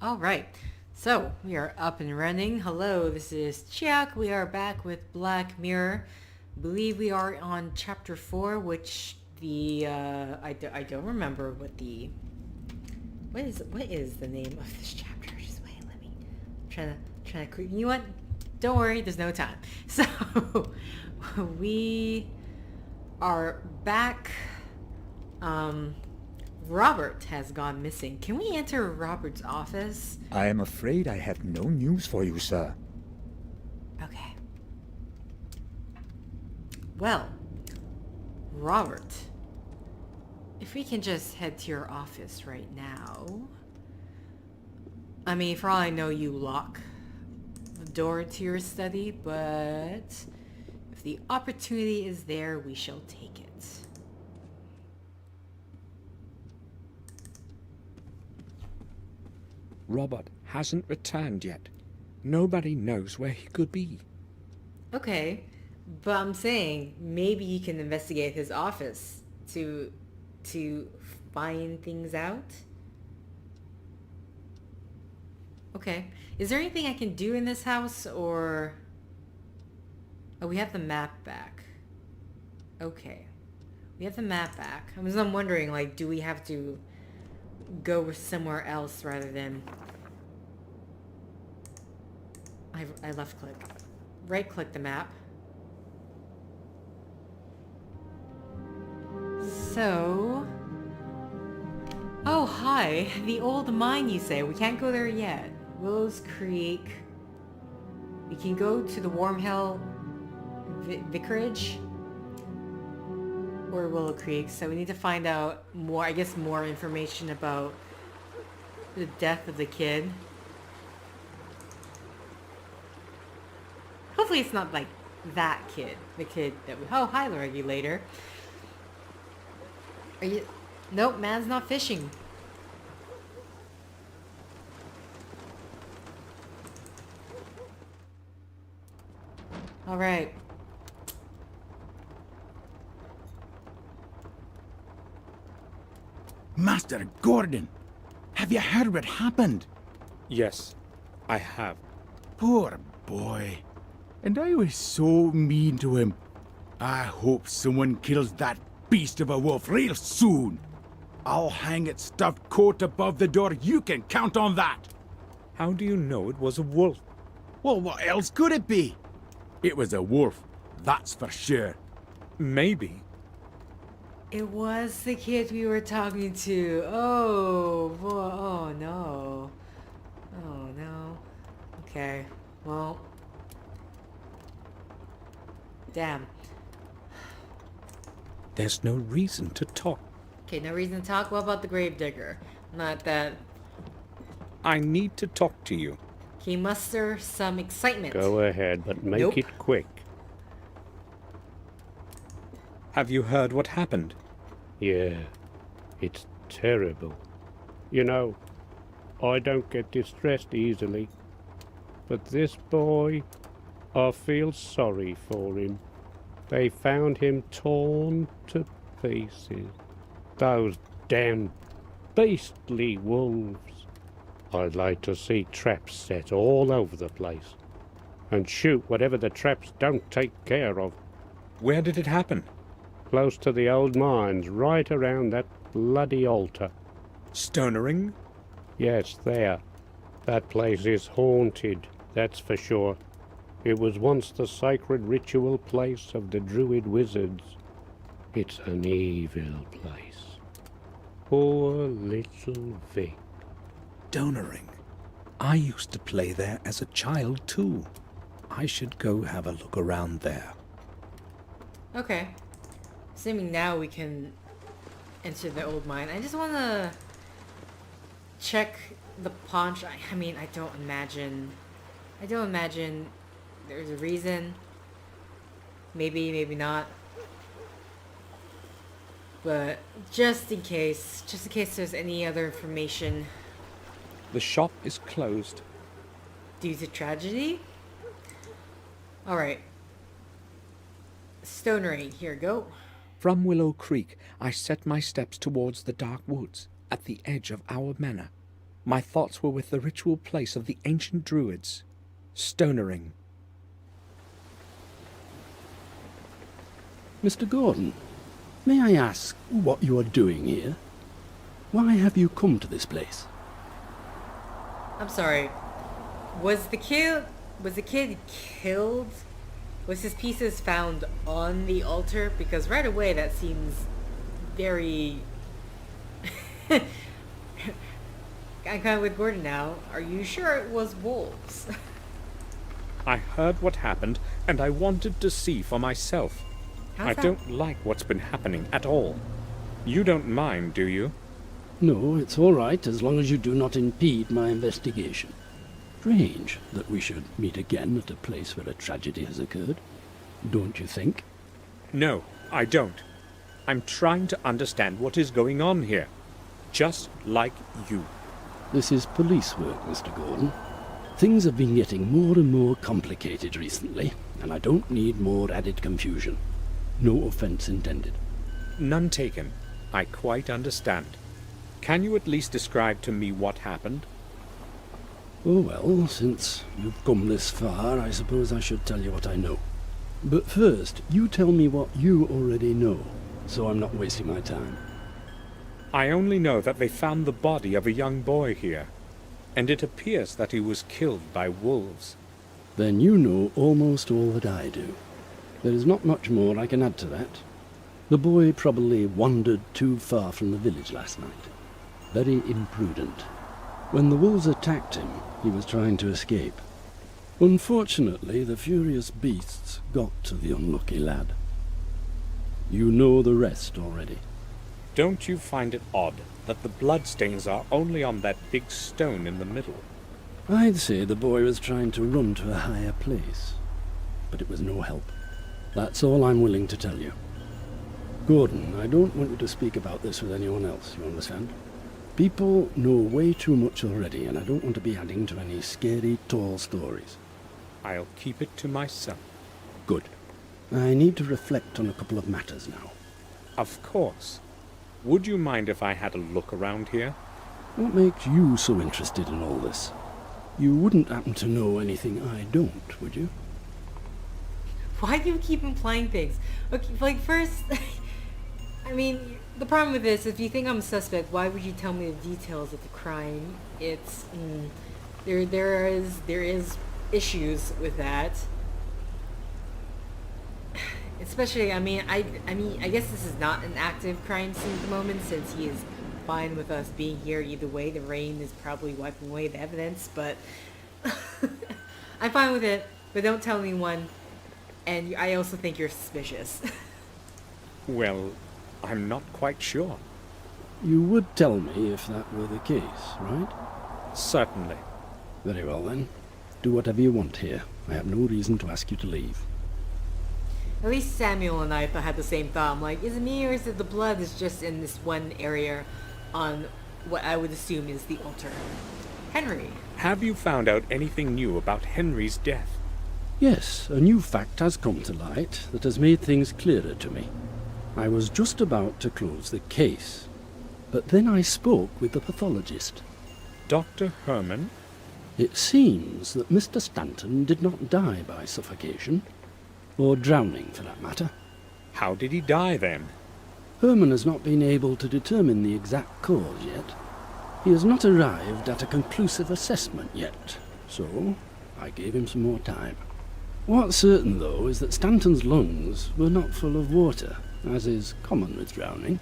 All right. So we are up and running. Hello, this is Chiak. We are back with Black Mirror. Believe we are on chapter 4, which I don't remember what is the name of this chapter? Just wait, let me trying to you know what? Don't worry, there's no time. So we are back. Robert has gone missing. Can we enter Robert's office? I am afraid I have no news for you, sir. Okay. Well, Robert, if we can just head to your office right now. I mean, for all I know, you lock the door to your study, but if the opportunity is there, we shall take it. Robert hasn't returned yet. Nobody knows where he could be. Okay, but I'm saying maybe you can investigate his office to find things out. Okay. Is there anything I can do in this house, or... Oh, we have the map back. Okay. We have the map back. I'm wondering, like, do we have to go somewhere else rather than... I left click. Right click the map. So... Oh, hi. The old mine, you say. We can't go there yet. Willow's Creek. We can go to the Wormhill Vicarage. Or Willow Creek. So we need to find out more, I guess, more information about the death of the kid. Hopefully it's not like that kid. The kid that we... Oh, hi, the regulator. Are you... Nope, man's not fishing. Alright. Master Gordon, have you heard what happened? Yes, I have. Poor boy. And I was so mean to him. I hope someone kills that beast of a wolf real soon. I'll hang its stuffed coat above the door. You can count on that. How do you know it was a wolf? Well, what else could it be? It was a wolf, that's for sure. Maybe. It was the kid we were talking to. Oh, boy. Oh, no. Oh, no. Okay. Well. Damn. There's no reason to talk. Okay, no reason to talk. What about the gravedigger? Not that. I need to talk to you. Can you muster some excitement? Go ahead, but make Nope. it quick. Have you heard what happened? Yeah, it's terrible. You know, I don't get distressed easily. But this boy, I feel sorry for him. They found him torn to pieces. Those damn beastly wolves. I'd like to see traps set all over the place. And shoot whatever the traps don't take care of. Where did it happen? Close to the old mines, right around that bloody altar. Stonering? Yes, there. That place is haunted, that's for sure. It was once the sacred ritual place of the druid wizards. It's an evil place. Poor little Vic. Stonering. I used to play there as a child too. I should go have a look around there. Okay. Assuming now we can enter the old mine. I just want to check the pawnshop. I mean, I don't imagine there's a reason. Maybe, maybe not. But just in case there's any other information The shop is closed. due to tragedy. Alright. Stonering, here, go. From Willow Creek, I set my steps towards the dark woods at the edge of our manor. My thoughts were with the ritual place of the ancient druids, Stonering. Mr. Gordon, may I ask what you are doing here? Why have you come to this place? I'm sorry. Was the kid killed? Was his pieces found on the altar? Because right away that seems very... I'm kind of with Gordon now. Are you sure it was wolves? I heard what happened, and I wanted to see for myself. I don't like what's been happening at all. You don't mind, do you? No, it's all right, as long as you do not impede my investigation. Strange that we should meet again at a place where a tragedy has occurred. Don't you think? No, I don't. I'm trying to understand what is going on here. Just like you. This is police work, Mr. Gordon. Things have been getting more and more complicated recently, and I don't need more added confusion. No offense intended. None taken. I quite understand. Can you at least describe to me what happened? Oh well, since you've come this far, I suppose I should tell you what I know. But first, you tell me what you already know, so I'm not wasting my time. I only know that they found the body of a young boy here, and it appears that he was killed by wolves. Then you know almost all that I do. There is not much more I can add to that. The boy probably wandered too far from the village last night. Very imprudent. When the wolves attacked him, he was trying to escape. Unfortunately, the furious beasts got to the unlucky lad. You know the rest already. Don't you find it odd that the bloodstains are only on that big stone in the middle? I'd say the boy was trying to run to a higher place, but it was no help. That's all I'm willing to tell you. Gordon, I don't want you to speak about this with anyone else, you understand? People know way too much already, and I don't want to be adding to any scary, tall stories. I'll keep it to myself. Good. I need to reflect on a couple of matters now. Of course. Would you mind if I had a look around here? What makes you so interested in all this? You wouldn't happen to know anything I don't, would you? Why do you keep implying things? Okay, like first, I mean, the problem with this, if you think I'm a suspect, why would you tell me the details of the crime? It's there is issues with that. Especially, I mean, I guess this is not an active crime scene at the moment, since he is fine with us being here either way. The rain is probably wiping away the evidence, but I'm fine with it. But don't tell anyone. And I also think you're suspicious. Well, I'm not quite sure. You would tell me if that were the case, right? Certainly. Very well then. Do whatever you want here. I have no reason to ask you to leave. At least Samuel and I had the same thought. I'm like, is it me or is it the blood is just in this one area on what I would assume is the altar? Henry. Have you found out anything new about Henry's death? Yes, a new fact has come to light that has made things clearer to me. I was just about to close the case, but then I spoke with the pathologist. Dr. Herman? It seems that Mr. Stanton did not die by suffocation, or drowning for that matter. How did he die then? Herman has not been able to determine the exact cause yet. He has not arrived at a conclusive assessment yet, so I gave him some more time. What's certain, though, is that Stanton's lungs were not full of water, as is common with drowning.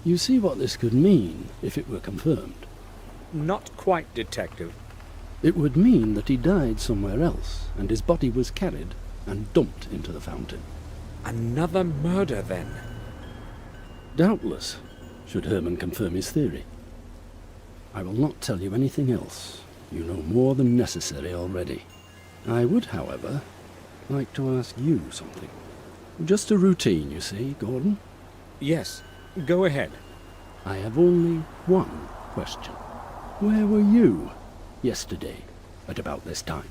You see what this could mean if it were confirmed. Not quite, Detective. It would mean that he died somewhere else, and his body was carried and dumped into the fountain. Another murder, then? Doubtless, should Herman confirm his theory. I will not tell you anything else. You know more than necessary already. I would, however, like to ask you something. Just a routine, you see, Gordon. Yes, go ahead. I have only one question. Where were you yesterday at about this time?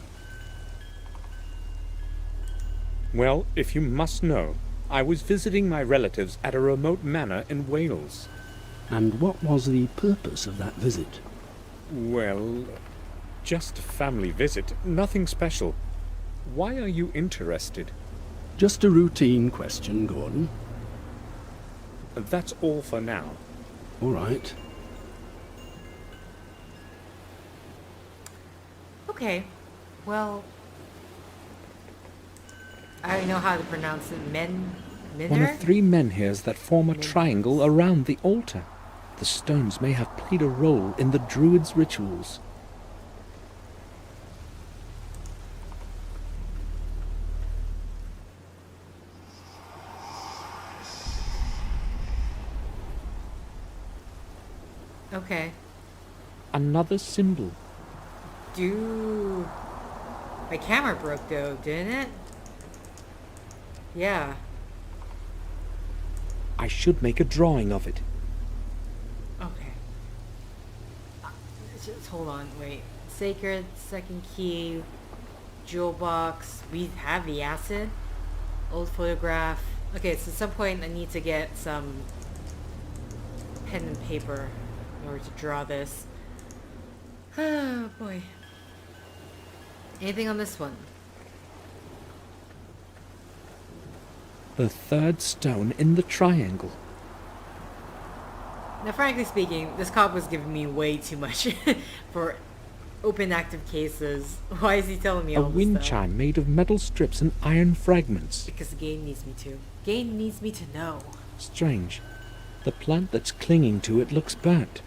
Well, if you must know, I was visiting my relatives at a remote manor in Wales. And what was the purpose of that visit? Well, just a family visit, nothing special. Why are you interested? Just a routine question, Gordon. That's all for now. All right. Okay. Well, I don't know how to pronounce it. One of 3 menhirs that form a triangle around the altar. The stones may have played a role in the druids' rituals. Okay. Another symbol. Dude. My camera broke though, didn't it? Yeah. I should make a drawing of it. Okay. Just hold on, wait. Sacred, second key, jewel box. We have the acid. Old photograph. Okay, so at some point I need to get some pen and paper in order to draw this. Oh boy. Anything on this one? The 3rd stone in the triangle. Now, frankly speaking, this cop was giving me way too much for open active cases. Why is he telling me A all this wind stuff? chime made of metal strips and iron fragments. Because the game needs me to. Game needs me to know. Strange. The plant that's clinging to it looks burnt.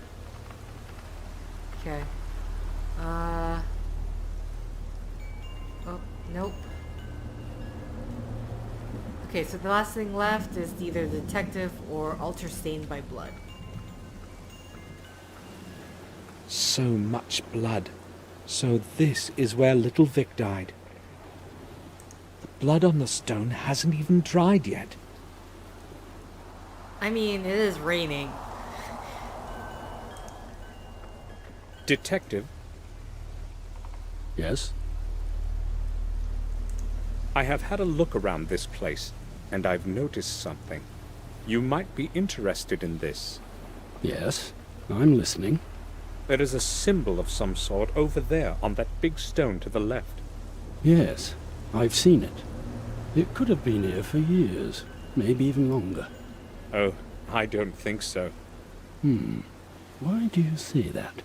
Okay. Oh, nope. Okay, so the last thing left is either the detective or altar stained by blood. So much blood. So this is where little Vic died. The blood on the stone hasn't even dried yet. I mean, it is raining. Detective, Yes? I have had a look around this place, and I've noticed something. You might be interested in this. Yes? I'm listening. There is a symbol of some sort over there on that big stone to the left. Yes, I've seen it. It could have been here for years, maybe even longer. Oh, I don't think so. Why do you say that?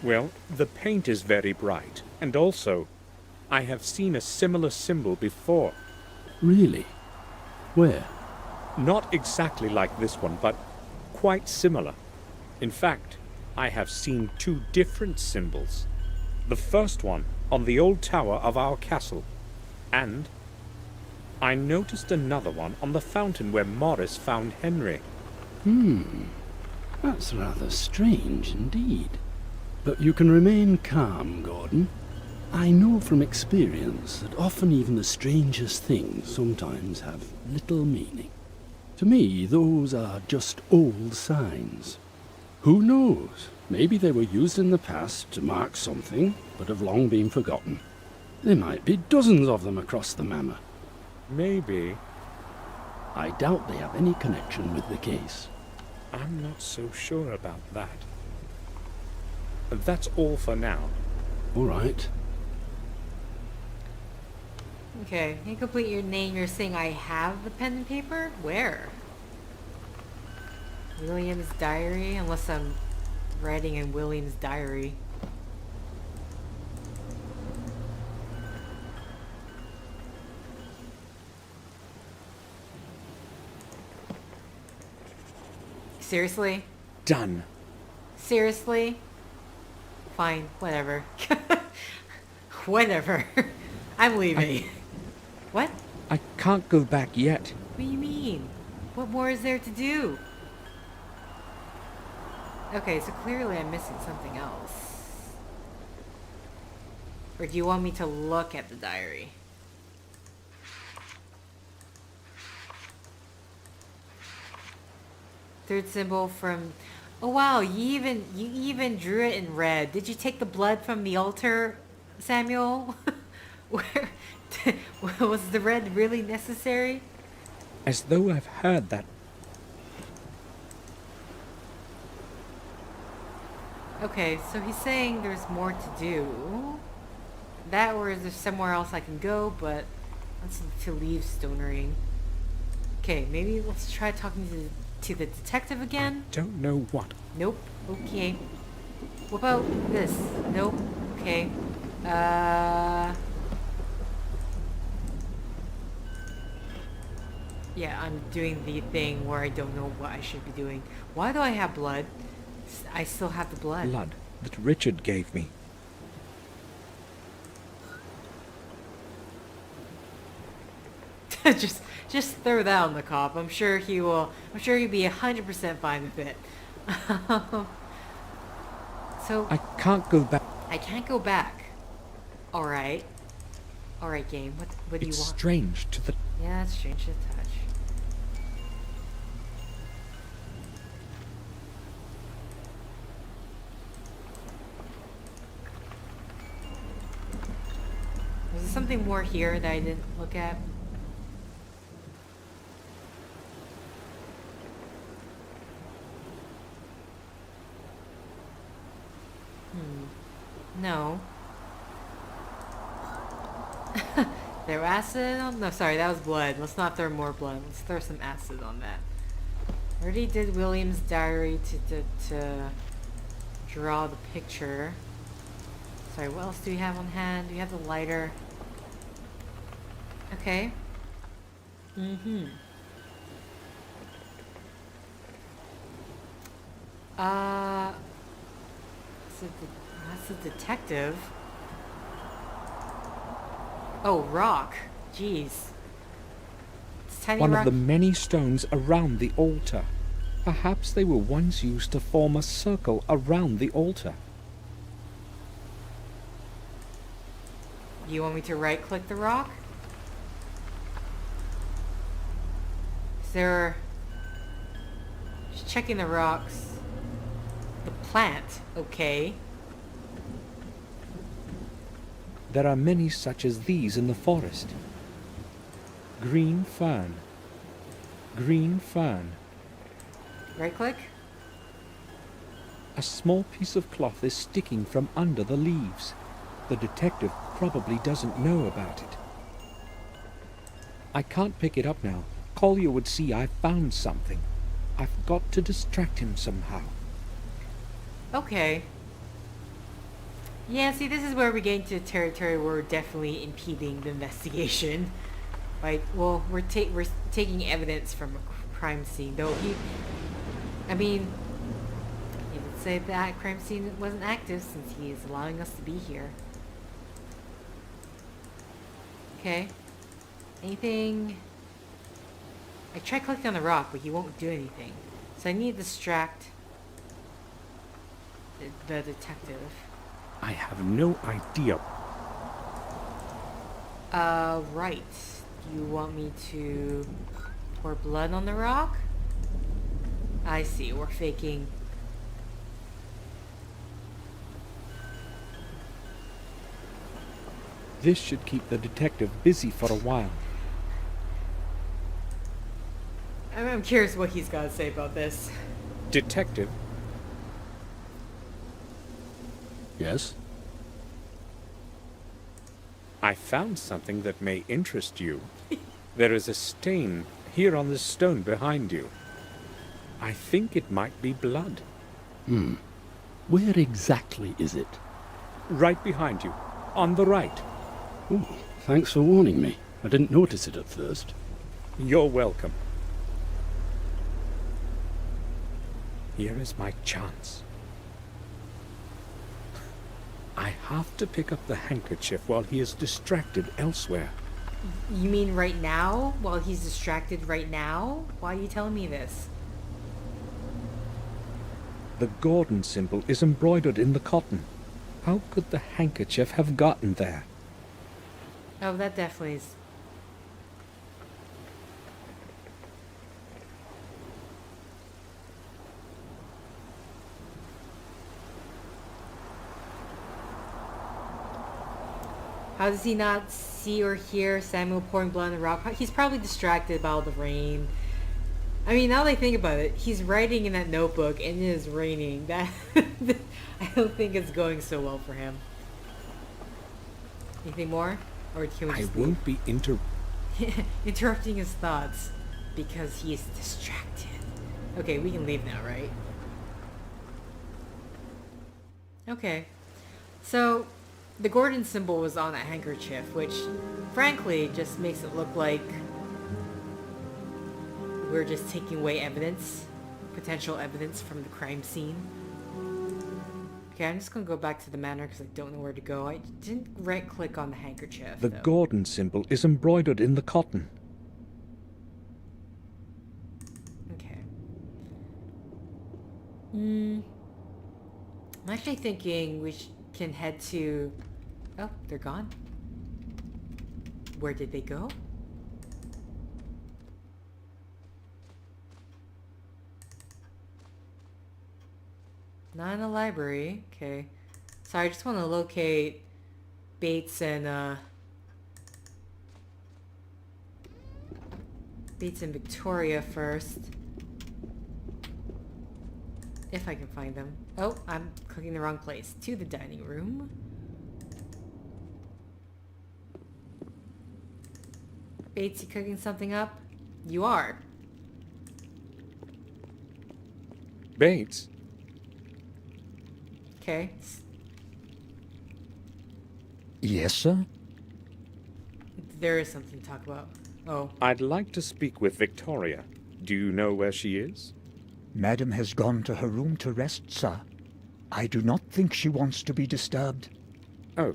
Well, the paint is very bright, and also, I have seen a similar symbol before. Really? Where? Not exactly like this one, but quite similar. In fact, I have seen 2 different symbols. The first one on the old tower of our castle, and I noticed another one on the fountain where Morris found Henry. That's rather strange indeed. But you can remain calm, Gordon. I know from experience that often even the strangest things sometimes have little meaning. To me, those are just old signs. Who knows? Maybe they were used in the past to mark something, but have long been forgotten. There might be dozens of them across the manor. Maybe. I doubt they have any connection with the case. I'm not so sure about that. That's all for now. All right. Okay, can you complete your name? You're saying I have the pen and paper? Where? William's diary? Unless I'm writing in William's diary. Seriously? Done. Seriously? Fine, whatever. Whatever. I'm leaving. What? I can't go back yet. What do you mean? What more is there to do? Okay, so clearly I'm missing something else. Or do you want me to look at the diary? Third symbol from... Oh wow, you even drew it in red. Did you take the blood from the altar, Samuel? Where was the red really necessary? As though I've heard that. Okay, so he's saying there's more to do. That, or is there somewhere else I can go, but that's to leave stonering. Okay, maybe let's try talking to the detective again. Don't know what. Nope. Okay. What about this? Nope. Okay. Yeah, I'm doing the thing where I don't know what I should be doing. Why do I have blood? I still have the blood. Blood that Richard gave me. just throw that on the cop. I'm sure he will. I'm sure he'll be 100% fine with it. So I can't go back. I can't go back. All right. All right, game. What do you It's want? strange to the... Yeah, it's strange to touch. Was there something more here that I didn't look at? No. Throw acid on? No, sorry, that was blood. Let's not throw more blood. Let's throw some acid on that. Already did William's diary to draw the picture. Sorry, what else do we have on hand? Do we have the lighter? Okay. Mm-hmm. That's a detective. Oh, rock. Jeez. It's tiny One rock. of the many stones around the altar. Perhaps they were once used to form a circle around the altar. You want me to right-click the rock? Is there... Just checking the rocks. The plant. Okay. There are many such as these in the forest. Green fern. Green fern. Right-click? A small piece of cloth is sticking from under the leaves. The detective probably doesn't know about it. I can't pick it up now. Collier would see I've found something. I've got to distract him somehow. Okay. Yeah, see, this is where we get into territory where we're definitely impeding the investigation. Like, well, we're taking evidence from a crime scene, though I mean, you would say that crime scene wasn't active since he is allowing us to be here. Okay. Anything? I tried clicking on the rock, but he won't do anything. So I need to distract the detective. I have no idea. Right. You want me to pour blood on the rock? I see, we're faking. This should keep the detective busy for a while. I'm curious what he's got to say about this. Detective, Yes? I found something that may interest you. There is a stain here on this stone behind you. I think it might be blood. Where exactly is it? Right behind you, on the right. Oh, thanks for warning me. I didn't notice it at first. You're welcome. Here is my chance. I have to pick up the handkerchief while he is distracted elsewhere. You mean right now? While he's distracted right now? Why are you telling me this? The Gordon symbol is embroidered in the cotton. How could the handkerchief have gotten there? Oh, that definitely is... How does he not see or hear Samuel pouring blood on the rock? He's probably distracted by all the rain. I mean, now that I think about it, he's writing in that notebook and it is raining. That I don't think it's going so well for him. Anything more? Or can we I just won't be interrupting his thoughts because he is distracted. Okay, we can leave now, right? Okay. So, the Gordon symbol was on that handkerchief, which, frankly, just makes it look like we're just taking away evidence, potential evidence from the crime scene. Okay, I'm just gonna go back to the manor because I don't know where to go. I didn't right-click on the handkerchief, The though. Gordon symbol is embroidered in the cotton. Okay. I'm actually thinking we can head to... Oh, they're gone. Where did they go? Not in the library. Okay. Sorry, I just want to locate Bates and Victoria first. If I can find them. Oh, I'm clicking the wrong place. To the dining room. Bates, you cooking something up? You are. Bates? Okay. Yes, sir? There is something to talk about. Oh. I'd like to speak with Victoria. Do you know where she is? Madam has gone to her room to rest, sir. I do not think she wants to be disturbed. Oh,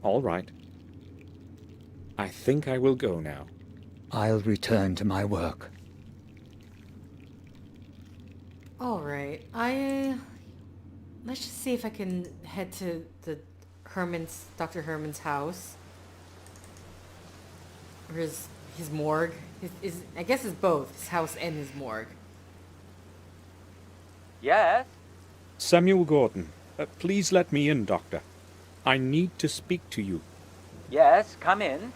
all right. I think I will go now. I'll return to my work. Alright. Let's just see if I can head to the Dr. Herman's house. Or his morgue. I guess it's both. His house and his morgue. Yes? Samuel Gordon, please let me in, Doctor. I need to speak to you. Yes, come in.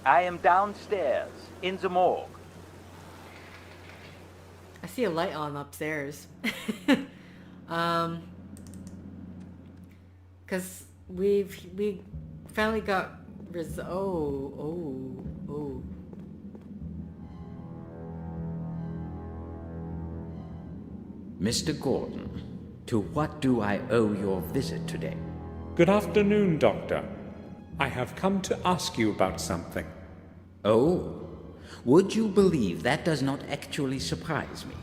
I am downstairs, in the morgue. I see a light on upstairs. Cause we finally got oh. Mr. Gordon, to what do I owe your visit today? Good afternoon, Doctor. I have come to ask you about something. Oh, would you believe that does not actually surprise me?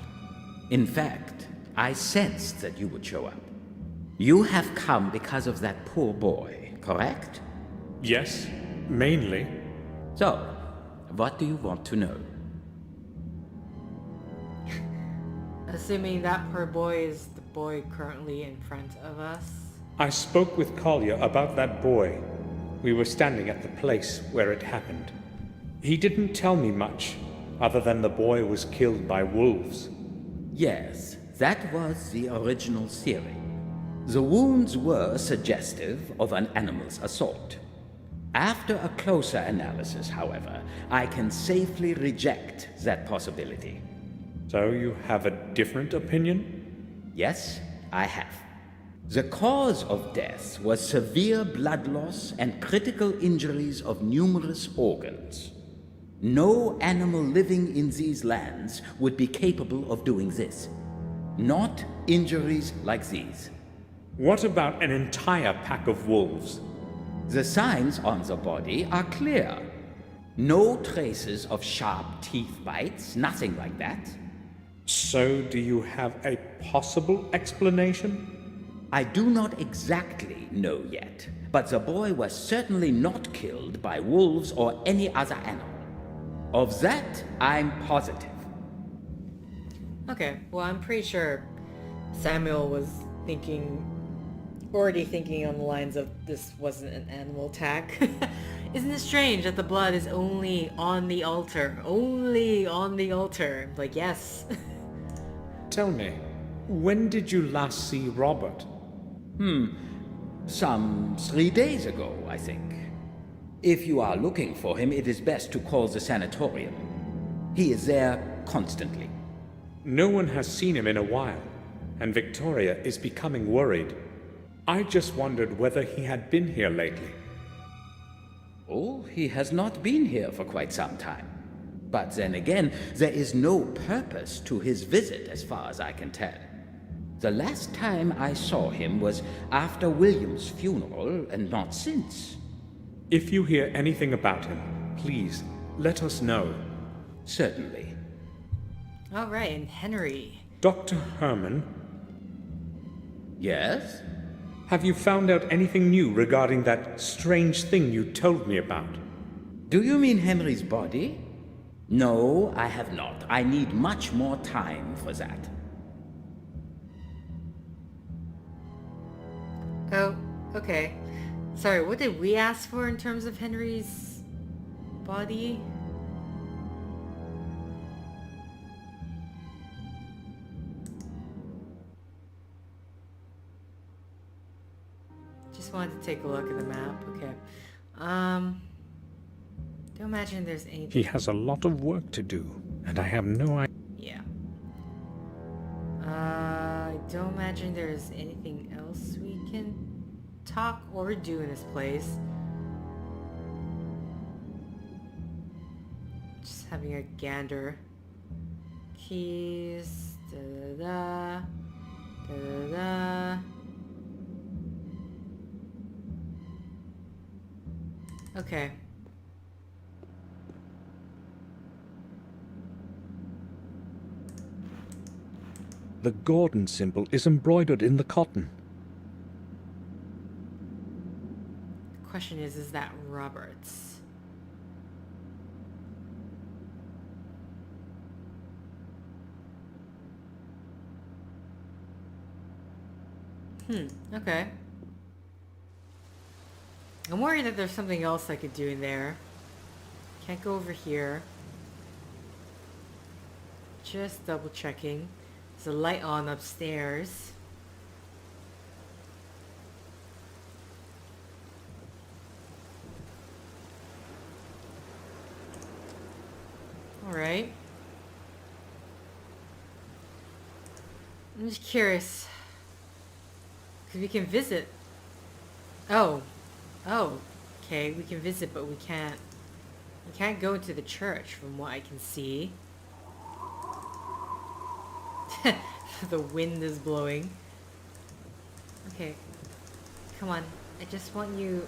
In fact, I sensed that you would show up. You have come because of that poor boy, correct? Yes, mainly. So, what do you want to know? Assuming that poor boy is the boy currently in front of us. I spoke with Collier about that boy. We were standing at the place where it happened. He didn't tell me much, other than the boy was killed by wolves. Yes, that was the original theory. The wounds were suggestive of an animal's assault. After a closer analysis, however, I can safely reject that possibility. So you have a different opinion? Yes, I have. The cause of death was severe blood loss and critical injuries of numerous organs. No animal living in these lands would be capable of doing this. Not injuries like these. What about an entire pack of wolves? The signs on the body are clear. No traces of sharp teeth bites, nothing like that. So do you have a possible explanation? I do not exactly know yet, but the boy was certainly not killed by wolves or any other animal. Of that, I'm positive. Okay, well, I'm pretty sure Samuel was already thinking on the lines of this wasn't an animal attack. Isn't it strange that the blood is only on the altar? Only on the altar. Like, yes. Tell me, when did you last see Robert? Some 3 days ago, I think. If you are looking for him, it is best to call the sanatorium. He is there constantly. No one has seen him in a while, and Victoria is becoming worried. I just wondered whether he had been here lately. Oh, he has not been here for quite some time. But then again, there is no purpose to his visit as far as I can tell. The last time I saw him was after William's funeral, and not since. If you hear anything about him, please let us know. Certainly. All right, and Henry. Dr. Herman, Yes? have you found out anything new regarding that strange thing you told me about? Do you mean Henry's body? No, I have not. I need much more time for that. Oh, okay. Sorry, what did we ask for in terms of Henry's body? Just wanted to take a look at the map. Okay. Don't imagine there's anything. He has a lot of work to do, and I have no idea. Yeah. I don't imagine there's anything else we can talk or do in this place. Just having a gander. Keys. Da da da. Da da da. Okay. The Gordon symbol is embroidered in the cotton. The question is that Robert's? Okay. I'm worried that there's something else I could do in there. Can't go over here. Just double checking. There's a light on upstairs. Alright. I'm just curious. Because we can visit. Oh. Oh. Okay, we can visit, but we can't go into the church from what I can see. The wind is blowing. Okay. Come on. I just want you...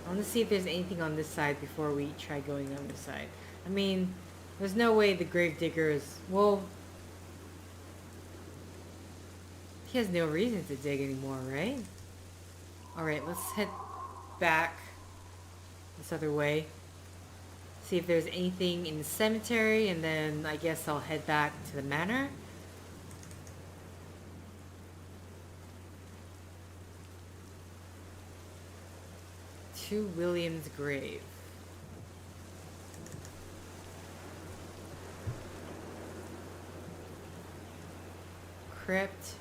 I want to see if there's anything on this side before we try going on this side. I mean, there's no way the gravedigger is... Well... He has no reason to dig anymore, right? Alright, let's head back this other way. See if there's anything in the cemetery, and then I guess I'll head back to the manor. To William's grave. Crypt.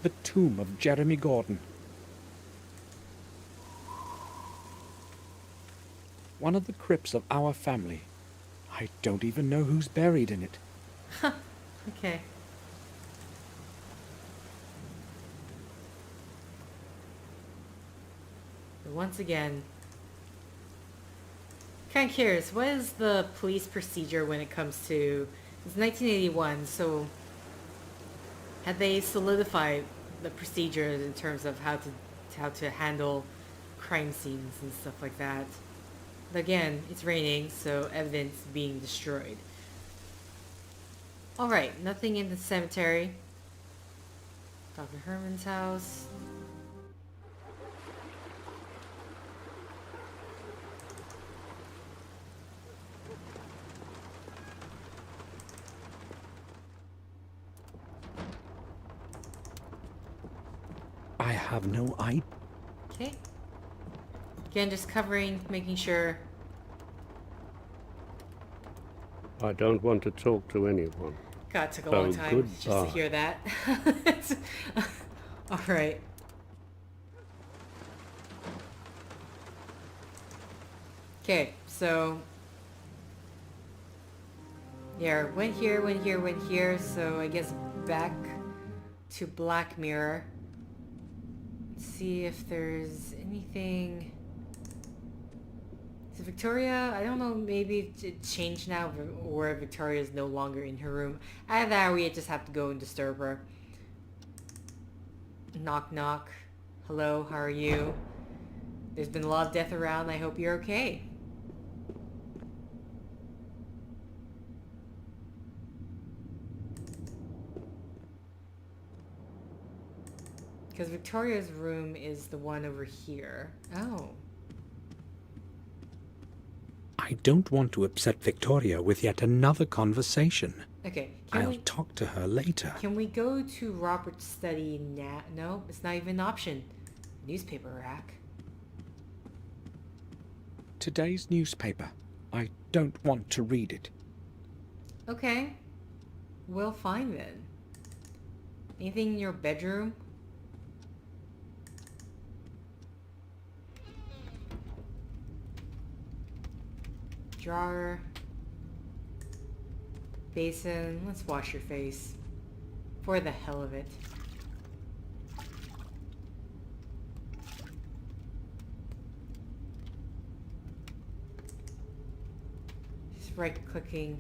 The tomb of Jeremy Gordon. One of the crypts of our family. I don't even know who's buried in it. Okay. But once again, kind of curious, what is the police procedure when it comes to... It's 1981, so had they solidified the procedures in terms of how to handle crime scenes and stuff like that? But again, it's raining, so evidence being destroyed. Alright, nothing in the cemetery. Dr. Herman's house. I have no idea. Okay. Again, just covering, making sure. I don't want to talk to anyone. God, it took a long So, time just to goodbye. hear that. Alright. Okay, so... Yeah, went here, so I guess back to Black Mirror. See if there's anything. Is Victoria? I don't know. Maybe it changed now, or Victoria is no longer in her room. Either that, or we just have to go and disturb her. Knock knock. Hello, how are you? There's been a lot of death around. I hope you're okay. Because Victoria's room is the one over here. Oh. I don't want to upset Victoria with yet another conversation. Okay. I'll talk to her later. Can we go to Robert's study now? No, it's not even an option. Newspaper rack. Today's newspaper. I don't want to read it. Okay. Well, fine then. Anything in your bedroom? Drawer. Basin. Let's wash your face. For the hell of it. Just right-clicking.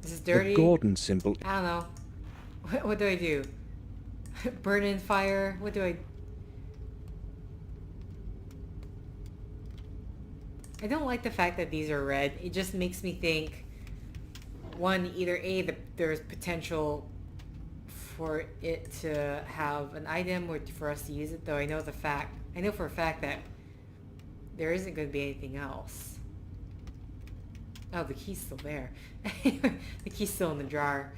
This is dirty. The Gordon symbol. I don't know. What do I do? Burn in fire? What do I... I don't like the fact that these are red. It just makes me think, one, either A, there's potential for it to have an item or for us to use it, though I know for a fact that there isn't going to be anything else. Oh, the key's still there. The key's still in the drawer.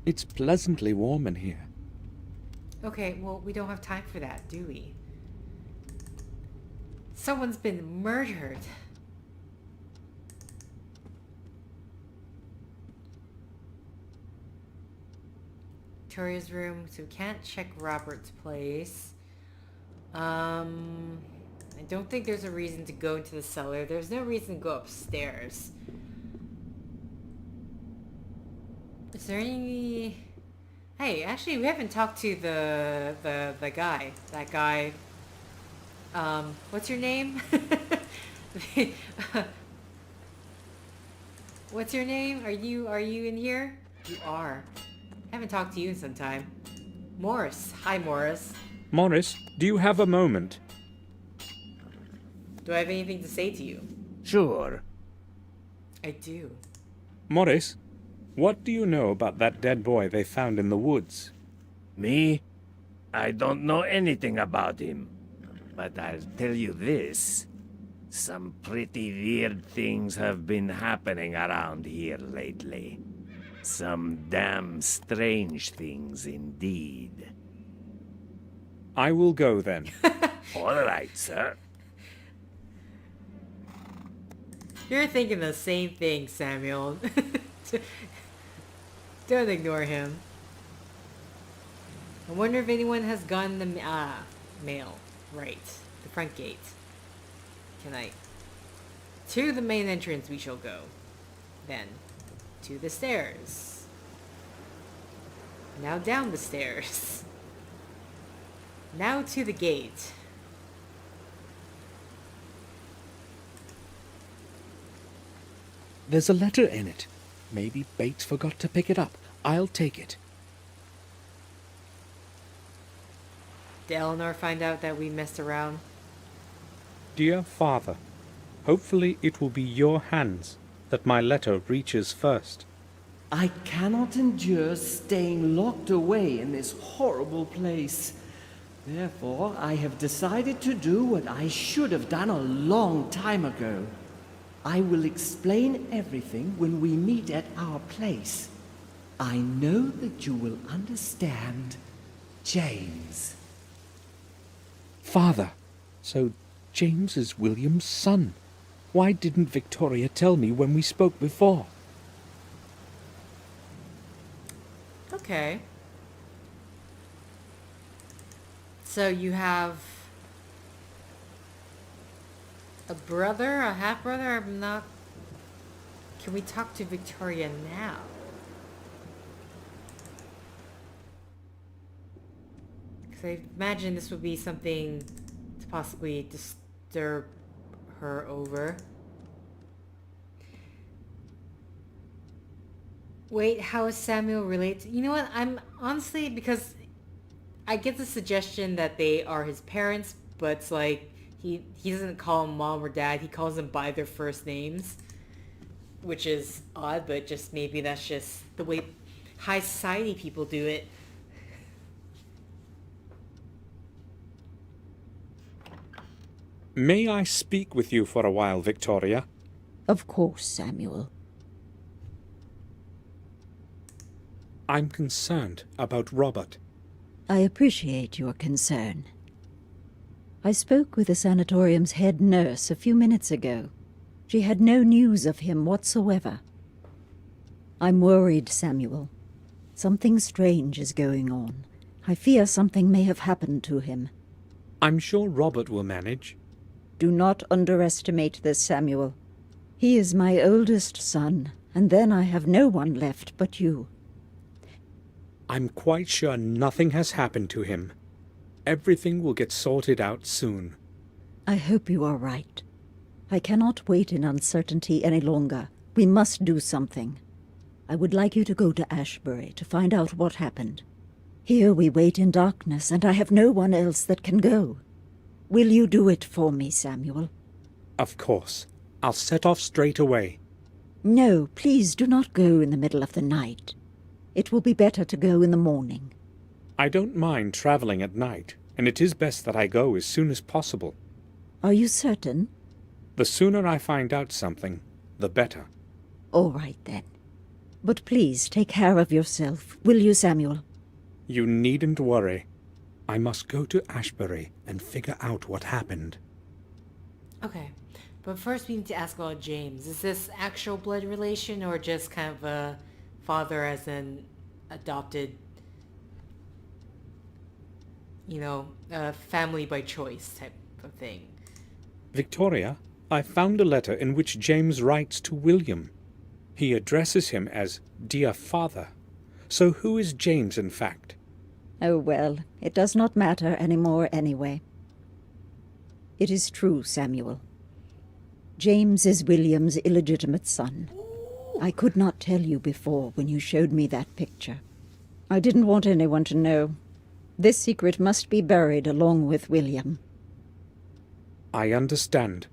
It's pleasantly warm in here. Okay, well, we don't have time for that, do we? Someone's been murdered. Victoria's room, so we can't check Robert's place. I don't think there's a reason to go into the cellar. There's no reason to go upstairs. Is there any... Hey, actually, we haven't talked to the guy. That guy. What's your name? What's your name? Are you in here? You are. Haven't talked to you in some time. Morris. Hi, Morris. Morris, do you have a moment? Do I have anything to say to you? Sure. I do. Morris, what do you know about that dead boy they found in the woods? Me? I don't know anything about him. But I'll tell you this. Some pretty weird things have been happening around here lately. Some damn strange things indeed. I will go then. All right, sir. You're thinking the same thing, Samuel. Don't ignore him. I wonder if anyone has gotten the mail. Right. The front gate. To the main entrance we shall go. Then, to the stairs. Now down the stairs. Now to the gate. There's a letter in it. Maybe Bates forgot to pick it up. I'll take it. Did Eleanor find out that we messed around? Dear Father, hopefully it will be your hands that my letter reaches first. I cannot endure staying locked away in this horrible place. Therefore, I have decided to do what I should have done a long time ago. I will explain everything when we meet at our place. I know that you will understand. James. Father, so James is William's son. Why didn't Victoria tell me when we spoke before? Okay. So you have A brother? A half-brother? I'm not... Can we talk to Victoria now? Because I imagine this would be something to possibly disturb her over. Wait, how is Samuel related? You know what? I'm honestly, because I get the suggestion that they are his parents, but it's like he doesn't call them mom or dad. He calls them by their first names, which is odd, but just maybe that's just the way high society people do it. May I speak with you for a while, Victoria? Of course, Samuel. I'm concerned about Robert. I appreciate your concern. I spoke with the sanatorium's head nurse a few minutes ago. She had no news of him whatsoever. I'm worried, Samuel. Something strange is going on. I fear something may have happened to him. I'm sure Robert will manage. Do not underestimate this, Samuel. He is my oldest son, and then I have no one left but you. I'm quite sure nothing has happened to him. Everything will get sorted out soon. I hope you are right. I cannot wait in uncertainty any longer. We must do something. I would like you to go to Ashbury to find out what happened. Here we wait in darkness, and I have no one else that can go. Will you do it for me, Samuel? Of course. I'll set off straight away. No, please do not go in the middle of the night. It will be better to go in the morning. I don't mind traveling at night, and it is best that I go as soon as possible. Are you certain? The sooner I find out something, the better. All right, then. But please take care of yourself, will you, Samuel? You needn't worry. I must go to Ashbury and figure out what happened. Okay, but first we need to ask about James. Is this actual blood relation or just kind of a father as an adopted, you know, family by choice type of thing? Victoria, I found a letter in which James writes to William. He addresses him as Dear Father. So who is James, in fact? Oh, well, it does not matter anymore anyway. It is true, Samuel. James is William's illegitimate son. I could not tell you before when you showed me that picture. I didn't want anyone to know. This secret must be buried along with William. I understand.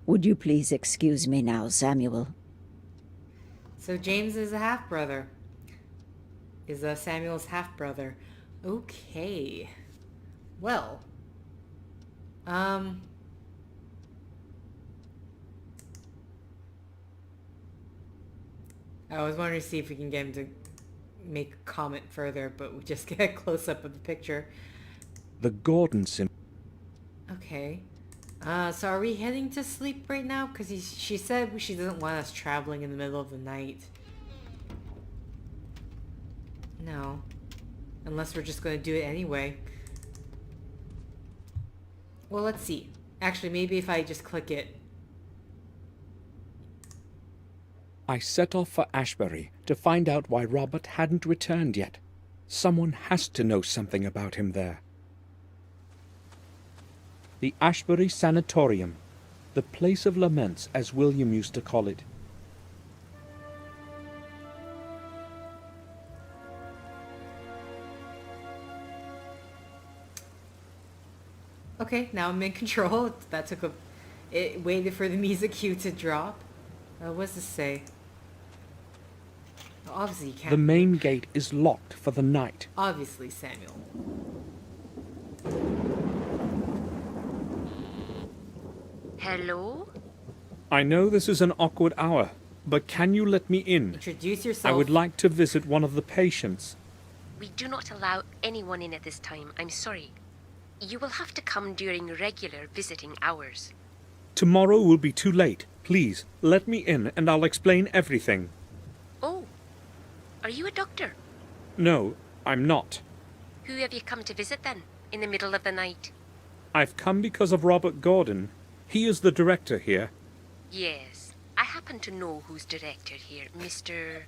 Would you please excuse me now, Samuel? So James is a half-brother. Is Samuel's half-brother. Okay. Well. I was wondering to see if we can get him to make a comment further, but we just get a close-up of the picture. The Gordon symbol. Okay. So are we heading to sleep right now? Because she said she doesn't want us traveling in the middle of the night. No. Unless we're just going to do it anyway. Well, let's see. Actually, maybe if I just click it. I set off for Ashbury to find out why Robert hadn't returned yet. Someone has to know something about him there. The Ashbury Sanatorium, the place of laments as William used to call it. Okay, now I'm in control. That took a... It waited for the music cue to drop. What does this say? Well, obviously you can't... The main gate is locked for the night. Obviously, Samuel. Hello? I know this is an awkward hour, but can you let me in? Introduce yourself. I would like to visit one of the patients. We do not allow anyone in at this time. I'm sorry. You will have to come during regular visiting hours. Tomorrow will be too late. Please, let me in and I'll explain everything. Oh, are you a doctor? No, I'm not. Who have you come to visit then, in the middle of the night? I've come because of Robert Gordon. He is the director here. Yes, I happen to know who's director here, Mr.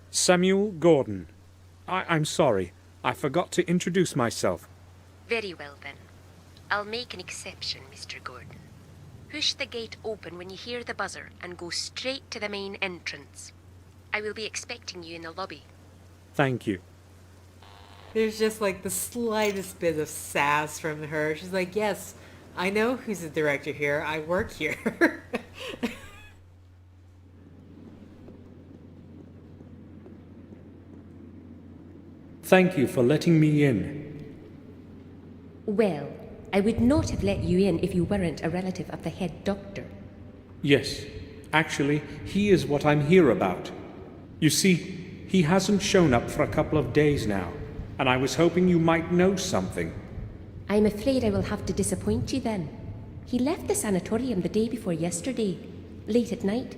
Samuel Gordon. I'm sorry. I forgot to introduce myself. Very well then. I'll make an exception, Mr. Gordon. Push the gate open when you hear the buzzer and go straight to the main entrance. I will be expecting you in the lobby. Thank you. There's just like the slightest bit of sass from her. She's like, yes, I know who's the director here. I work here. Thank you for letting me in. Well, I would not have let you in if you weren't a relative of the head doctor. Yes, actually, he is what I'm here about. You see, he hasn't shown up for a couple of days now, and I was hoping you might know something. I'm afraid I will have to disappoint you then. He left the sanatorium the day before yesterday, late at night,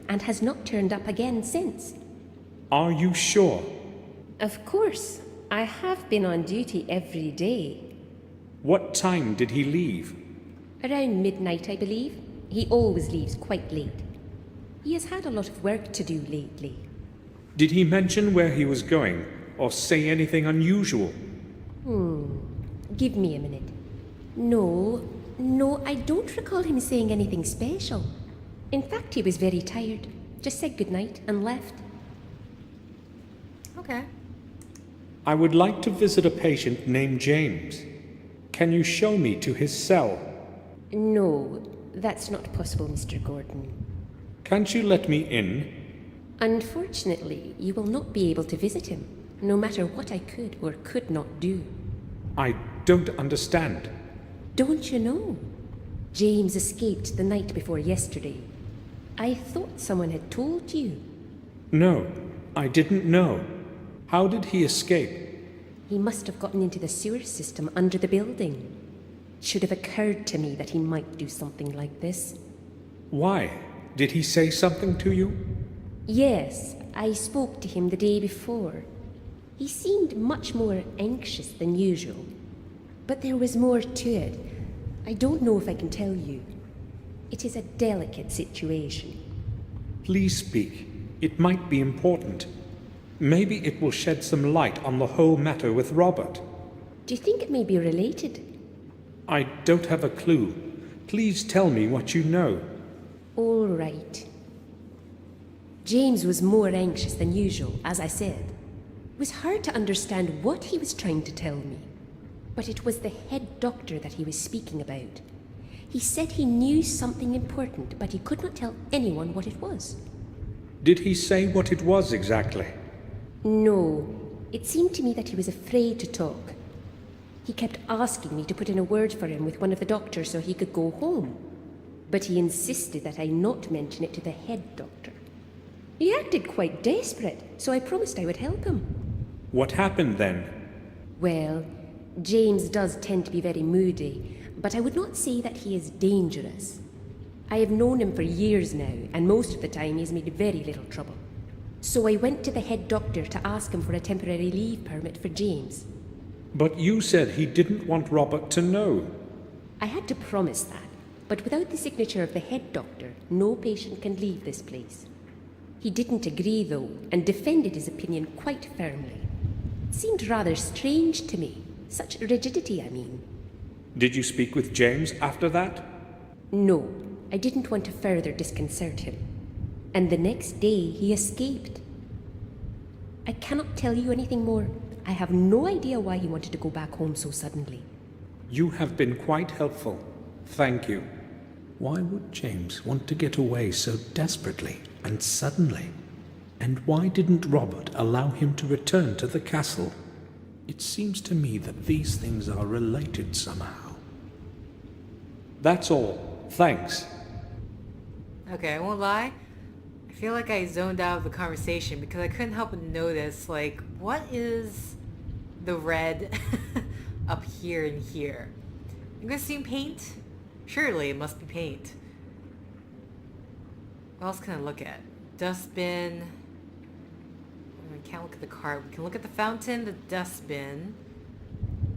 and has not turned up again since. Are you sure? Of course. I have been on duty every day. What time did he leave? Around midnight, I believe. He always leaves quite late. He has had a lot of work to do lately. Did he mention where he was going, or say anything unusual? Give me a minute. No, I don't recall him saying anything special. In fact, he was very tired. Just said goodnight and left. Okay. I would like to visit a patient named James. Can you show me to his cell? No, that's not possible, Mr. Gordon. Can't you let me in? Unfortunately, you will not be able to visit him, no matter what I could or could not do. I don't understand. Don't you know? James escaped the night before yesterday. I thought someone had told you. No, I didn't know. How did he escape? He must have gotten into the sewer system under the building. It should have occurred to me that he might do something like this. Why? Did he say something to you? Yes, I spoke to him the day before. He seemed much more anxious than usual. But there was more to it. I don't know if I can tell you. It is a delicate situation. Please speak. It might be important. Maybe it will shed some light on the whole matter with Robert. Do you think it may be related? I don't have a clue. Please tell me what you know. All right. James was more anxious than usual, as I said. It was hard to understand what he was trying to tell me. But it was the head doctor that he was speaking about. He said he knew something important, but he could not tell anyone what it was. Did he say what it was exactly? No. It seemed to me that he was afraid to talk. He kept asking me to put in a word for him with one of the doctors so he could go home. But he insisted that I not mention it to the head doctor. He acted quite desperate, so I promised I would help him. What happened then? Well, James does tend to be very moody, but I would not say that he is dangerous. I have known him for years now, and most of the time he has made very little trouble. So I went to the head doctor to ask him for a temporary leave permit for James. But you said he didn't want Robert to know. I had to promise that, but without the signature of the head doctor, no patient can leave this place. He didn't agree, though, and defended his opinion quite firmly. It seemed rather strange to me. Such rigidity, I mean. Did you speak with James after that? No, I didn't want to further disconcert him. And the next day he escaped. I cannot tell you anything more. I have no idea why he wanted to go back home so suddenly. You have been quite helpful. Thank you. Why would James want to get away so desperately and suddenly? And why didn't Robert allow him to return to the castle? It seems to me that these things are related somehow. That's all. Thanks. Okay, I won't lie. I feel like I zoned out of the conversation because I couldn't help but notice, like, what is the red up here and here? I'm gonna assume paint? Surely it must be paint. What else can I look at? Dustbin. We can't look at the cart. We can look at the fountain, the dustbin.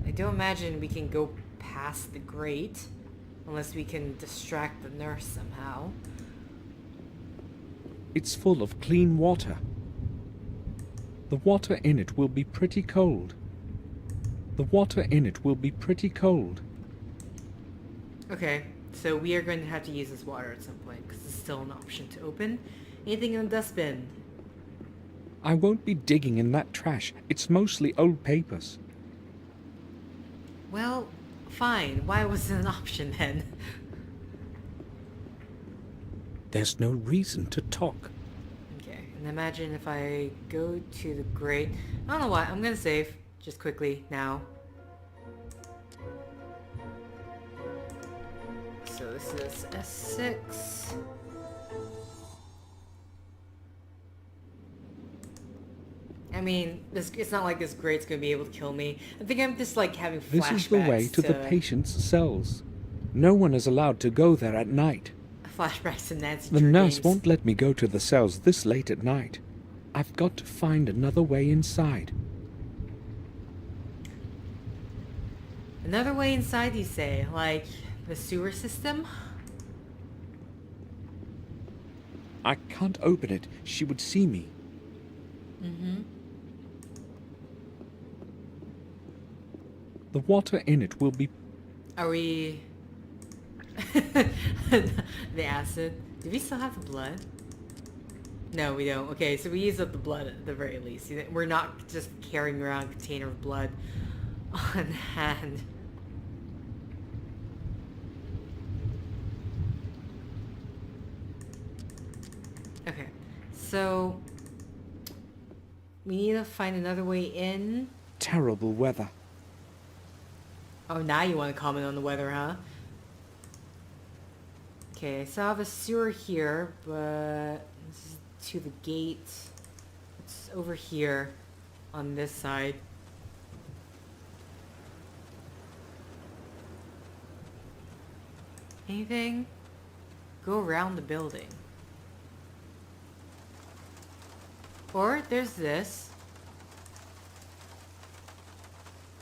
I don't imagine we can go past the grate. Unless we can distract the nurse somehow. It's full of clean water. The water in it will be pretty cold. The water in it will be pretty cold. Okay, so we are going to have to use this water at some point, because it's still an option to open. Anything in the dustbin? I won't be digging in that trash. It's mostly old papers. Well, fine. Why was it an option then? There's no reason to talk. Okay, and imagine if I go to the grate. I don't know what. I'm gonna save just quickly now. So this is S6. I mean, it's not like this grate's gonna be able to kill me. I think I'm just like having flashbacks. This is the way to the patient's cells. No one is allowed to go there at night. Flashbacks to Nancy The Drew nurse games. won't let me go to the cells this late at night. I've got to find another way inside. Another way inside, you say? Like the sewer system? I can't open it. She would see me. Mm-hmm. The water in it will be... Are we... the acid. Do we still have the blood? No, we don't. Okay, so we use up the blood at the very least. We're not just carrying around a container of blood on hand. Okay, so we need to find another way in. Terrible weather. Oh, now you want to comment on the weather, huh? Okay, so I have a sewer here, but this is to the gate. It's over here on this side. Anything? Go around the building. Or there's this.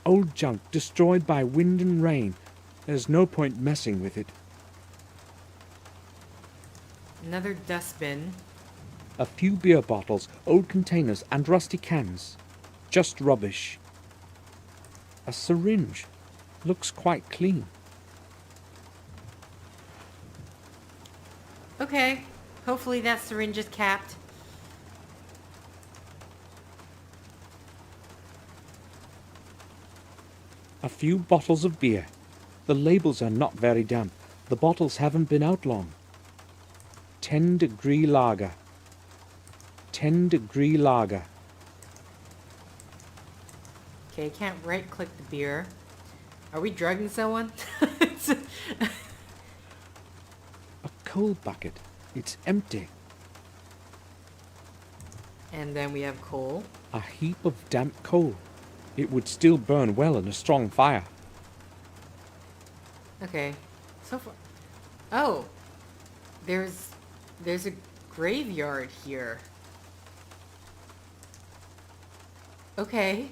Old junk destroyed by wind and rain. There's no point messing with it. Another dustbin. A few beer bottles, old containers, and rusty cans. Just rubbish. A syringe. Looks quite clean. Okay. Hopefully that syringe is capped. A few bottles of beer. The labels are not very damp. The bottles haven't been out long. 10-degree lager. 10-degree lager. Okay, can't right click the beer. Are we drugging someone? A coal bucket. It's empty. And then we have coal. A heap of damp coal. It would still burn well in a strong fire. Okay. So far. Oh! There's a graveyard here. Okay.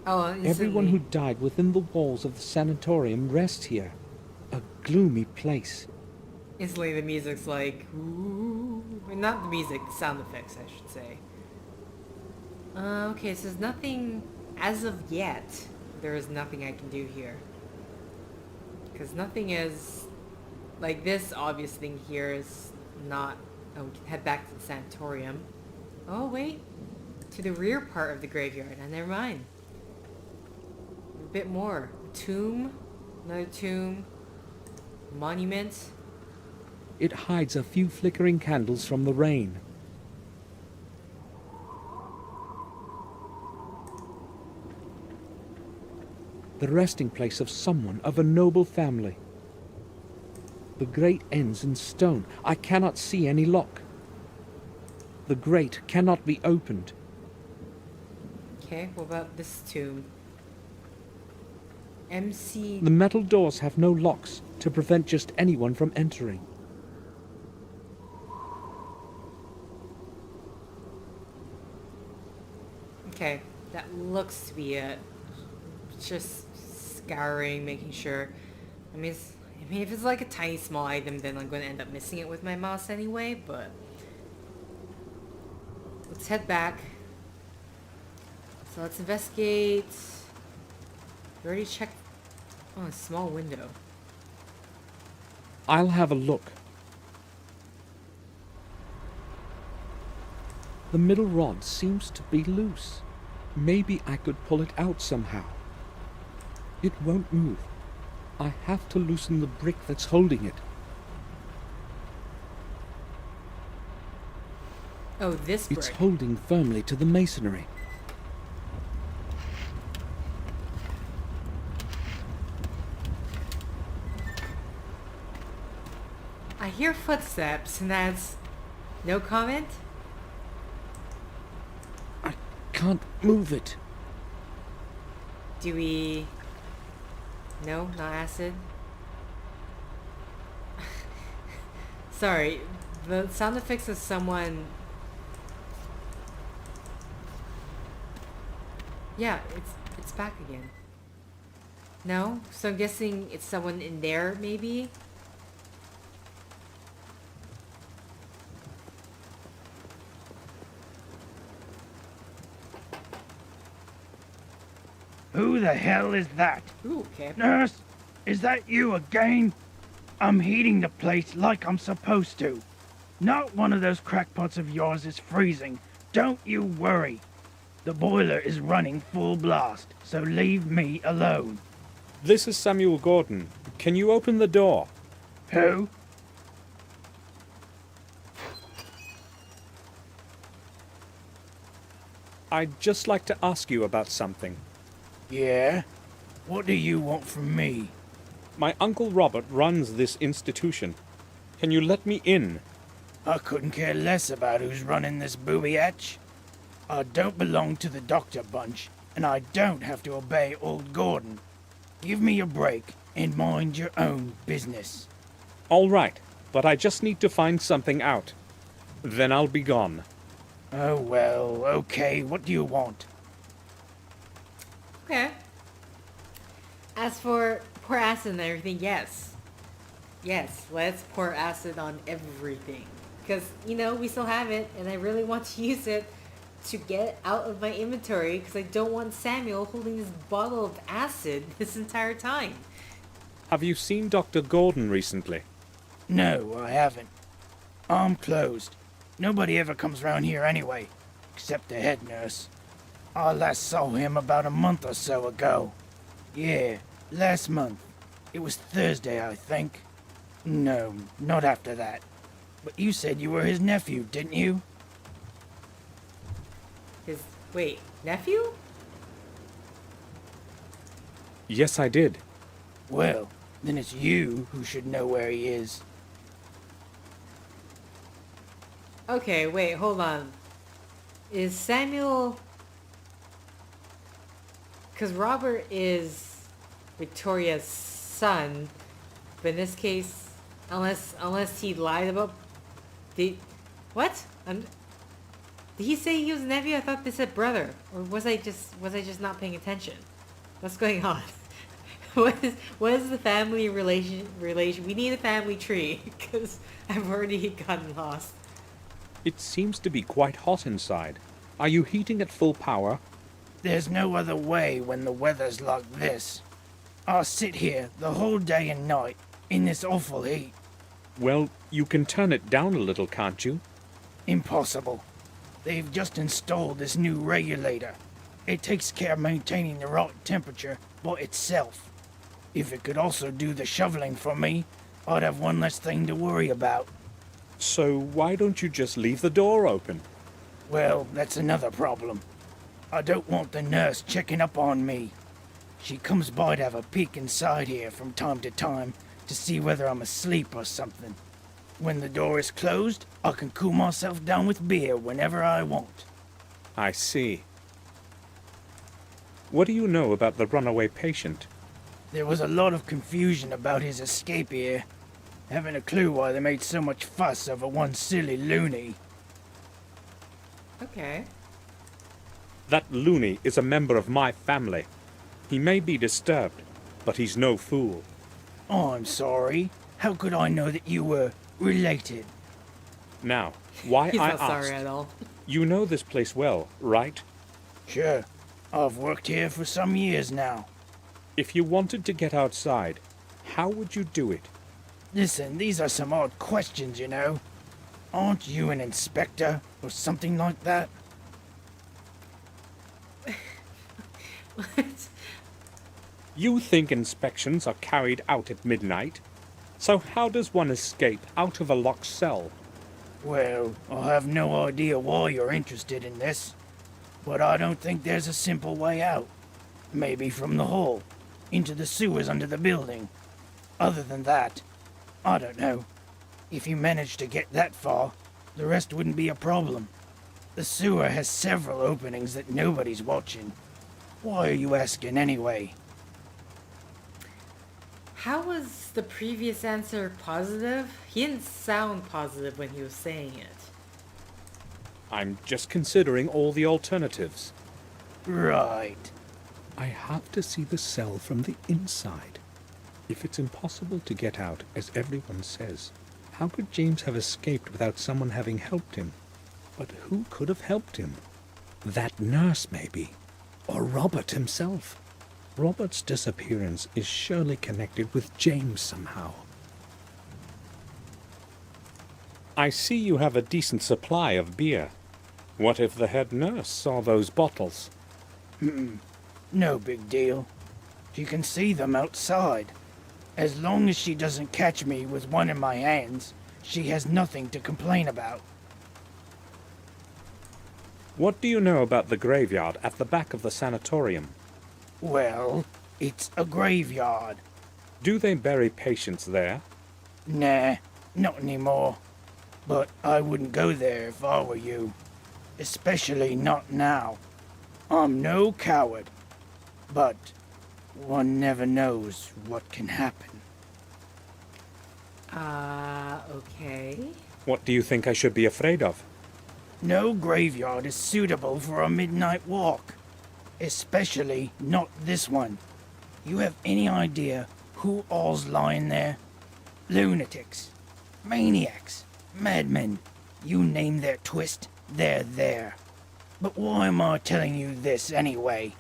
Oh, instantly. Everyone who died within the walls of the sanatorium rests here. A gloomy place. Instantly the music's like, ooh. Not the music, the sound effects, I should say. Okay, so there's nothing, as of yet, there is nothing I can do here. Because nothing is, like this obvious thing here is not, oh, we can head back to the sanatorium. Oh, wait, to the rear part of the graveyard, and never mind. A bit more. Tomb, another tomb, monument. It hides a few flickering candles from the rain. The resting place of someone of a noble family. The grate ends in stone. I cannot see any lock. The grate cannot be opened. Okay, what about this tomb? MC... The metal doors have no locks to prevent just anyone from entering. Okay, that looks to be it. Just scouring, making sure. I mean, if it's like a tiny small item, then I'm going to end up missing it with my mouse anyway, but let's head back. So let's investigate. We already checked. Oh, a small window. I'll have a look. The middle rod seems to be loose. Maybe I could pull it out somehow. It won't move. I have to loosen the brick that's holding it. Oh, this brick. It's holding firmly to the masonry. I hear footsteps, and that's no comment? I can't move it. Do we... No, not acid? Sorry, the sound effects of someone... Yeah, it's back again. No? So I'm guessing it's someone in there, maybe? Who the hell is that? Ooh, okay. Nurse, is that you again? I'm heating the place like I'm supposed to. Not one of those crackpots of yours is freezing. Don't you worry. The boiler is running full blast, so leave me alone. This is Samuel Gordon. Can you open the door? Who? I'd just like to ask you about something. Yeah? What do you want from me? My Uncle Robert runs this institution. Can you let me in? I couldn't care less about who's running this booby-hatch. I don't belong to the doctor bunch, and I don't have to obey old Gordon. Give me a break and mind your own business. All right, but I just need to find something out. Then I'll be gone. Oh well, okay, what do you want? Okay. As for pour acid and everything, yes. Yes, let's pour acid on everything. Because, you know, we still have it, and I really want to use it to get it out of my inventory, because I don't want Samuel holding this bottle of acid this entire time. Have you seen Dr. Gordon recently? No, I haven't. I'm closed. Nobody ever comes round here anyway, except the head nurse. I last saw him about a month or so ago. Yeah, last month. It was Thursday, I think. No, not after that. But you said you were his nephew, didn't you? His, wait, nephew? Yes, I did. Well, then it's you who should know where he is. Okay, wait, hold on. Is Samuel... Because Robert is Victoria's son, but in this case, unless he lied about... What? Did he say he was a nephew? I thought they said brother. Or was I just not paying attention? What's going on? What is the family relation? We need a family tree, because I've already gotten lost. It seems to be quite hot inside. Are you heating at full power? There's no other way when the weather's like this. I'll sit here the whole day and night in this awful heat. Well, you can turn it down a little, can't you? Impossible. They've just installed this new regulator. It takes care of maintaining the right temperature by itself. If it could also do the shoveling for me, I'd have one less thing to worry about. So why don't you just leave the door open? Well, that's another problem. I don't want the nurse checking up on me. She comes by to have a peek inside here from time to time to see whether I'm asleep or something. When the door is closed, I can cool myself down with beer whenever I want. I see. What do you know about the runaway patient? There was a lot of confusion about his escape here. Haven't a clue why they made so much fuss over one silly loony. Okay. That loony is a member of my family. He may be disturbed. but he's no fool. I'm sorry. How could I know that you were related? Now, why He's I not sorry asked, at all. you know this place well, right? Sure. I've worked here for some years now. If you wanted to get outside, how would you do it? Listen, these are some odd questions, you know. Aren't you an inspector or something like that? What? You think inspections are carried out at midnight? So how does one escape out of a locked cell? Well, I have no idea why you're interested in this, but I don't think there's a simple way out. Maybe from the hall, into the sewers under the building. Other than that, I don't know. If you manage to get that far, the rest wouldn't be a problem. The sewer has several openings that nobody's watching. Why are you asking anyway? How was the previous answer positive? He didn't sound positive when he was saying it. I'm just considering all the alternatives. Right. I have to see the cell from the inside. If it's impossible to get out, as everyone says, how could James have escaped without someone having helped him? But who could have helped him? That nurse, maybe. Or Robert himself. Robert's disappearance is surely connected with James somehow. I see you have a decent supply of beer. What if the head nurse saw those bottles? No big deal. You can see them outside. As long as she doesn't catch me with one in my hands, she has nothing to complain about. What do you know about the graveyard at the back of the sanatorium? Well, it's a graveyard. Do they bury patients there? Nah, not anymore. But I wouldn't go there if I were you. Especially not now. I'm no coward. But one never knows what can happen. Okay. What do you think I should be afraid of? No graveyard is suitable for a midnight walk. Especially not this one. You have any idea who all's lying there? Lunatics, maniacs, madmen. You name their twist, they're there. But why am I telling you this anyway?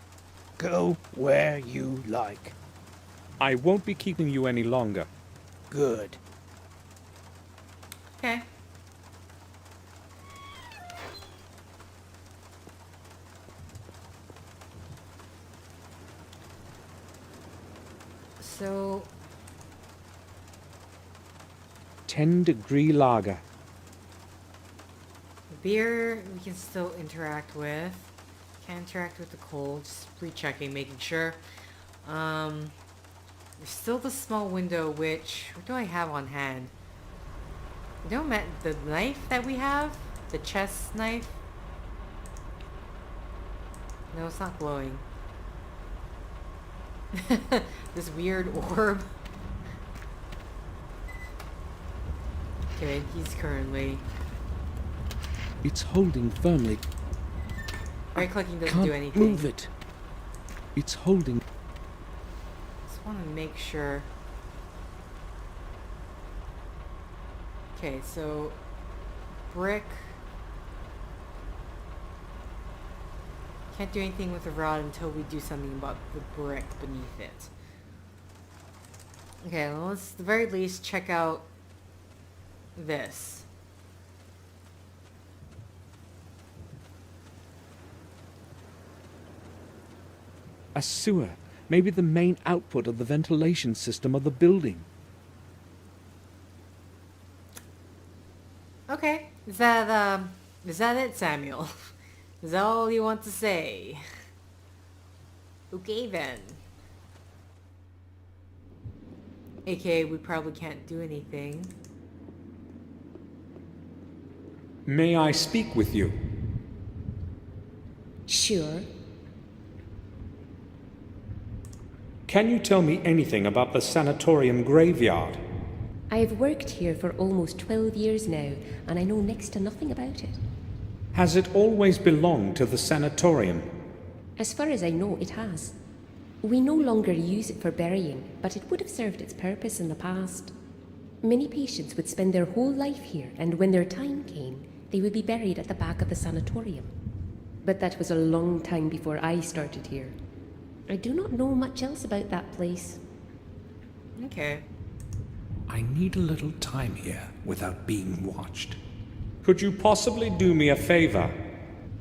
Go where you like. I won't be keeping you any longer. Good. Okay. So 10-degree lager. beer we can still interact with. Can't interact with the cold. Just rechecking, making sure. There's still the small window, which what do I have on hand? You know, the knife that we have, the chest knife. No, it's not glowing. This weird orb. Okay, he's currently... It's holding firmly. Right-clicking doesn't Can't do anything. move it. It's holding. Just want to make sure. Okay, so... brick. Can't do anything with the rod until we do something about the brick beneath it. Okay, well, let's at the very least check out this. A sewer. Maybe the main output of the ventilation system of the building. Okay, is that it, Samuel? Is that all you want to say? Okay then. AKA, we probably can't do anything. May I speak with you? Sure. Can you tell me anything about the sanatorium graveyard? I have worked here for almost 12 years now, and I know next to nothing about it. Has it always belonged to the sanatorium? As far as I know, it has. We no longer use it for burying, but it would have served its purpose in the past. Many patients would spend their whole life here, and when their time came, they would be buried at the back of the sanatorium. But that was a long time before I started here. I do not know much else about that place. Okay. I need a little time here without being watched. Could you possibly do me a favor?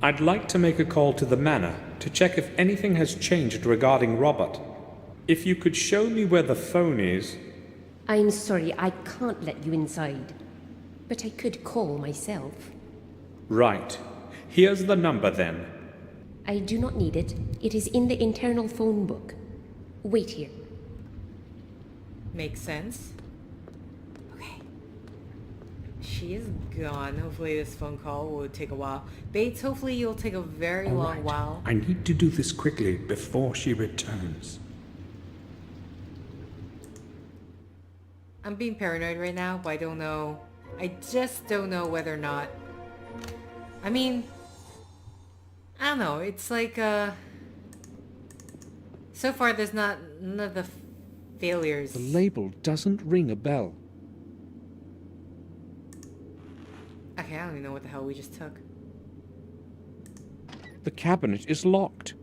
I'd like to make a call to the manor to check if anything has changed regarding Robert. If you could show me where the phone is... I'm sorry, I can't let you inside. But I could call myself. Right. Here's the number then. I do not need it. It is in the internal phone book. Wait here. Makes sense. Okay. She is gone. Hopefully this phone call will take a while. Bates, hopefully you'll take a very long while. I need to do this quickly before she returns. I'm being paranoid right now, but I don't know. I just don't know whether or not... I mean... I don't know. It's like, so far there's none of the failures. The label doesn't ring a bell. Okay, I don't even know what the hell we just took. The cabinet is locked.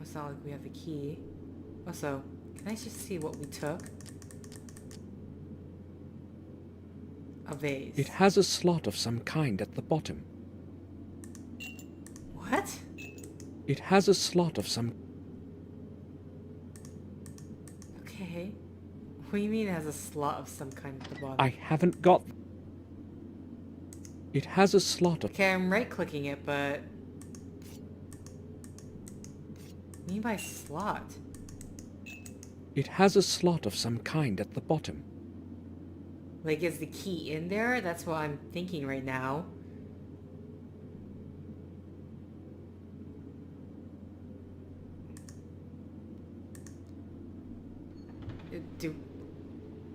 It's not like we have the key. Also, can I just see what we took? A vase. It has a slot of some kind at the bottom. What? It has a slot of some... Okay. What do you mean it has a slot of some kind at the bottom? I haven't got... It has a slot of... Okay, I'm right-clicking it, but... What do you mean by slot? It has a slot of some kind at the bottom. Like, is the key in there? That's what I'm thinking right now.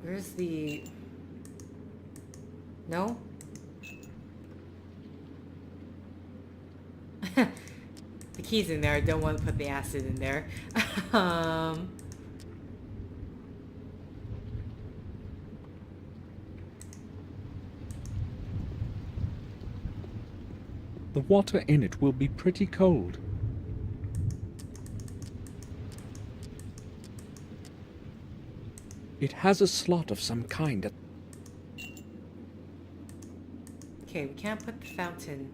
Where's the... No? The key's in there. I don't want to put the acid in there. The water in it will be pretty cold. It has a slot of some kind at... Okay, we can't put the fountain...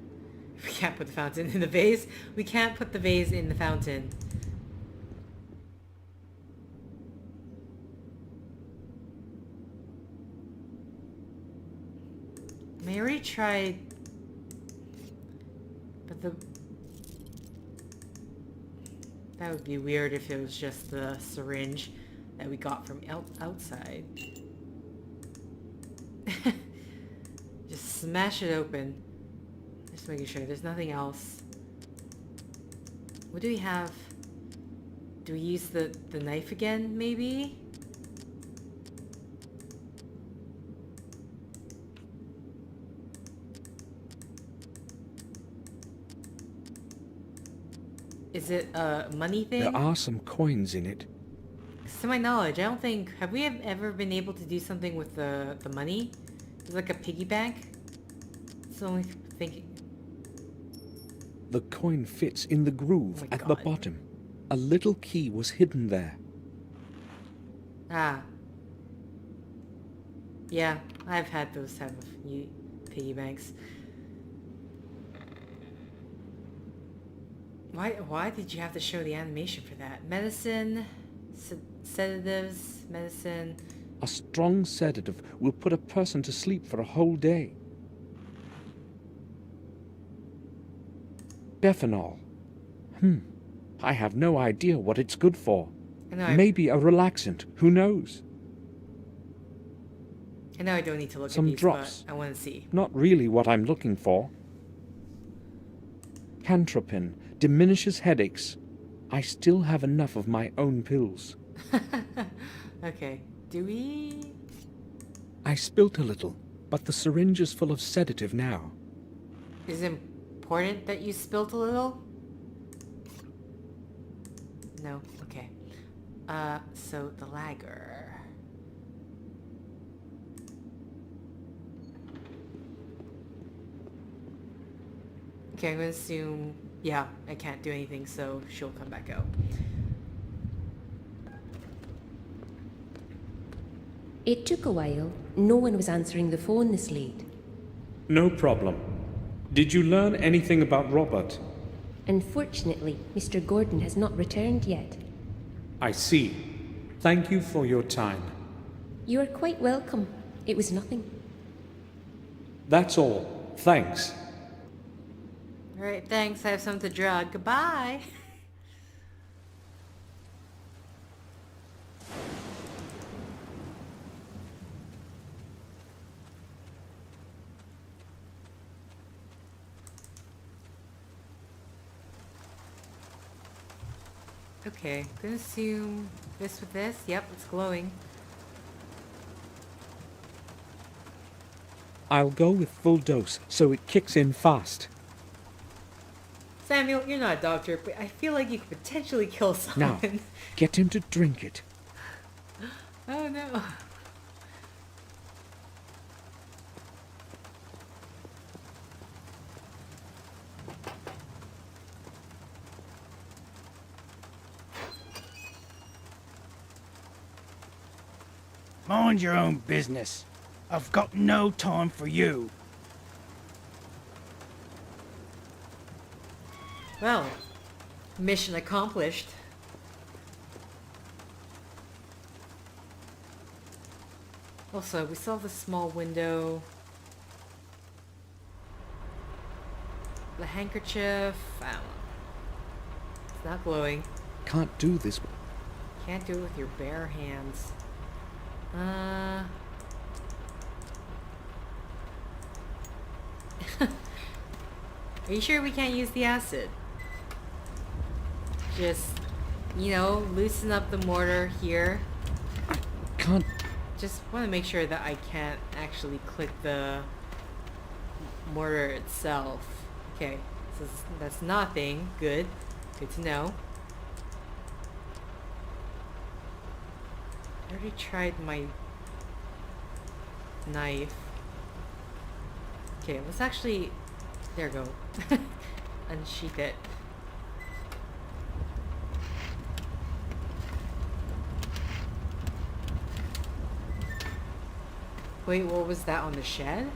We can't put the fountain in the vase. We can't put the vase in the fountain. I already tried... But the... That would be weird if it was just the syringe that we got from outside. Just smash it open. Just making sure there's nothing else. What do we have? Do we use the knife again, maybe? Is it a money thing? There are some coins in it. To my knowledge, I don't think... Have we ever been able to do something with the money? It's like a piggy bank? It's the only thing... The coin fits in the groove at the bottom. A little key was hidden there. Ah. Yeah, I've had those type of piggy banks. Why did you have to show the animation for that? Medicine, sedatives, medicine... A strong sedative will put a person to sleep for a whole day. Bephenol. I have no idea what it's good for. Maybe a relaxant. Who knows? I know I don't need to look Some at these, drops. but I want to see. Not really what I'm looking for. Cantropin diminishes headaches. I still have enough of my own pills. Okay. Do we... I spilt a little, but the syringe is full of sedative now. Is it important that you spilt a little? No? Okay. So the lager. Okay, I'm gonna assume... Yeah, I can't do anything, so she'll come back out. It took a while. No one was answering the phone this late. No problem. Did you learn anything about Robert? Unfortunately, Mr. Gordon has not returned yet. I see. Thank you for your time. You are quite welcome. It was nothing. That's all. Thanks. Alright, thanks. I have something to drug. Goodbye. Okay, gonna assume this with this. Yep, it's glowing. I'll go with full dose, so it kicks in fast. Samuel, you're not a doctor, but I feel like you could potentially kill someone. Now, get him to drink it. Oh no. Mind your own business. I've got no time for you. Well, mission accomplished. Also, we saw the small window. The handkerchief. I don't know. It's not glowing. Can't do this. Can't do it with your bare hands. Are you sure we can't use the acid? Just, you know, loosen up the mortar here. Can't. Just want to make sure that I can't actually click the mortar itself. Okay, so that's nothing. Good. Good to know. I already tried my knife. Okay, let's actually... There we go. Unsheath it. Wait, what was that on the shed?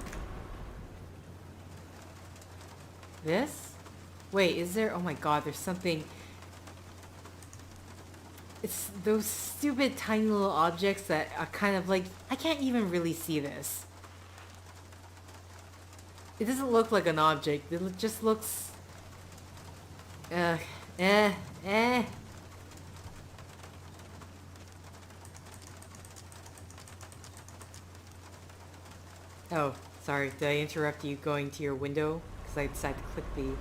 This? Wait, is there... Oh my god, there's something... It's those stupid tiny little objects that are kind of like... I can't even really see this. It doesn't look like an object. It just looks... Oh, sorry. Did I interrupt you going to your window? Because I decided to click the...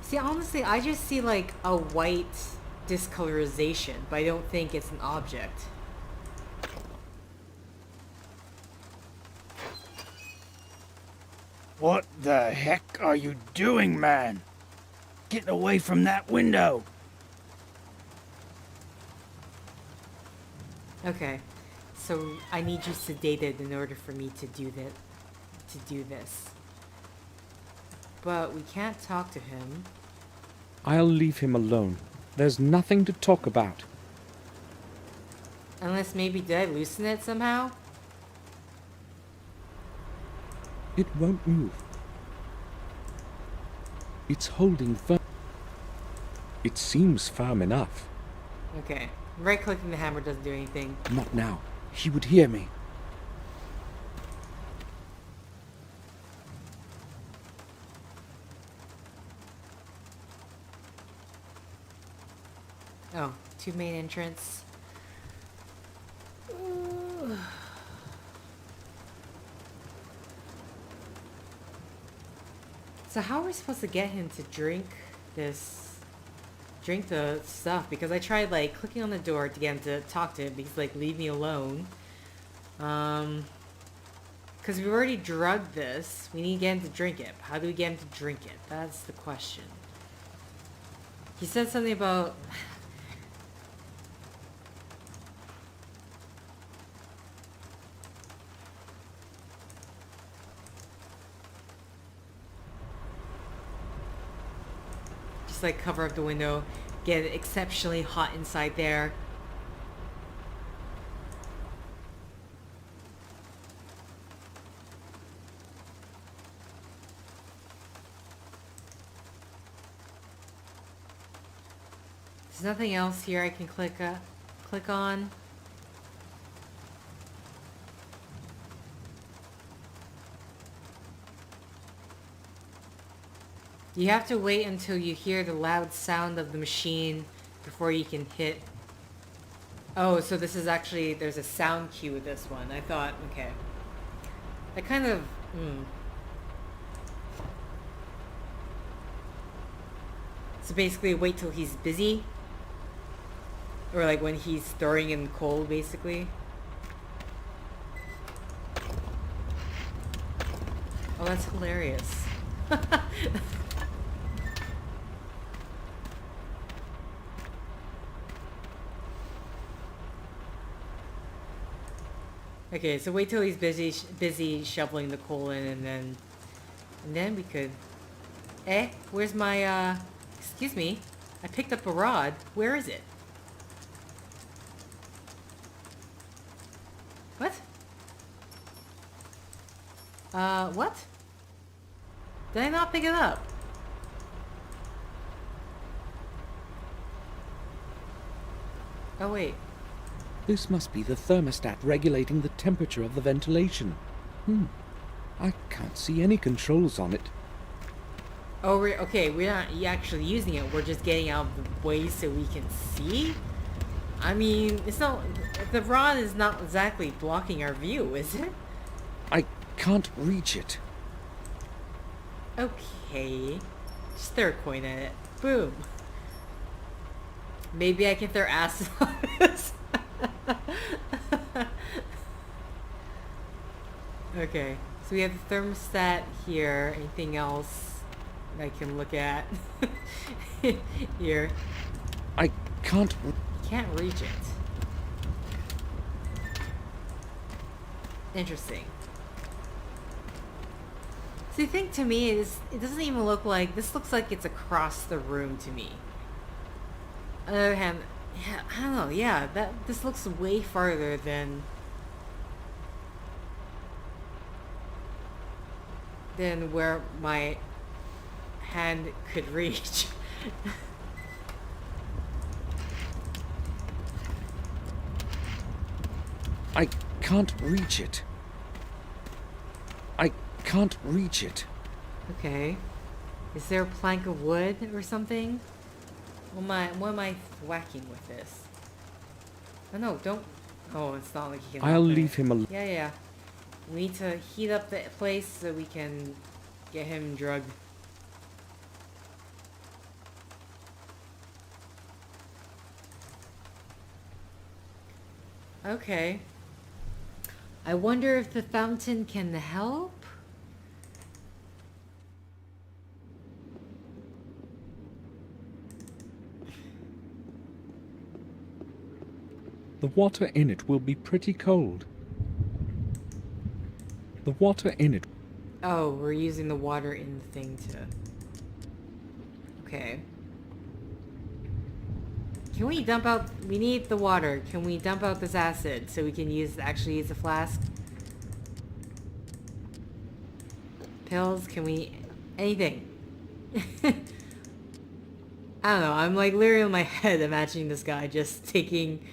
See, honestly, I just see like a white discolorization, but I don't think it's an object. What the heck are you doing, man? Get away from that window. Okay, so I need you sedated in order for me to do that. To do this. But we can't talk to him. I'll leave him alone. There's nothing to talk about. Unless maybe did I loosen it somehow? It won't move. It's holding firm. It seems firm enough. Okay. Right-clicking the hammer doesn't do anything. Not now. He would hear me. Oh, two main entrance. So how are we supposed to get him to drink this? Drink the stuff? Because I tried like clicking on the door to get him to talk to him. He's like, leave me alone. Because we already drugged this. We need to get him to drink it. How do we get him to drink it? That's the question. He said something about... Just like cover up the window. Get it exceptionally hot inside there. There's nothing else here I can click on. You have to wait until you hear the loud sound of the machine before you can hit. Oh, so this is actually, there's a sound cue with this one. I thought, okay. I kind of, So basically wait till he's busy. Or like when he's stirring in coal, basically. Oh, that's hilarious. Okay, so wait till he's busy shoveling the coal in, and then we could... Where's my, excuse me. I picked up a rod. Where is it? What? What? Did I not pick it up? Oh, wait. This must be the thermostat regulating the temperature of the ventilation. I can't see any controls on it. Oh, okay, we're not actually using it. We're just getting out of the way so we can see? I mean, it's not... The rod is not exactly blocking our view, is it? I can't reach it. Okay. Just throw a coin at it. Boom. Maybe I can throw acid on this. Okay, so we have the thermostat here. Anything else I can look at? Here. I can't reach it. Interesting. So the thing to me is, it doesn't even look like, this looks like it's across the room to me. On the other hand, yeah, I don't know, yeah, this looks way farther than where my hand could reach. I can't reach it. I can't reach it. Okay. Is there a plank of wood or something? What am I whacking with this? Oh no, don't. Oh, it's not like you can. I'll leave him alone. Yeah. We need to heat up the place so we can get him drugged. Okay. I wonder if the fountain can help? The water in it will be pretty cold. The water in it. Oh, we're using the water in the thing to... Okay. Can we dump out... We need the water. Can we dump out this acid so we can actually use the flask? Pills? Can we... Anything. I don't know. I'm like literally in my head imagining this guy just taking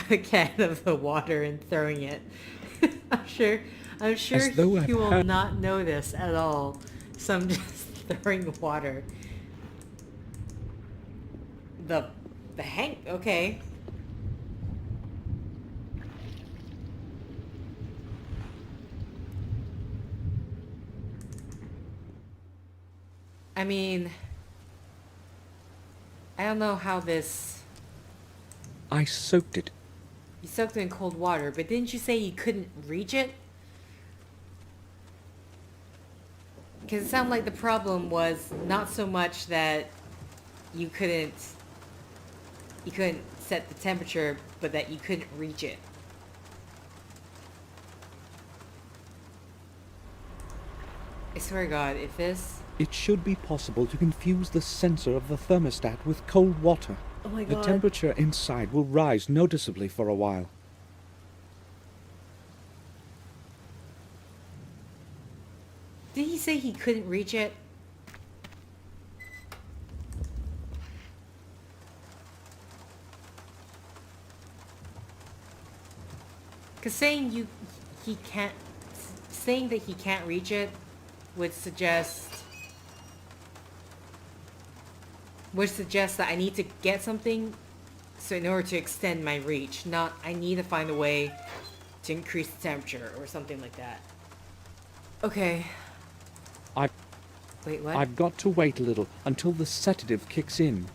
a can of the water and throwing it. I'm sure he will not know this at all. So I'm just throwing water. The Hank, okay. I mean, I don't know how this... I soaked it. You soaked it in cold water, but didn't you say you couldn't reach it? Because it sounded like the problem was not so much that you couldn't set the temperature, but that you couldn't reach it. I swear to God, if this... It should be possible to confuse the sensor of the thermostat with cold water. Oh my The God. temperature inside will rise noticeably for a while. Did he say he couldn't reach it? Because saying that he can't reach it would suggest that I need to get something so in order to extend my reach, not I need to find a way to increase the temperature or something like that. Okay. Wait, what? I've got to wait a little until the sedative kicks in.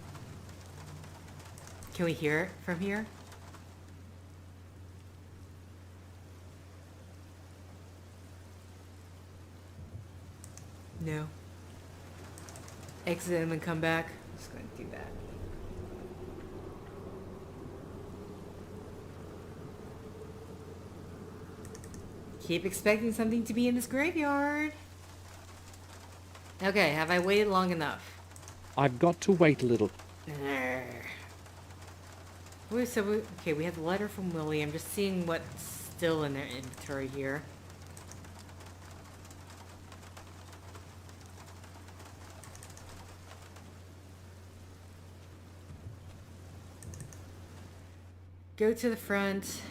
Can we hear it from here? No. Exit him and come back. I'm just going to do that. Keep expecting something to be in this graveyard. Okay, have I waited long enough? I've got to wait a little. Okay, we have the letter from Willie. I'm just seeing what's still in their inventory here. Go to the front.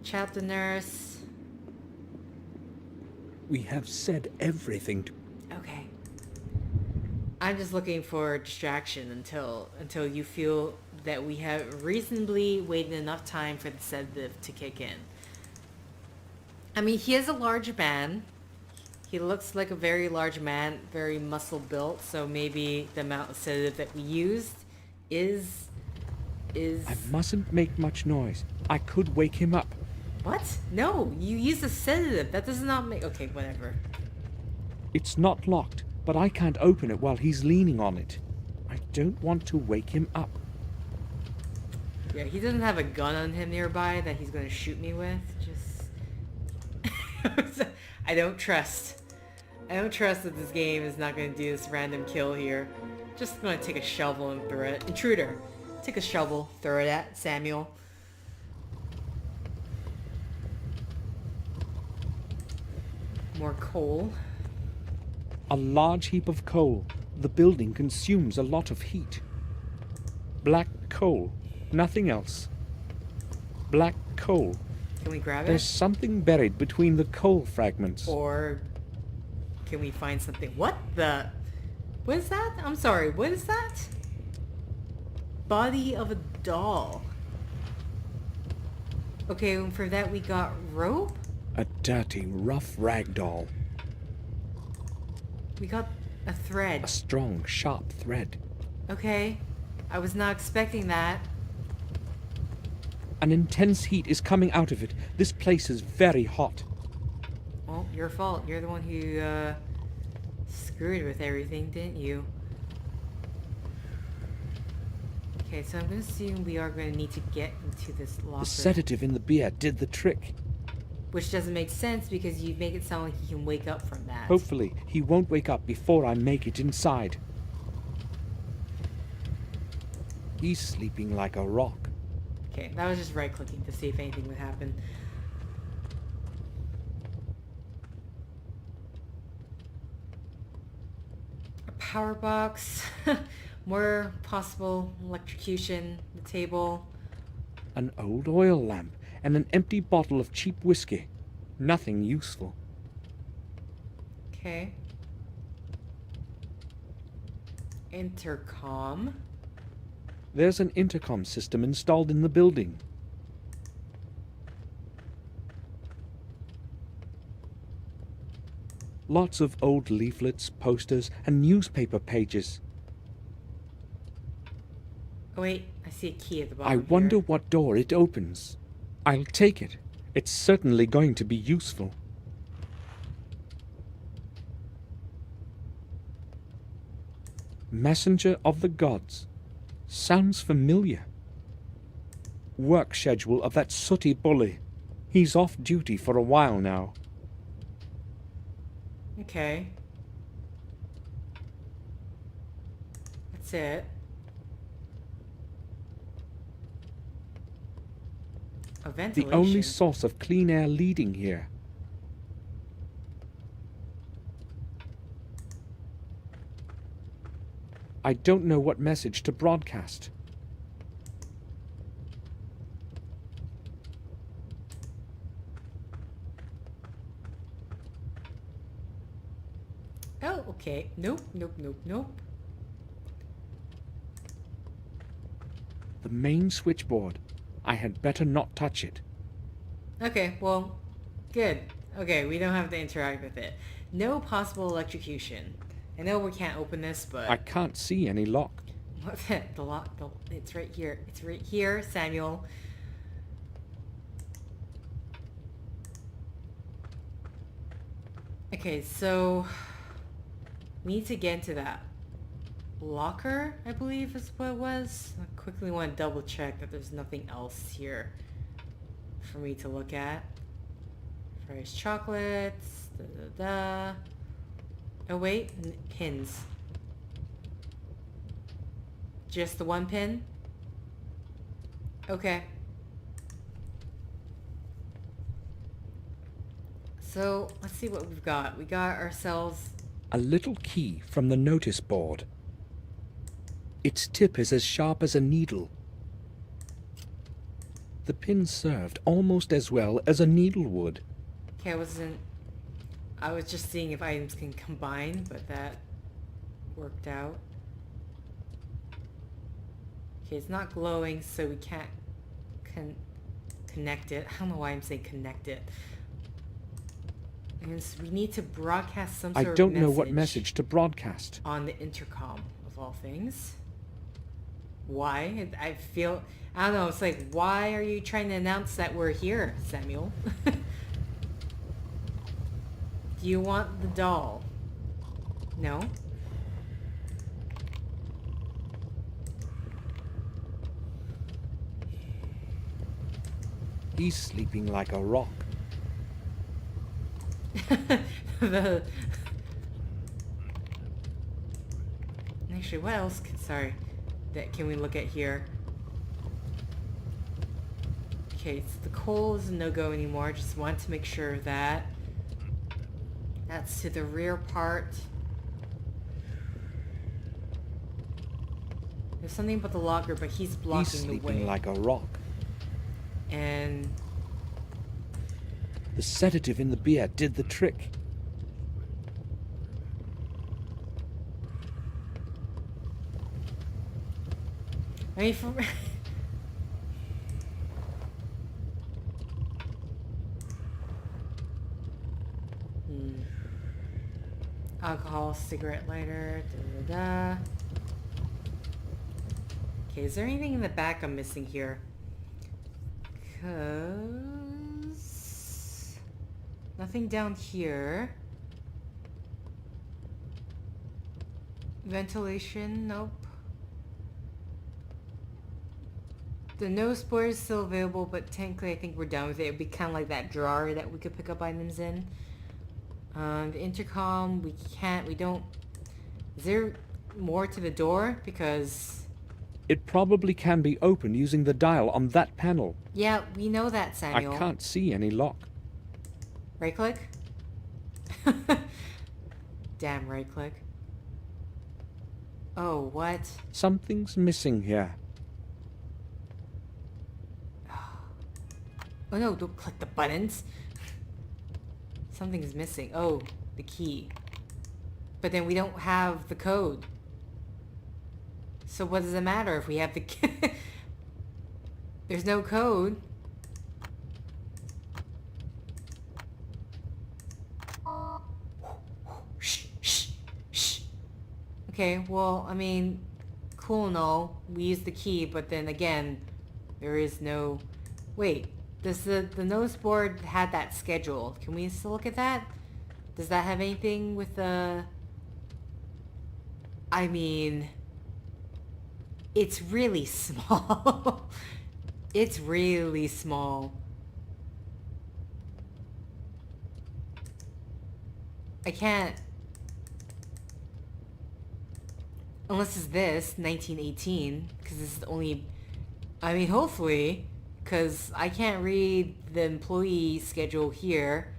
Chat the nurse. We have said everything to... Okay. I'm just looking for distraction until you feel that we have reasonably waited enough time for the sedative to kick in. I mean, he is a large man. He looks like a very large man, very muscle built, so maybe the amount of sedative that we used is... I mustn't make much noise. I could wake him up. What? No, you use a sedative. That does not make... Okay, whatever. It's not locked, but I can't open it while he's leaning on it. I don't want to wake him up. Yeah, he doesn't have a gun on him nearby that he's going to shoot me with. Just... I don't trust. I don't trust that this game is not going to do this random kill here. Just going to take a shovel and throw it. Intruder. Take a shovel, throw it at Samuel. More coal. A large heap of coal. The building consumes a lot of heat. Black coal. Nothing else. Black coal. Can we grab it? There's something buried between the coal fragments. Or can we find something? What the? What is that? I'm sorry, what is that? Body of a doll. Okay, and for that we got rope? A dirty, rough rag doll. We got a thread. A strong, sharp thread. Okay. I was not expecting that. An intense heat is coming out of it. This place is very hot. Well, your fault. You're the one who, screwed with everything, didn't you? Okay, so I'm going to assume we are going to need to get into this locker. The sedative in the beer did the trick. Which doesn't make sense because you make it sound like he can wake up from that. Hopefully, he won't wake up before I make it inside. He's sleeping like a rock. Okay, that was just right-clicking to see if anything would happen. A power box. More possible electrocution. The table. An old oil lamp and an empty bottle of cheap whiskey. Nothing useful. Okay. Intercom. There's an intercom system installed in the building. Lots of old leaflets, posters, and newspaper pages. Oh wait, I see a key at the bottom. I wonder what door it opens. I'll take it. It's certainly going to be useful. Messenger of the gods. Sounds familiar. Work schedule of that sooty bully. He's off duty for a while now. Okay. That's it. A ventilation. The only source of clean air leading here. I don't know what message to broadcast. Oh, okay. Nope, nope, nope, nope. The main switchboard. I had better not touch it. Okay, well, good. Okay, we don't have to interact with it. No possible electrocution. I know we can't open this, but... I can't see any lock. What's it? The lock, it's right here. It's right here, Samuel. Okay, so... we need to get into that locker, I believe is what it was. I quickly want to double check that there's nothing else here for me to look at. Fries chocolates, da-da-da. Oh wait, pins. Just the one pin? Okay. So, let's see what we've got. We got ourselves... a little key from the notice board. Its tip is as sharp as a needle. The pin served almost as well as a needle would. Okay, I was just seeing if items can combine, but that worked out. Okay, it's not glowing, so we can't connect it. I don't know why I'm saying connect it. And so we need to broadcast some sort of I don't know what message to broadcast. On the intercom, of all things. Why? I feel... I don't know, it's like, why are you trying to announce that we're here, Samuel? Do you want the doll? No? He's sleeping like a rock. Actually, what else can we look at here? Okay, so the coal is a no-go anymore. Just want to make sure that that's to the rear part. There's something about the locker, but he's blocking the way. He's sleeping like a rock. And the sedative in the beer did the trick. I mean, for... Alcohol, cigarette lighter, da-da-da. Okay, is there anything in the back I'm missing here? 'Cause... nothing down here. Ventilation, nope. The nose board is still available, but technically I think we're done with it. It'd be kind of like that drawer that we could pick up items in. The intercom, we don't... Is there more to the door? Because... it probably can be opened using the dial on that panel. yeah, we know that, Samuel. I can't see any lock. Right click? Damn right click. Oh, what? Something's missing here. Oh no, don't click the buttons. Something's missing. Oh, the key. But then we don't have the code. So what does it matter if we have the there's no code. Shh, shh, shh. Okay, well, I mean, cool and all. We use the key, but then again, there is no... Wait, does the nose board had that schedule? Can we still look at that? Does that have anything with the... I mean, it's really small. It's really small. I can't... Unless it's this, 1918, because this is the only... I mean, hopefully, because I can't read the employee schedule here,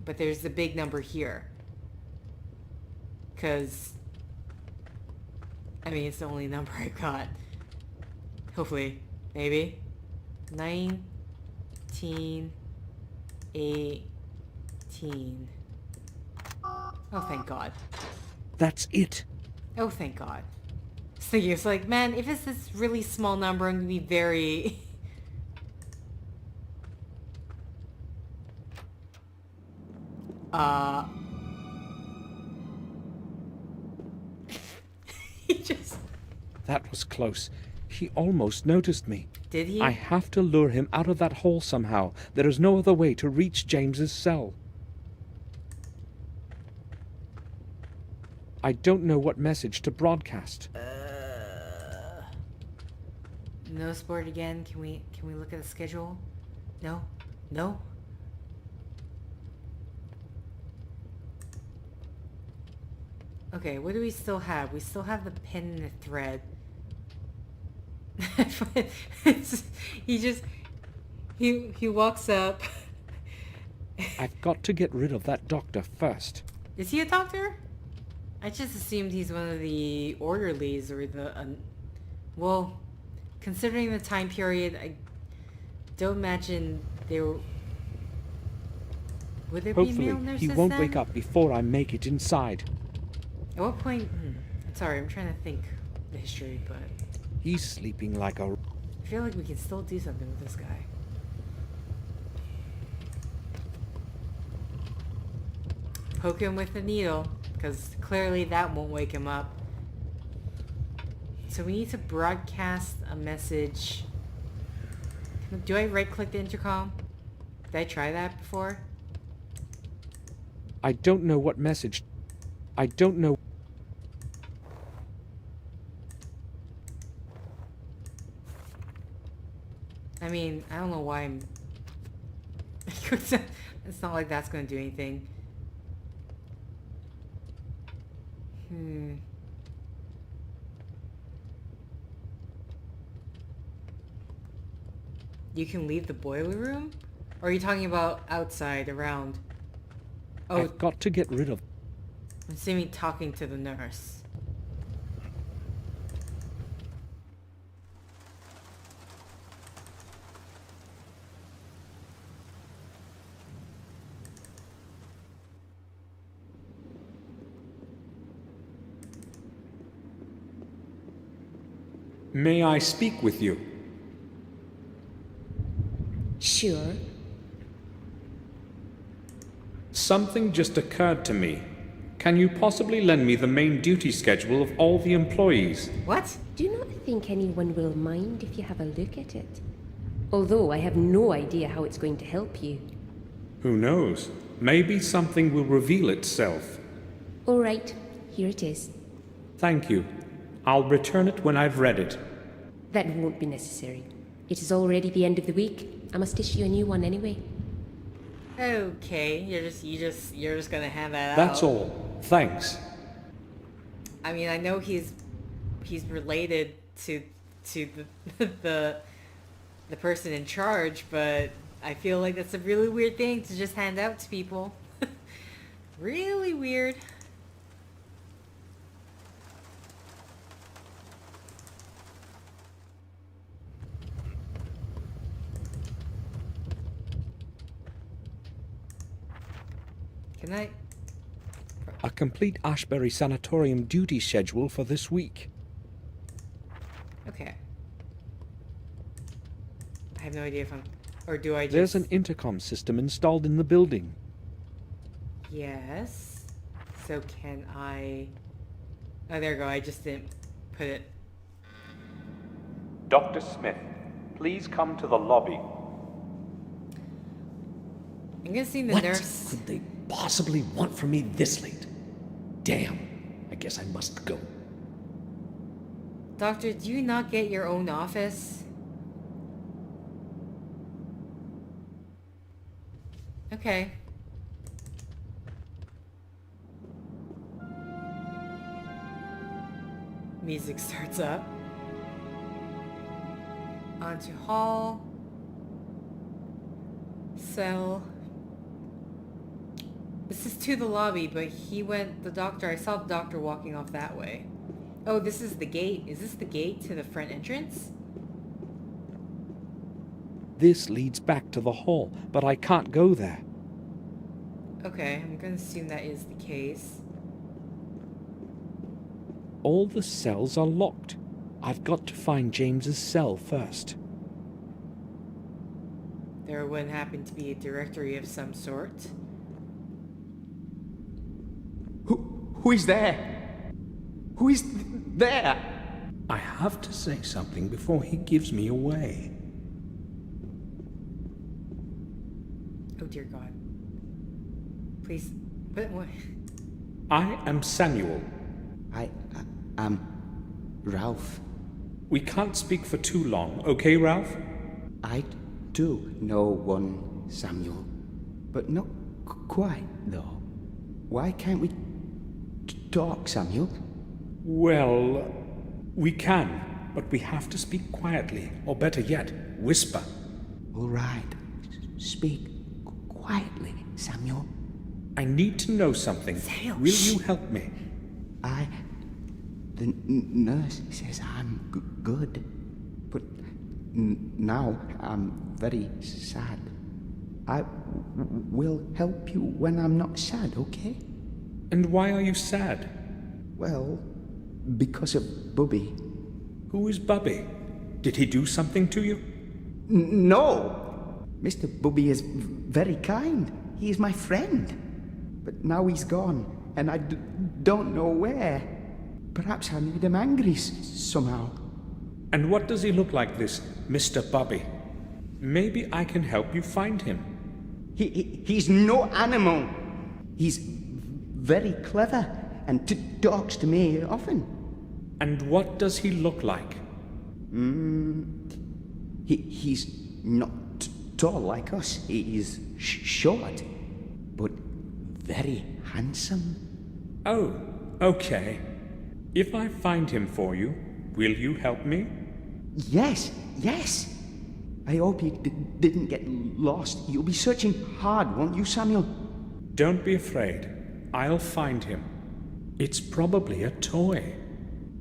but there's the big number here. Because... I mean, it's the only number I got. Hopefully. Maybe. 1918. Oh, thank God. That's it. Oh, thank God. So it's like, man, if it's this really small number, I'm gonna be very... He just... That was close. He almost noticed me. Did he? I have to lure him out of that hole somehow. There is no other way to reach James's cell. I don't know what message to broadcast. No sport again. Can we look at the schedule? No? No? Okay, what do we still have? We still have the pin and the thread. He walks up. I've got to get rid of that doctor first. Is he a doctor? I just assumed he's one of the orderlies or the... well, considering the time period, I don't imagine they were... Would there be male Hopefully, nurses he won't then? wake up before I make it inside. At what point... Sorry, I'm trying to think the history, but... He's sleeping like a... I feel like we can still do something with this guy. Poke him with the needle, because clearly that won't wake him up. So we need to broadcast a message. Do I right-click the intercom? Did I try that before? I don't know what message... I don't know... I mean, I don't know why I'm... It's not like that's going to do anything. You can leave the boiler room? Or are you talking about outside, around? Oh, I've got to get rid of... I'm assuming talking to the nurse. May I speak with you? Sure. Something just occurred to me. Can you possibly lend me the main duty schedule of all the employees? What? Do not think anyone will mind if you have a look at it. Although I have no idea how it's going to help you. Who knows? Maybe something will reveal itself. All right, here it is. Thank you. I'll return it when I've read it. That won't be necessary. It is already the end of the week. I must issue a new one anyway. Okay, you're just gonna hand that out. That's all. Thanks. I mean, I know he's related to the person in charge, but I feel like that's a really weird thing to just hand out to people. Really weird. Can I? A complete Ashbury Sanatorium duty schedule for this week. Okay. I have no idea if I'm... Or do I just... There's an intercom system installed in the building. Yes. So can I... Oh, there we go. I just didn't put it... Dr. Smith, please come to the lobby. I'm gonna see the What nurse... could they possibly want from me this late? Damn, I guess I must go. Doctor, do you not get your own office? Okay. Music starts up. Onto hall. Cell. This is to the lobby, but I saw the doctor walking off that way. Oh, this is the gate. Is this the gate to the front entrance? This leads back to the hall, but I can't go there. Okay, I'm gonna assume that is the case. All the cells are locked. I've got to find James's cell first. There wouldn't happen to be a directory of some sort. Who is there? Who is there? I have to say something before he gives me away. Oh dear God. Please, what? I am Samuel. I am Ralph. We can't speak for too long, okay, Ralph? I do know one Samuel, but not quite, though. Why can't we talk, Samuel? Well, we can, but we have to speak quietly, or better yet, whisper. All right. Speak quietly, Samuel. I need to know something. Samuel, Will you help me? The nurse says I'm good, but now I'm very sad. I will help you when I'm not sad, okay? And why are you sad? Well, because of Bubby. Who is Bubby? Did he do something to you? No! Mr. Bubby is very kind. He is my friend. But now he's gone, and I don't know where. Perhaps I made him angry somehow. And what does he look like, this Mr. Bubby? Maybe I can help you find him. He's no animal. He's very clever and talks to me often. And what does he look like? He's not tall like us. He's short, but very handsome. Oh, okay. If I find him for you, will you help me? Yes. I hope you didn't get lost. You'll be searching hard, won't you, Samuel? Don't be afraid. I'll find him. It's probably a toy.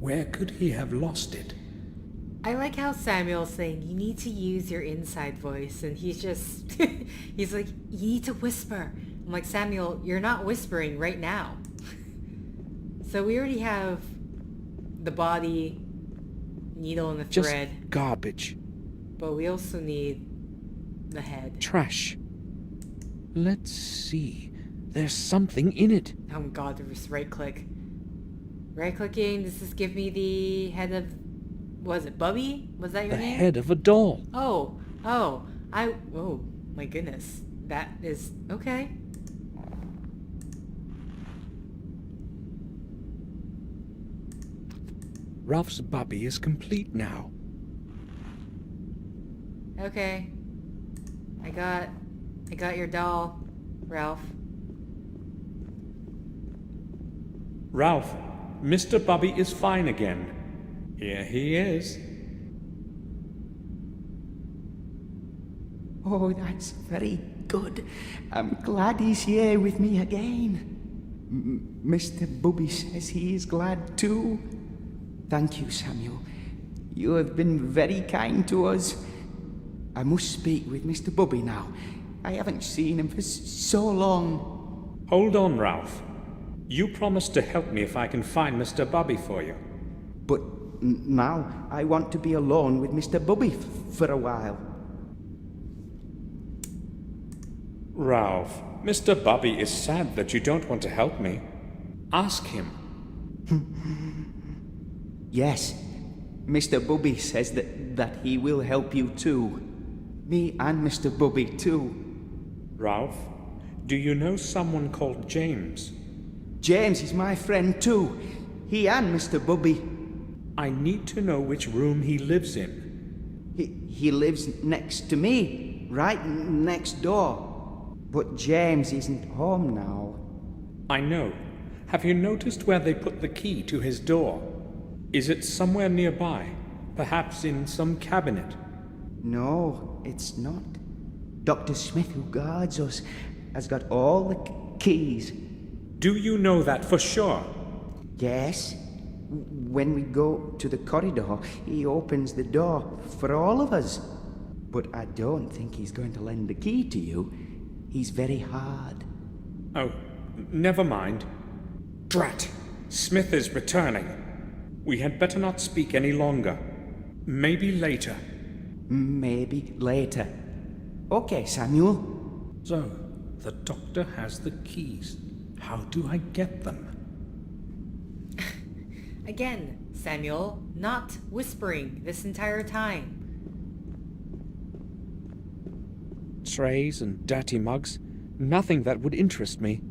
Where could he have lost it? I like how Samuel's saying, you need to use your inside voice, and he's just, he's like, you need to whisper. I'm like, Samuel, you're not whispering right now. So we already have the body, needle and the thread. Just garbage. But we also need the head. Trash. Let's see. There's something in it. Oh my God, there was right click. Right clicking, does this give me the head of, was it Bubby? Was that your The name? head of a doll. Oh, my goodness. That is, okay. Ralph's Bubby is complete now. Okay. I got your doll, Ralph. Ralph, Mr. Bubby is fine again. Here he is. Oh, that's very good. I'm glad he's here with me again. Mr. Bubby says he is glad too. Thank you, Samuel. You have been very kind to us. I must speak with Mr. Bubby now. I haven't seen him for so long. Hold on, Ralph. You promised to help me if I can find Mr. Bubby for you. But now I want to be alone with Mr. Bubby for a while. Ralph, Mr. Bubby is sad that you don't want to help me. Ask him. Yes, Mr. Bubby says that he will help you too. Me and Mr. Bubby too. Ralph, do you know someone called James? James is my friend too. He and Mr. Bubby. I need to know which room he lives in. He lives next to me, right next door. But James isn't home now. I know. Have you noticed where they put the key to his door? Is it somewhere nearby? Perhaps in some cabinet? No, it's not. Dr. Smith, who guards us, has got all the keys. Do you know that for sure? Yes. When we go to the corridor, he opens the door for all of us. But I don't think he's going to lend the key to you. He's very hard. Oh, never mind. Drat! Smith is returning. We had better not speak any longer. Maybe later. Maybe later. Okay, Samuel. So, the doctor has the keys. How do I get them? Again, Samuel, not whispering this entire time. Trays and dirty mugs. Nothing that would interest me.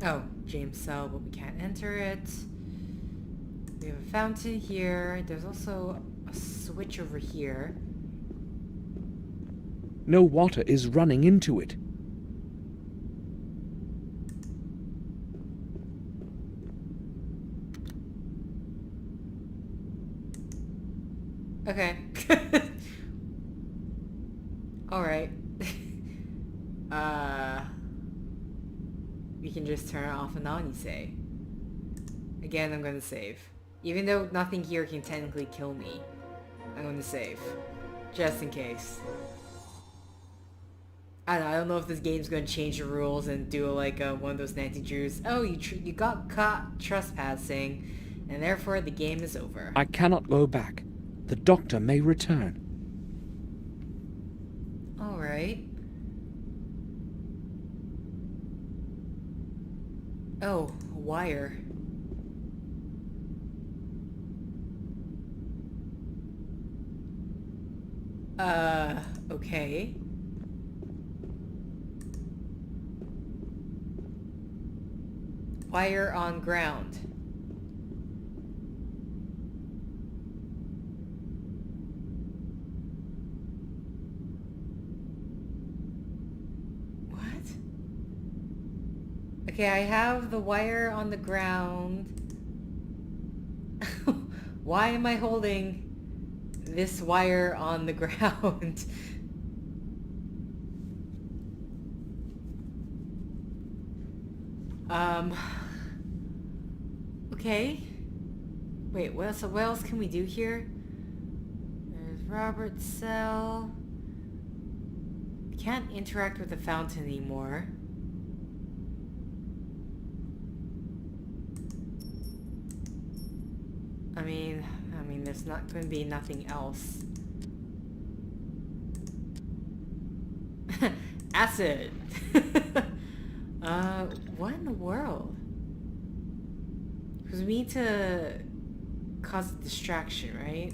Oh, James' cell, but we can't enter it. We have a fountain here. There's also a switch over here. No water is running into it. Okay. Alright. We can just turn it off and on, you say. Again, I'm gonna save. Even though nothing here can technically kill me, I'm gonna save. Just in case. I don't know if this game's gonna change the rules and do like one of those Nancy Drews. Oh, you got caught trespassing, and therefore the game is over. I cannot go back. The doctor may return. Alright. Oh, a wire. Okay. Wire on ground. What? Okay, I have the wire on the ground. Why am I holding this wire on the ground? Okay. Wait, what else can we do here? There's Robert's cell. Can't interact with the fountain anymore. I mean, there's not going to be nothing else. Acid! What in the world? Because we need to cause a distraction, right?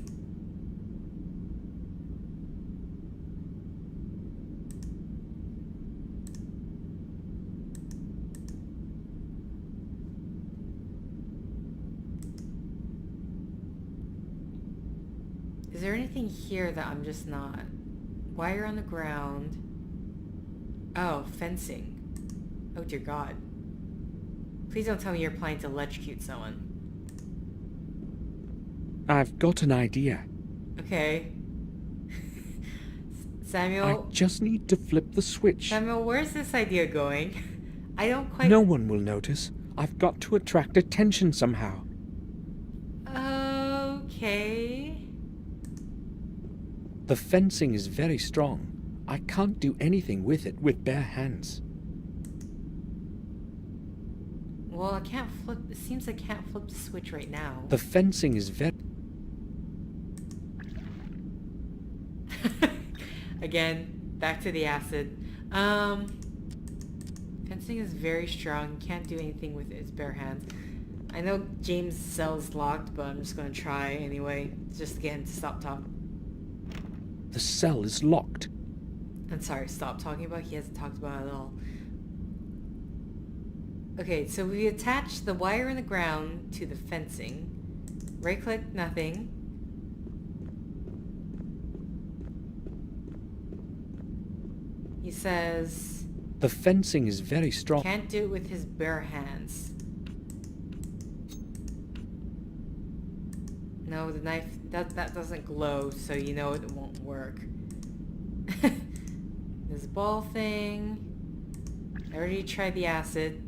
Is there anything here that I'm just not? Wire on the ground. Oh, fencing. Oh dear God. Please don't tell me you're planning to electrocute someone. I've got an idea. Okay. Samuel... I just need to flip the switch. Samuel, where's this idea going? I don't quite... No one will notice. I've got to attract attention somehow. Okay. The fencing is very strong. I can't do anything with it with bare hands. Well, I can't flip... It seems I can't flip the switch right now. The fencing is very... Again, back to the acid. Fencing is very strong. Can't do anything with its bare hands. I know James' cell's locked, but I'm just going to try anyway. Just to get him to stop talking. The cell is locked. I'm sorry, stop talking about it. He hasn't talked about it at all. Okay, so we attach the wire in the ground to the fencing. Right click, nothing. He says... The fencing is very strong. Can't do it with his bare hands. No, the knife, that doesn't glow, so you know it won't work. This ball thing. I already tried the acid.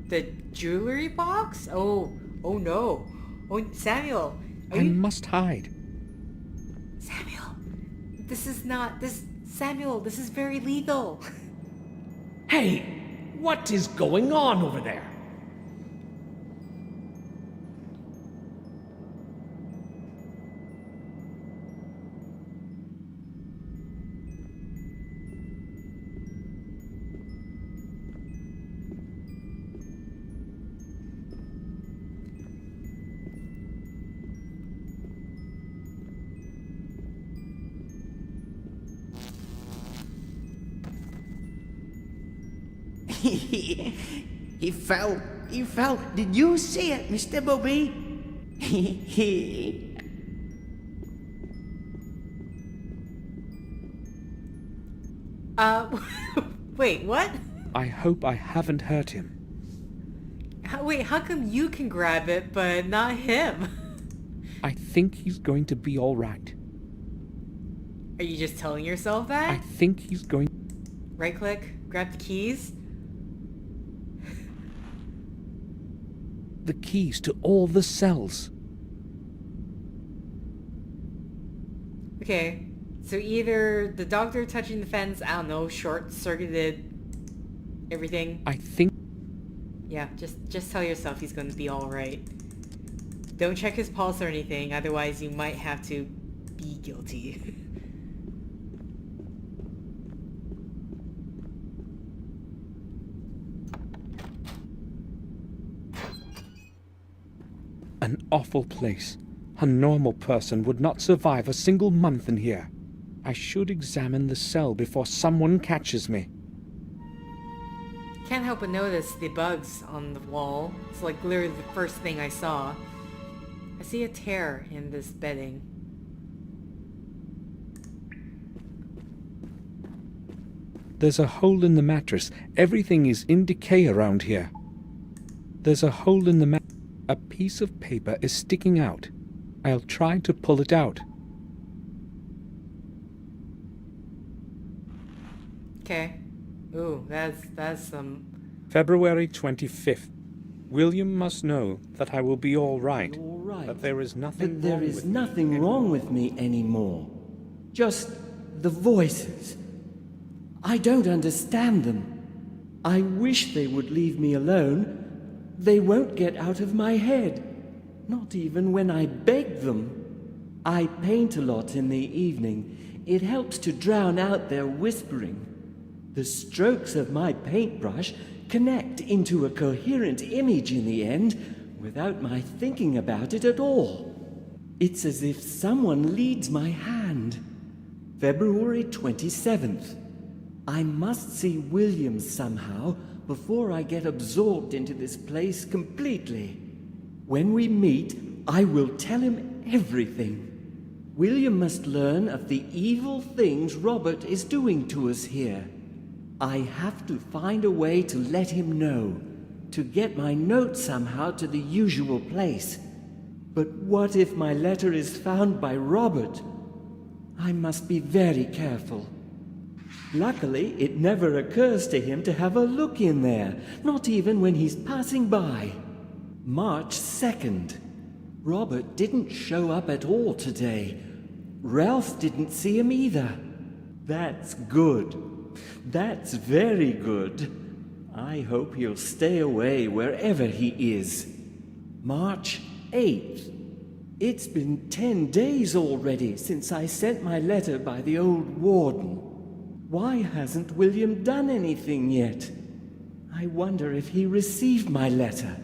The jewelry box? Oh no. Oh, Samuel. I must hide. Samuel, this is very legal. Hey, what is going on over there? He fell. Did you see it, Mr. Bobby? Wait, what? I hope I haven't hurt him. Wait, how come you can grab it, but not him? I think he's going to be all right. Are you just telling yourself that? I think he's going... Right click, grab the keys. The keys to all the cells. Okay, so either the doctor touching the fence, I don't know, short-circuited everything. I think... Yeah, just tell yourself he's going to be alright. Don't check his pulse or anything, otherwise you might have to be guilty. An awful place. A normal person would not survive a single month in here. I should examine the cell before someone catches me. Can't help but notice the bugs on the wall. It's like literally the first thing I saw. I see a tear in this bedding. There's a hole in the mattress. Everything is in decay around here. There's a hole in the mattress. A piece of paper is sticking out. I'll try to pull it out. Okay. Ooh, that's some... February 25th. William must know that I will be all right. All right. But there is nothing But there wrong is with nothing me wrong with me anymore. Just the voices. I don't understand them. I wish they would leave me alone. They won't get out of my head. Not even when I beg them. I paint a lot in the evening. It helps to drown out their whispering. The strokes of my paintbrush connect into a coherent image in the end without my thinking about it at all. It's as if someone leads my hand. February 27th. I must see William somehow before I get absorbed into this place completely. When we meet, I will tell him everything. William must learn of the evil things Robert is doing to us here. I have to find a way to let him know, to get my note somehow to the usual place. But what if my letter is found by Robert? I must be very careful. Luckily, it never occurs to him to have a look in there, not even when he's passing by. March 2nd. Robert didn't show up at all today. Ralph didn't see him either. That's good. That's very good. I hope he'll stay away wherever he is. March 8th. It's been 10 days already since I sent my letter by the old warden. Why hasn't William done anything yet? I wonder if he received my letter.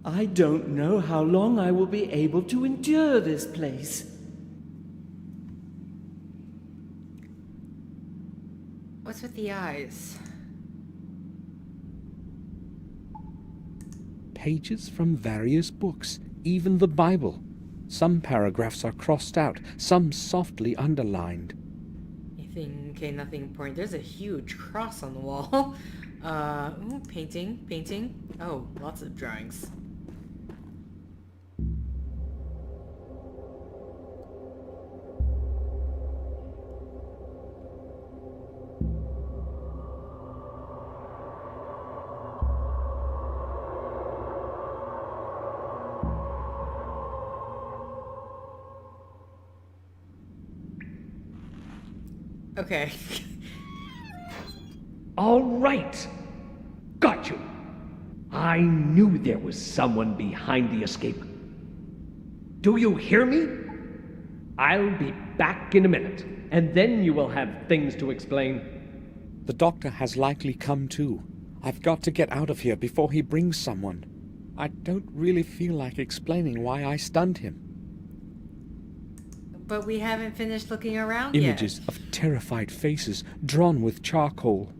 I don't know how long I will be able to endure this place. What's with the eyes? Pages from various books, even the Bible. Some paragraphs are crossed out, some softly underlined. Okay, nothing important. There's a huge cross on the wall. Ooh, painting. Oh, lots of drawings. Okay. All right. Got you. I knew there was someone behind the escape. Do you hear me? I'll be back in a minute, and then you will have things to explain. The doctor has likely come too. I've got to get out of here before he brings someone. I don't really feel like explaining why I stunned him. But we haven't finished looking around Images of terrified faces drawn with charcoal.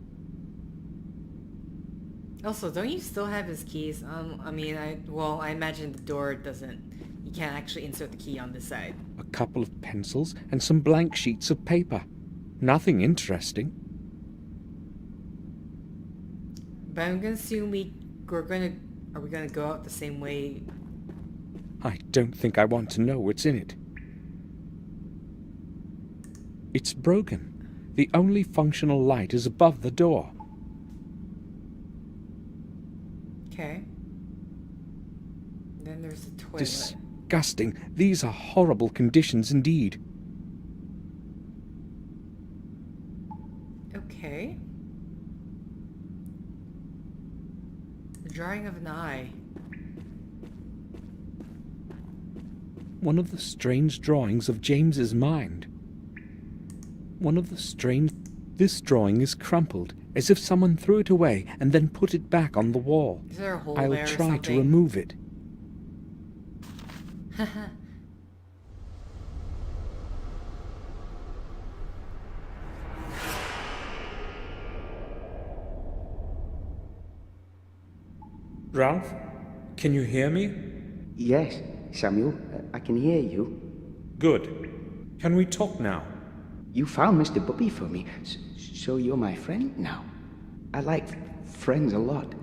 Also, don't you still have his keys? I imagine the door doesn't... You can't actually insert the key on this side. A couple of pencils and some blank sheets of paper. Nothing interesting. But I'm gonna assume are we gonna go out the same way? I don't think I want to know what's in it. It's broken. The only functional light is above the door. Okay. Then there's the toilet. Disgusting. These are horrible conditions indeed. Okay. The drawing of an eye. One of the strange drawings of James's mind. This drawing is crumpled, as if someone threw it away and then put it back on the wall. Is there a hole I'll there or try to something? remove it. Ralph, can you hear me? Yes, Samuel, I can hear you. Good. Can we talk now? You found Mr. Bubby for me, so you're my friend now. I like friends a lot.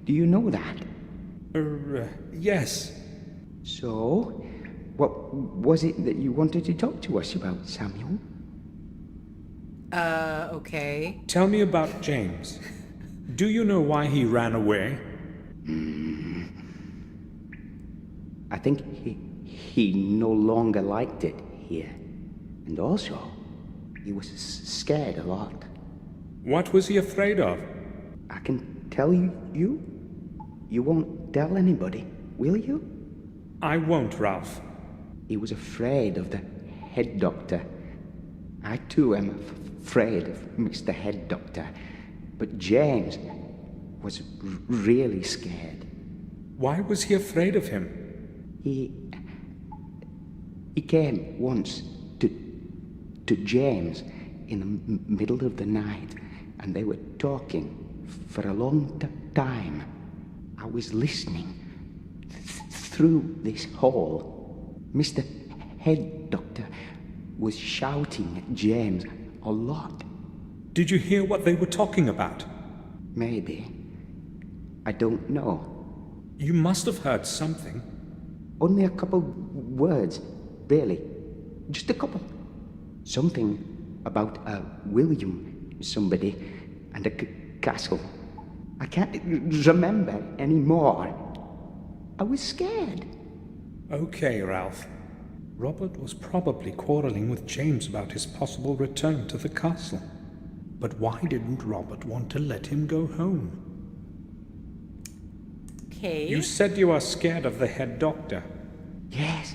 Do you know that? Yes. So, what was it that you wanted to talk to us about, Samuel? Okay. Tell me about James. Do you know why he ran away? I think he no longer liked it here. And also, he was scared a lot. What was he afraid of? I can tell you. You won't tell anybody, will you? I won't, Ralph. He was afraid of the head doctor. I too am afraid of Mr. Head Doctor. But James was really scared. Why was he afraid of him? He came once to James in the middle of the night, and they were talking for a long time. I was listening through this hall. Mr. Head Doctor was shouting at James a lot. Did you hear what they were talking about? Maybe. I don't know. You must have heard something. Only a couple words, really. Just a couple. Something about a William somebody and a castle. I can't remember anymore. I was scared. Okay, Ralph. Robert was probably quarreling with James about his possible return to the castle. But why didn't Robert want to let him go home? Okay. You said you are scared of the head doctor. Yes.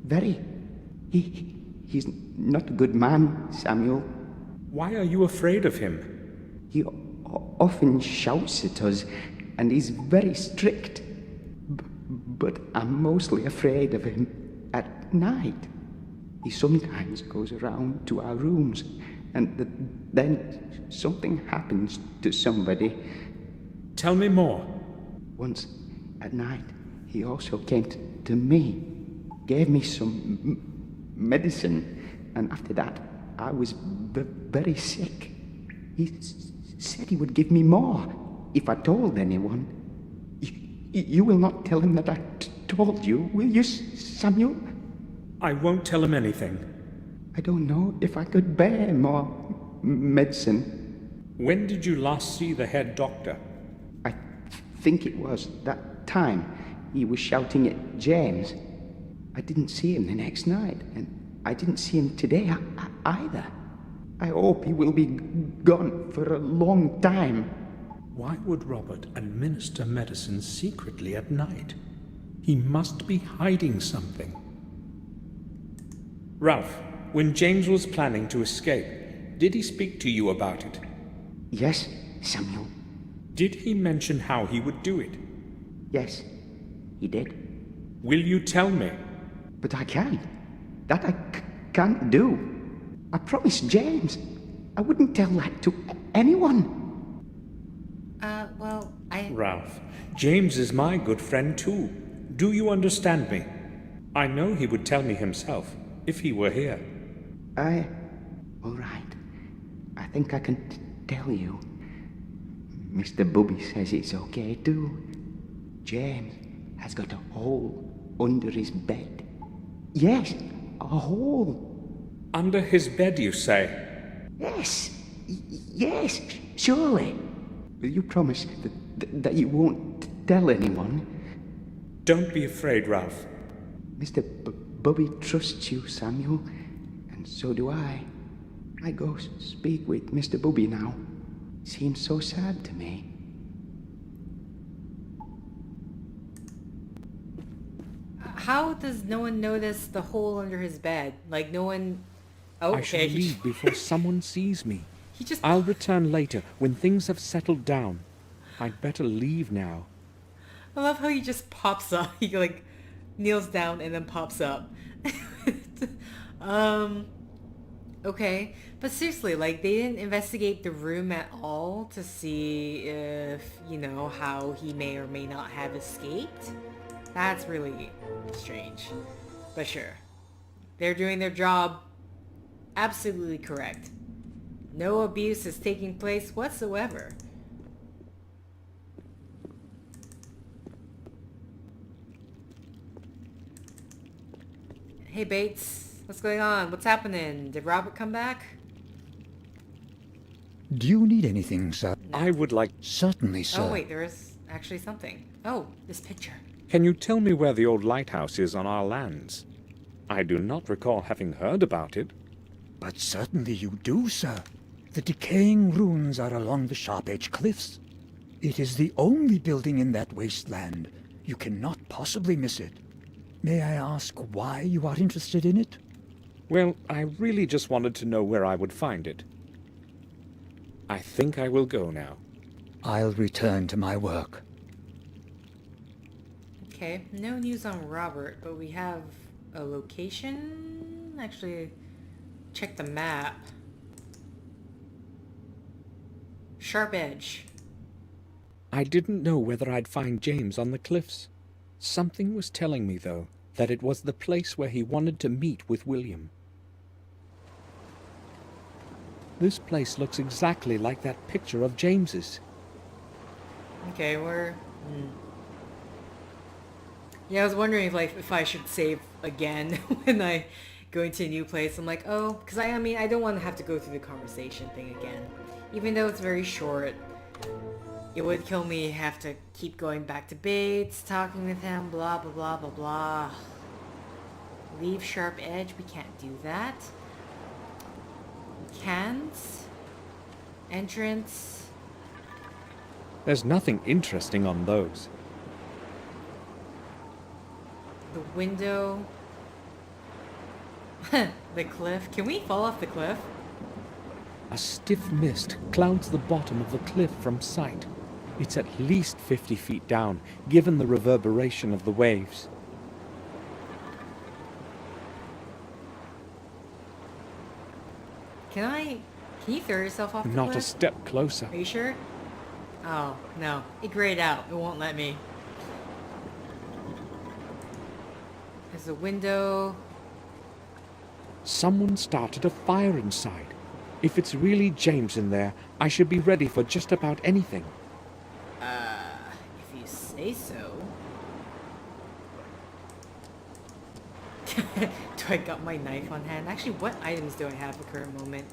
Very. He's not a good man, Samuel. Why are you afraid of him? He often shouts at us, and he's very strict. But I'm mostly afraid of him at night. He sometimes goes around to our rooms and then something happens to somebody. Tell me more. Once at night, he also came to me, gave me some medicine, and after that, I was very sick. He said he would give me more if I told anyone. You will not tell him that I told you, will you, Samuel? I won't tell him anything. I don't know if I could bear more medicine. When did you last see the head doctor? I think it was that time he was shouting at James. I didn't see him the next night, and I didn't see him today either. I hope he will be gone for a long time. Why would Robert administer medicine secretly at night? He must be hiding something. Ralph, when James was planning to escape, did he speak to you about it? Yes, Samuel. Did he mention how he would do it? Yes, he did. Will you tell me? But I can't. That I can't do. I promised James. I wouldn't tell that to anyone. Well, Ralph, James is my good friend too. Do you understand me? I know he would tell me himself, if he were here. All right. I think I can tell you. Mr. Bubby says it's okay too. James has got a hole under his bed. Yes, a hole. Under his bed, you say? Yes, yes, surely. Will you promise that you won't tell anyone? Don't be afraid, Ralph. Mr. Bubby trusts you, Samuel, and so do I. I go speak with Mr. Bubby now. Seems so sad to me. How does no one notice the hole under his bed? Like, no one... Oh, I okay. should leave before someone sees me. He just... I'll return later when things have settled down. I'd better leave now. I love how he just pops up. He, like, kneels down and then pops up. Okay. But seriously, like, they didn't investigate the room at all to see if, you know, how he may or may not have escaped? That's really strange. But sure. They're doing their job absolutely correct. No abuse is taking place whatsoever. Hey Bates, what's going on? What's happening? Did Robert come back? Do you need anything, sir? I would like... Certainly, sir. Oh wait, there is actually something. Oh, this picture. Can you tell me where the old lighthouse is on our lands? I do not recall having heard about it. But certainly you do, sir. The decaying ruins are along the Sharp Edge Cliffs. It is the only building in that wasteland. You cannot possibly miss it. May I ask why you are interested in it? Well, I really just wanted to know where I would find it. I think I will go now. I'll return to my work. Okay, no news on Robert, but we have a location? Actually, check the map. Sharp Edge. I didn't know whether I'd find James on the cliffs. Something was telling me, though, that it was the place where he wanted to meet with William. This place looks exactly like that picture of James's. Okay, yeah, I was wondering if I should save again when I go into a new place. I'm like, oh, because I mean, I don't want to have to go through the conversation thing again. Even though it's very short, it would kill me have to keep going back to Bates, talking with him, blah, blah, blah, blah, blah. Leave Sharp Edge, we can't do that. We can't. Entrance. There's nothing interesting on those. The window. The cliff. Can we fall off the cliff? A stiff mist clouds the bottom of the cliff from sight. It's at least 50 feet down, given the reverberation of the waves. Can I Can you throw yourself off the Not a cliff? step closer. Are you sure? Oh, no. It grayed out. It won't let me. There's a window. Someone started a fire inside. If it's really James in there, I should be ready for just about anything. If you say so. Do I got my knife on hand? Actually, what items do I have at the current moment?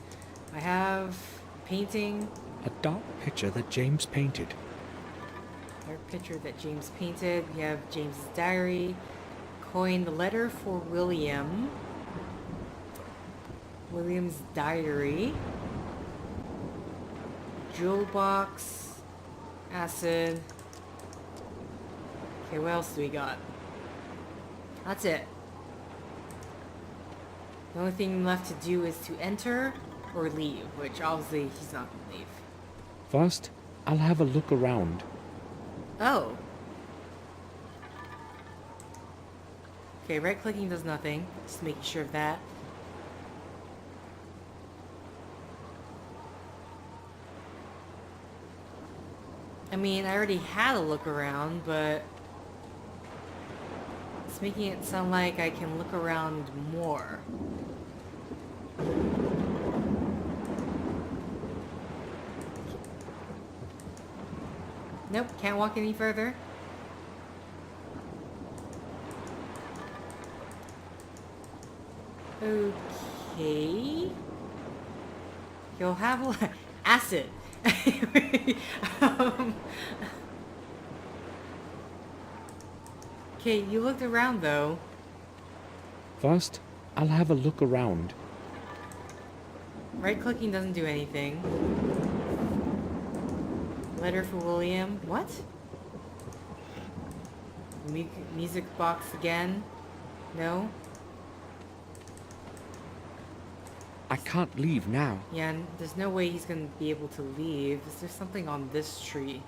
I have painting. A dark picture that James painted. Dark picture that James painted. We have James's diary. Coin, the letter for William. William's diary. Jewel box. Acid. Okay, what else do we got? That's it. The only thing left to do is to enter or leave, which obviously he's not going to leave. First, I'll have a look around. Oh. Okay, right-clicking does nothing. Just making sure of that. I mean, I already had a look around, but it's making it sound like I can look around more. Nope, can't walk any further. Okay. You'll have acid. Okay, you looked around though. First, I'll have a look around. Right-clicking doesn't do anything. Letter for William. What? Music box again? No? I can't leave now. Yeah, and there's no way he's gonna be able to leave. Is there something on this tree?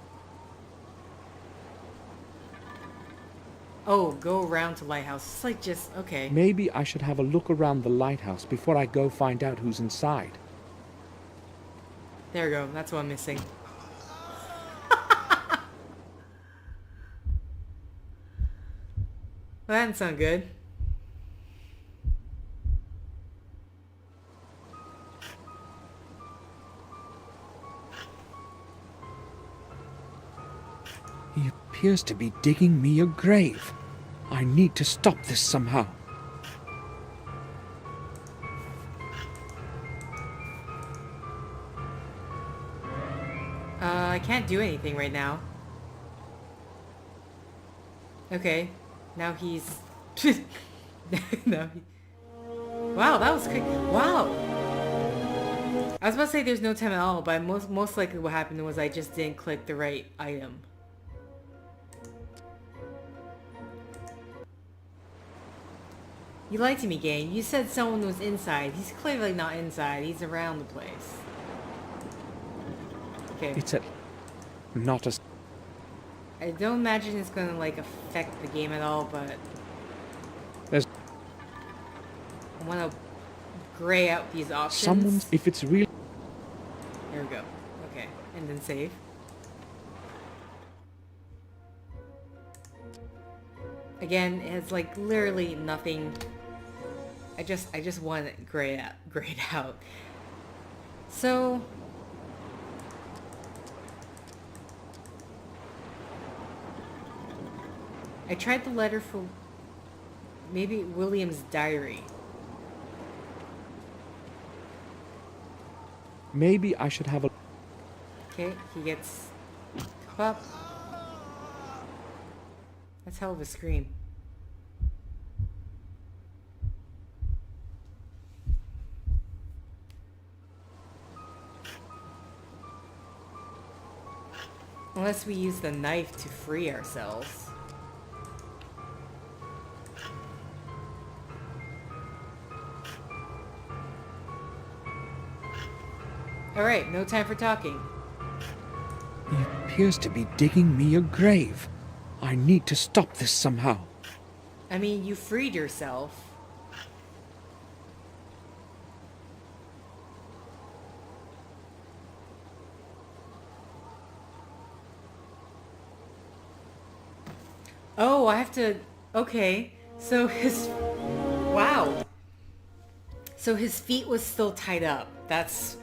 Oh, go around to lighthouse. It's like just, okay. Maybe I should have a look around the lighthouse before I go find out who's inside. There we go. That's what I'm missing. Well, that didn't sound good. He appears to be digging me a grave. I need to stop this somehow. I can't do anything right now. Okay. Now he's... no. Wow, that was quick. Wow! I was about to say there's no time at all, but most likely what happened was I just didn't click the right item. You lied to me, game. You said someone was inside. He's clearly not inside. He's around the place. Okay. It's not a... I don't imagine it's gonna like affect the game at all, but There's... I want to gray out these options. Someone's... If it's real... There we go. Okay, and then save. Again, it's like literally nothing. I just want it grayed out. So I tried the letter for maybe William's diary. Maybe I should have a... Okay, he gets up. That's hell of a scream. Unless we use the knife to free ourselves. Alright, no time for talking. He appears to be digging me a grave. I need to stop this somehow. I mean, you freed yourself. Oh, I have to... Okay. So his... Wow. So his feet was still tied up. That's...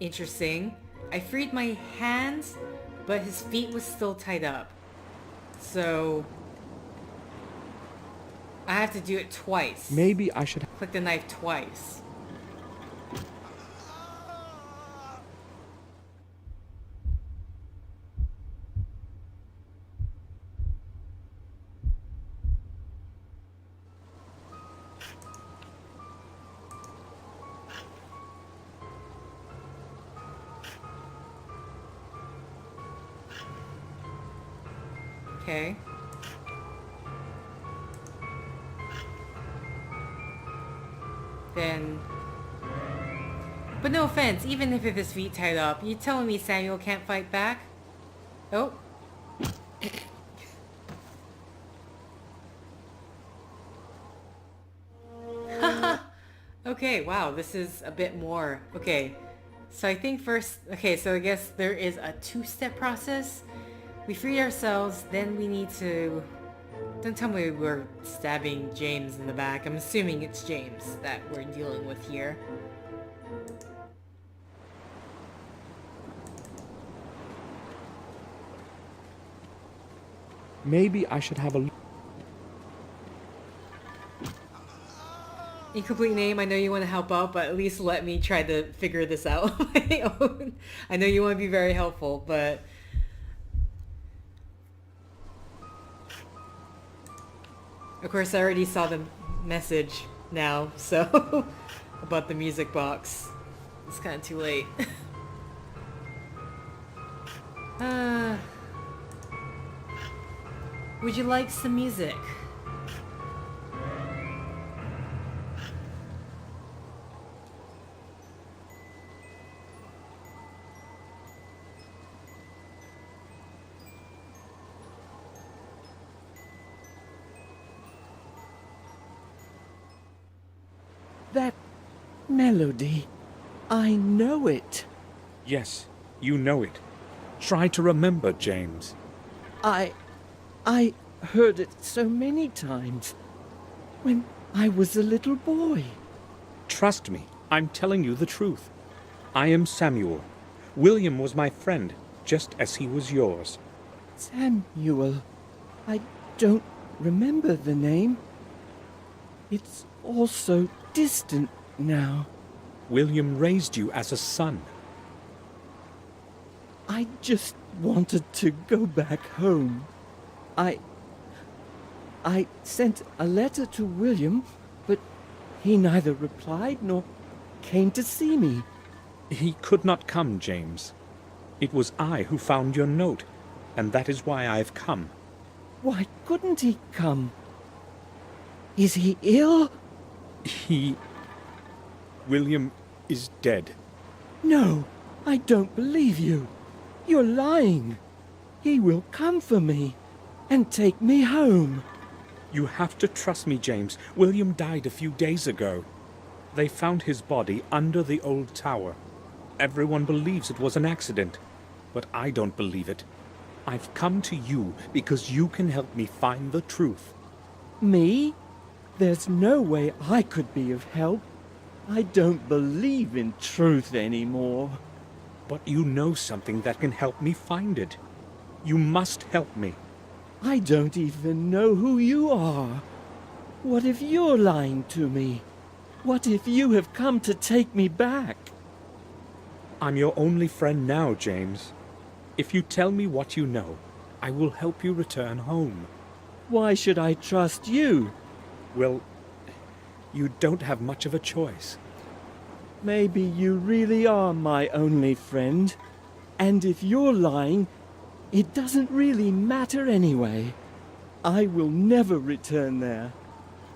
interesting. I freed my hands, but his feet was still tied up. So... I have to do it twice. Maybe I should... Click the knife twice. Okay. Then... But no offense, even if his feet tied up, you telling me Samuel can't fight back? Oh. Okay, wow, this is a bit more. Okay, so I think first... Okay, so I guess there is a two-step process. We free ourselves, then we need to... Don't tell me we're stabbing James in the back. I'm assuming it's James that we're dealing with here. Maybe I should have a... Incomplete name, I know you want to help out, but at least let me try to figure this out on my own. I know you want to be very helpful, but... Of course, I already saw the message now, so... about the music box. It's kind of too late. Would you like some music? That melody, I know it. Yes, you know it. Try to remember, James. I heard it so many times when I was a little boy. Trust me, I'm telling you the truth. I am Samuel. William was my friend, just as he was yours. Samuel, I don't remember the name. It's all so distant now. William raised you as a son. I just wanted to go back home. I sent a letter to William, but he neither replied nor came to see me. He could not come, James. It was I who found your note, and that is why I've come. Why couldn't he come? Is he ill? William is dead. No, I don't believe you. You're lying. He will come for me and take me home. You have to trust me, James. William died a few days ago. They found his body under the old tower. Everyone believes it was an accident, but I don't believe it. I've come to you because you can help me find the truth. Me? There's no way I could be of help. I don't believe in truth anymore. But you know something that can help me find it. You must help me. I don't even know who you are. What if you're lying to me? What if you have come to take me back? I'm your only friend now, James. If you tell me what you know, I will help you return home. Why should I trust you? Well, you don't have much of a choice. Maybe you really are my only friend. And if you're lying, it doesn't really matter anyway. I will never return there.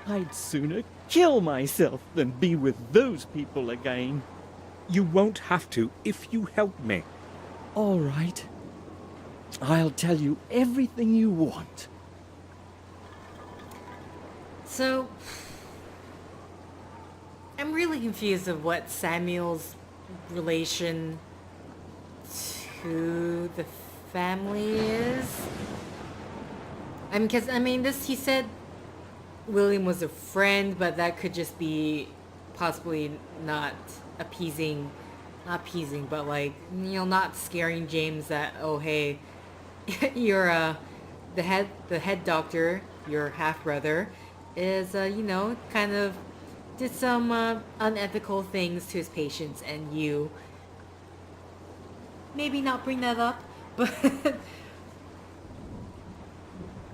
I'd sooner kill myself than be with those people again. You won't have to if you help me. All right. I'll tell you everything you want. So, I'm really confused of what Samuel's relation to the family is. He said William was a friend, but that could just be possibly not appeasing, but like, not scaring James that, oh hey, you're the head doctor, your half brother, is kind of did some unethical things to his patients, and you maybe not bring that up, but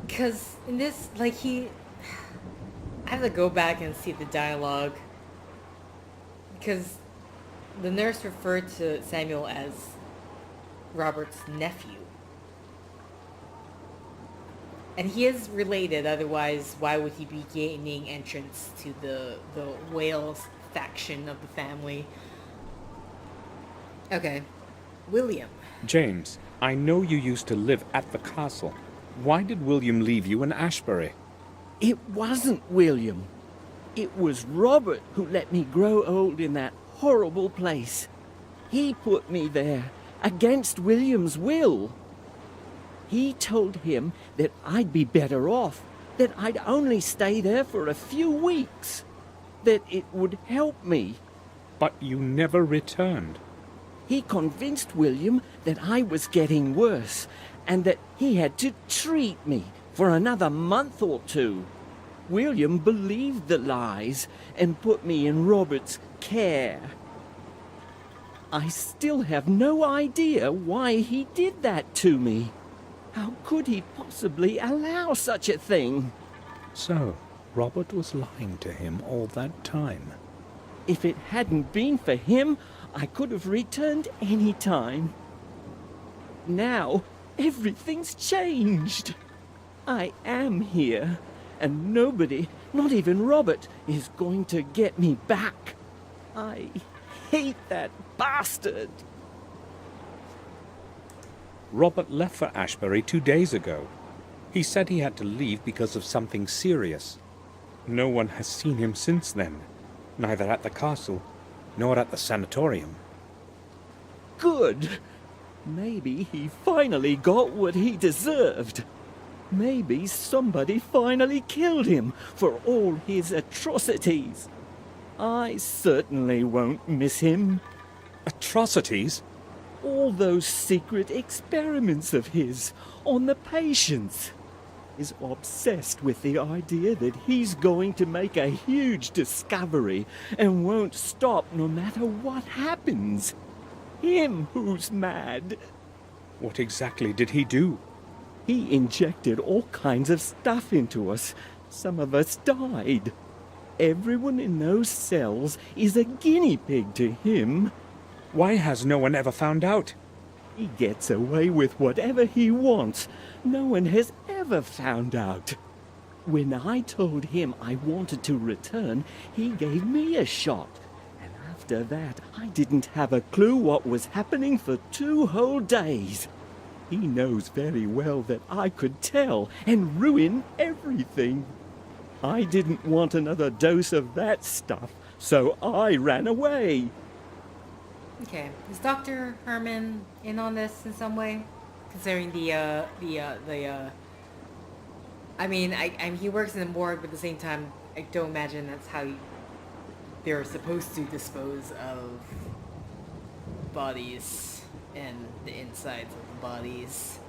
because in this, like, I have to go back and see the dialogue, because the nurse referred to Samuel as Robert's nephew. And he is related, otherwise why would he be gaining entrance to the Wales faction of the family? Okay. William. James, I know you used to live at the castle. Why did William leave you in Ashbury? It wasn't William. It was Robert who let me grow old in that horrible place. He put me there, against William's will. He told him that I'd be better off, that I'd only stay there for a few weeks, that it would help me. But you never returned. He convinced William that I was getting worse, and that he had to treat me for another month or two. William believed the lies and put me in Robert's care. I still have no idea why he did that to me. How could he possibly allow such a thing? So, Robert was lying to him all that time. If it hadn't been for him, I could have returned any time. Now, everything's changed. I am here, and nobody, not even Robert, is going to get me back. I hate that bastard. Robert left for Ashbury 2 days ago. He said he had to leave because of something serious. No one has seen him since then, neither at the castle nor at the sanatorium. Good. Maybe he finally got what he deserved. Maybe somebody finally killed him for all his atrocities. I certainly won't miss him. Atrocities? All those secret experiments of his on the patients. Is obsessed with the idea that he's going to make a huge discovery and won't stop no matter what happens. Him who's mad. What exactly did he do? He injected all kinds of stuff into us. Some of us died. Everyone in those cells is a guinea pig to him. Why has no one ever found out? He gets away with whatever he wants. No one has ever found out. When I told him I wanted to return, he gave me a shot. And after that, I didn't have a clue what was happening for 2 whole days. He knows very well that I could tell and ruin everything. I didn't want another dose of that stuff, so I ran away. Okay, is Dr. Herman in on this in some way? Considering he works in the morgue, but at the same time, I don't imagine that's how they're supposed to dispose of bodies and the insides of the bodies.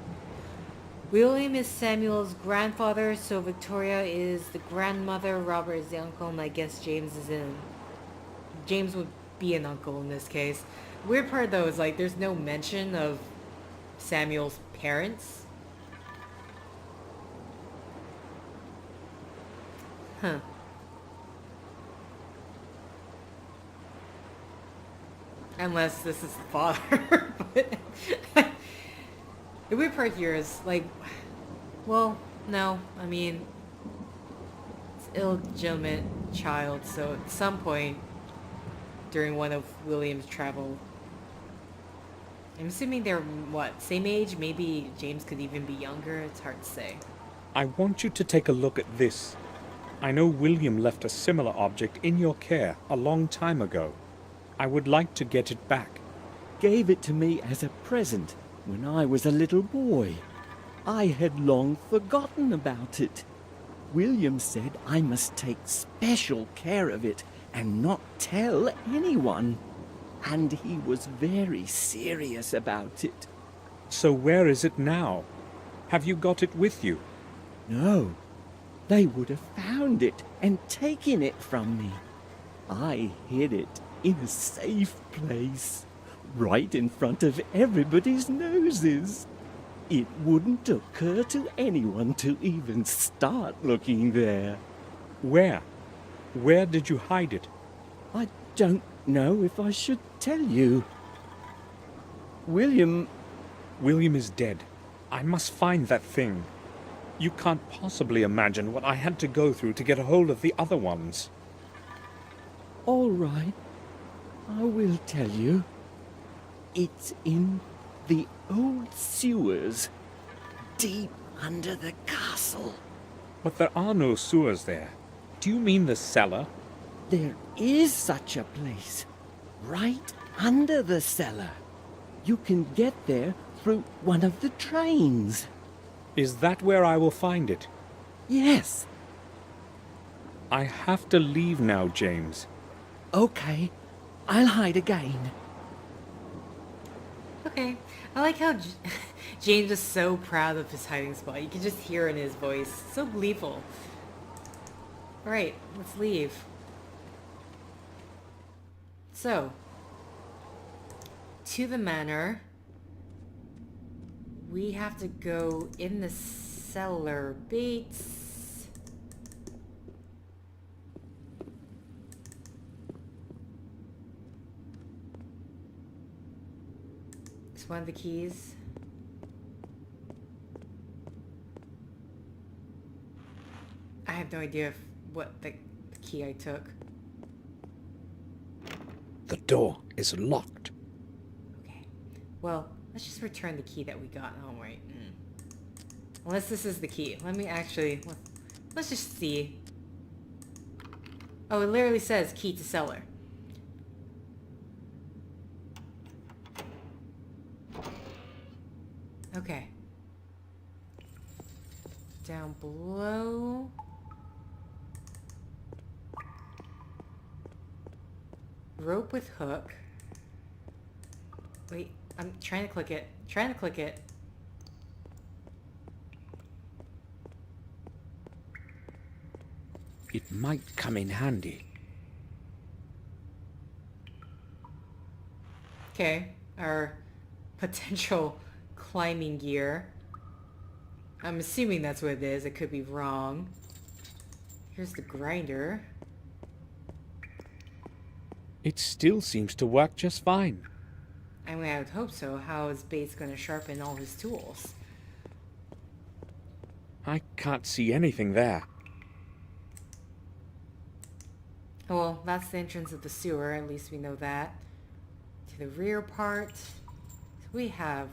William is Samuel's grandfather, so Victoria is the grandmother, Robert is the uncle, and I guess James would be an uncle in this case. Weird part though is, like, there's no mention of Samuel's parents. Huh. Unless this is the father. But the weird part here is, like, well, no, I mean, it's illegitimate child, so at some point during one of William's travel, I'm assuming they're, what, same age? Maybe James could even be younger? It's hard to say. I want you to take a look at this. I know William left a similar object in your care a long time ago. I would like to get it back. Gave it to me as a present. when I was a little boy. I had long forgotten about it. William said I must take special care of it and not tell anyone. And he was very serious about it. So where is it now? Have you got it with you? No. They would have found it and taken it from me. I hid it in a safe place, right in front of everybody's noses. It wouldn't occur to anyone to even start looking there. Where? Where did you hide it? I don't know if I should tell you. William is dead. I must find that thing. You can't possibly imagine what I had to go through to get a hold of the other ones. All right. I will tell you. It's in the old sewers, deep under the castle. But there are no sewers there. Do you mean the cellar? There is such a place, right under the cellar. You can get there through one of the trains. Is that where I will find it? Yes. I have to leave now, James. Okay, I'll hide again. Okay. I like how James is so proud of his hiding spot. You can just hear it in his voice. So gleeful. Alright, let's leave. So, to the manor. We have to go in the cellar. Bates. It's one of the keys. I have no idea what the key I took. The door is locked. Okay. Well, let's just return the key that we got. Oh, wait. Unless this is the key. Let me actually... Let's just see. Oh, it literally says key to cellar. Okay. Down below... Rope with hook. Wait, I'm trying to click it. Trying to click it. It might come in handy. Okay, our potential climbing gear. I'm assuming that's what it is. It could be wrong. Here's the grinder. It still seems to work just fine. I mean, I would hope so. How is Bates going to sharpen all his tools? I can't see anything there. Oh, well, that's the entrance of the sewer. At least we know that. To the rear part. So we have...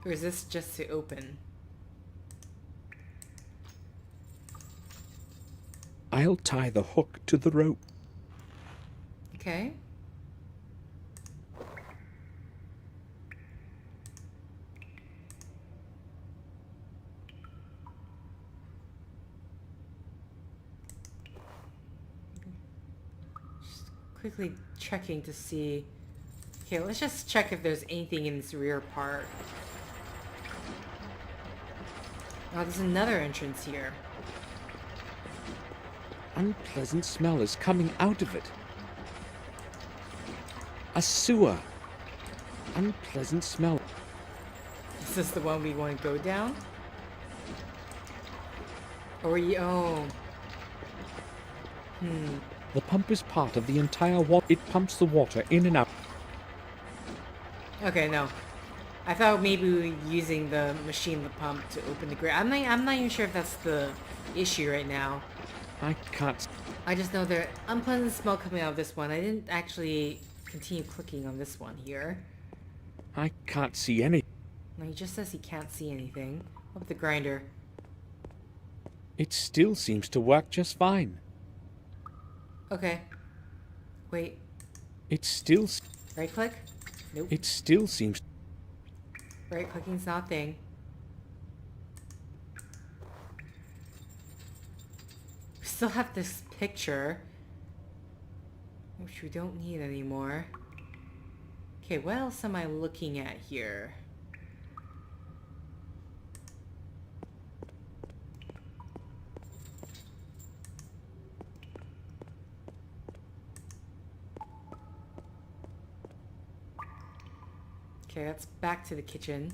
Or is this just to open? I'll tie the hook to the rope. Okay. Just quickly checking to see... Okay, let's just check if there's anything in this rear part. Oh, there's another entrance here. Unpleasant smell is coming out of it. A sewer. Unpleasant smell. Is this the one we want to go down? Or you... Oh. The pump is part of the entire water. It pumps the water in and out. Okay, no. I thought maybe we were using the machine, the pump, to open the grate. I'm not even sure if that's the issue right now. I can't... I just know there's unpleasant smell coming out of this one. I didn't actually continue clicking on this one here. I can't see any... No, he just says he can't see anything. What about the grinder? It still seems to work just fine. Okay. Wait. It still... Right click? Nope. It still seems... Right clicking's not a thing. We still have this picture, which we don't need anymore. Okay, what else am I looking at here? Okay, that's back to the kitchen.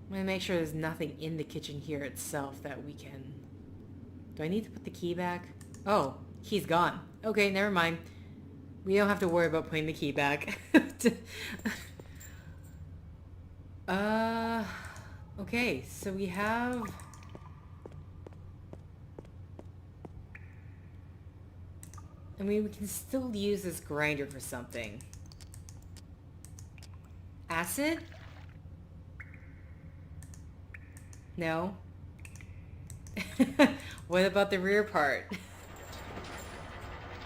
I'm gonna make sure there's nothing in the kitchen here itself that we can... Do I need to put the key back? Oh, key's gone. Okay, never mind. We don't have to worry about putting the key back. Okay, so we have... I mean, we can still use this grinder for something. Acid? No. What about the rear part?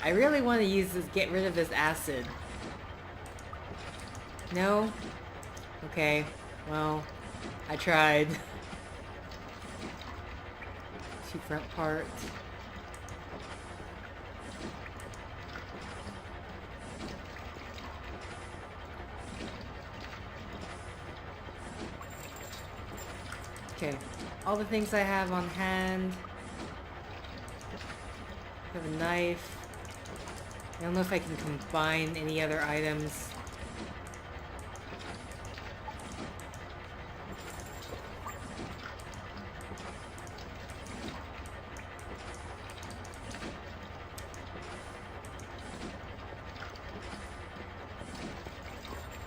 I really want to use this, get rid of this acid. No? Okay, well, I tried. Two front parts. Okay, all the things I have on hand. I have a knife. I don't know if I can combine any other items.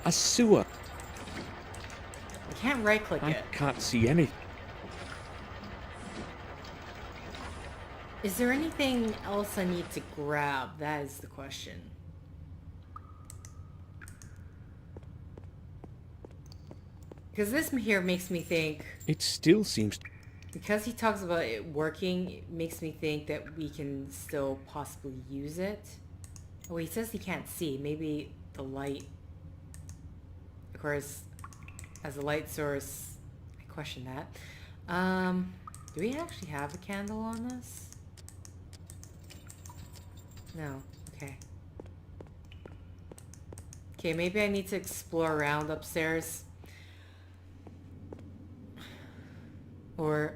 A sewer. I can't right-click it. I can't see anything. Is there anything else I need to grab? That is the question. Because this here makes me think... It still seems... Because he talks about it working, it makes me think that we can still possibly use it. Oh, he says he can't see. Maybe the light... Of course, as a light source, I question that. Do we actually have a candle on this? No. Okay. Okay, maybe I need to explore around upstairs. Or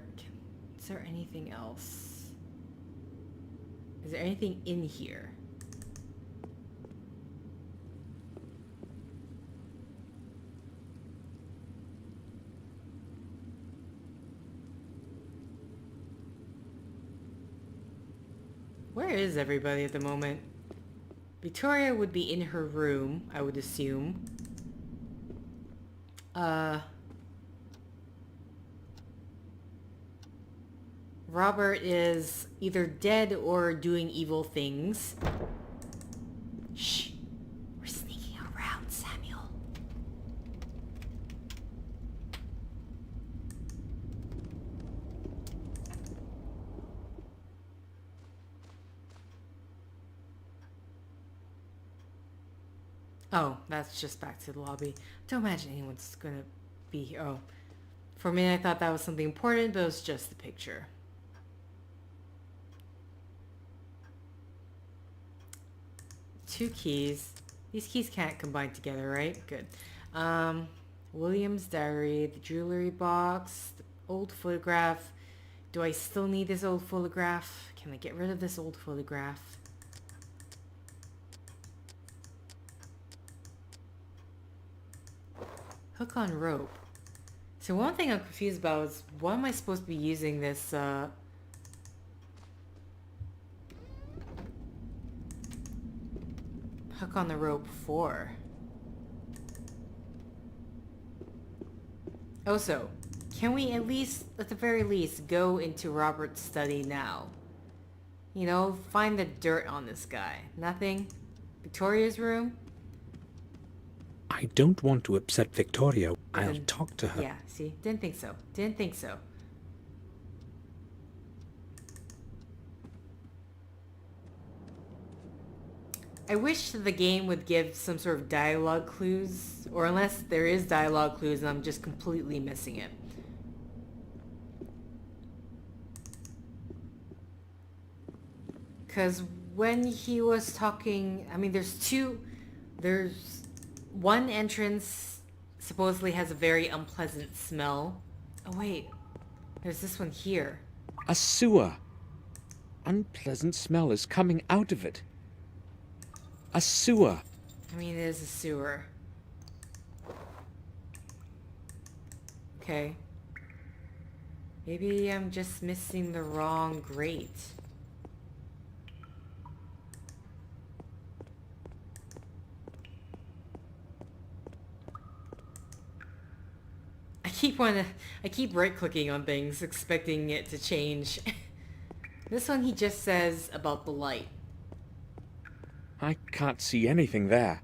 is there anything else? Is there anything in here? Where is everybody at the moment? Victoria would be in her room, I would assume. Robert is either dead or doing evil things. Shh. We're sneaking around, Samuel. Oh, that's just back to the lobby. Don't imagine anyone's gonna be here. Oh. For a minute I thought that was something important, but it was just the picture. Two keys. These keys can't combine together, right? Good. William's diary, the jewelry box, the old photograph. Do I still need this old photograph? Can I get rid of this old photograph? Hook on rope. So one thing I'm confused about is what am I supposed to be using this hook on the rope for? Also, can we at least, at the very least, go into Robert's study now? You know, find the dirt on this guy. Nothing? Victoria's room? I don't want to upset Victoria. I'll talk to her. Yeah, see? Didn't think so. Didn't think so. I wish the game would give some sort of dialogue clues, or unless there is dialogue clues and I'm just completely missing it. Because when he was talking, I mean, there's one entrance supposedly has a very unpleasant smell. Oh wait, there's this one here. A sewer. Unpleasant smell is coming out of it. A sewer. I mean, it is a sewer. Okay. Maybe I'm just missing the wrong grate. I keep right-clicking on things, expecting it to change. This one he just says about the light. I can't see anything there.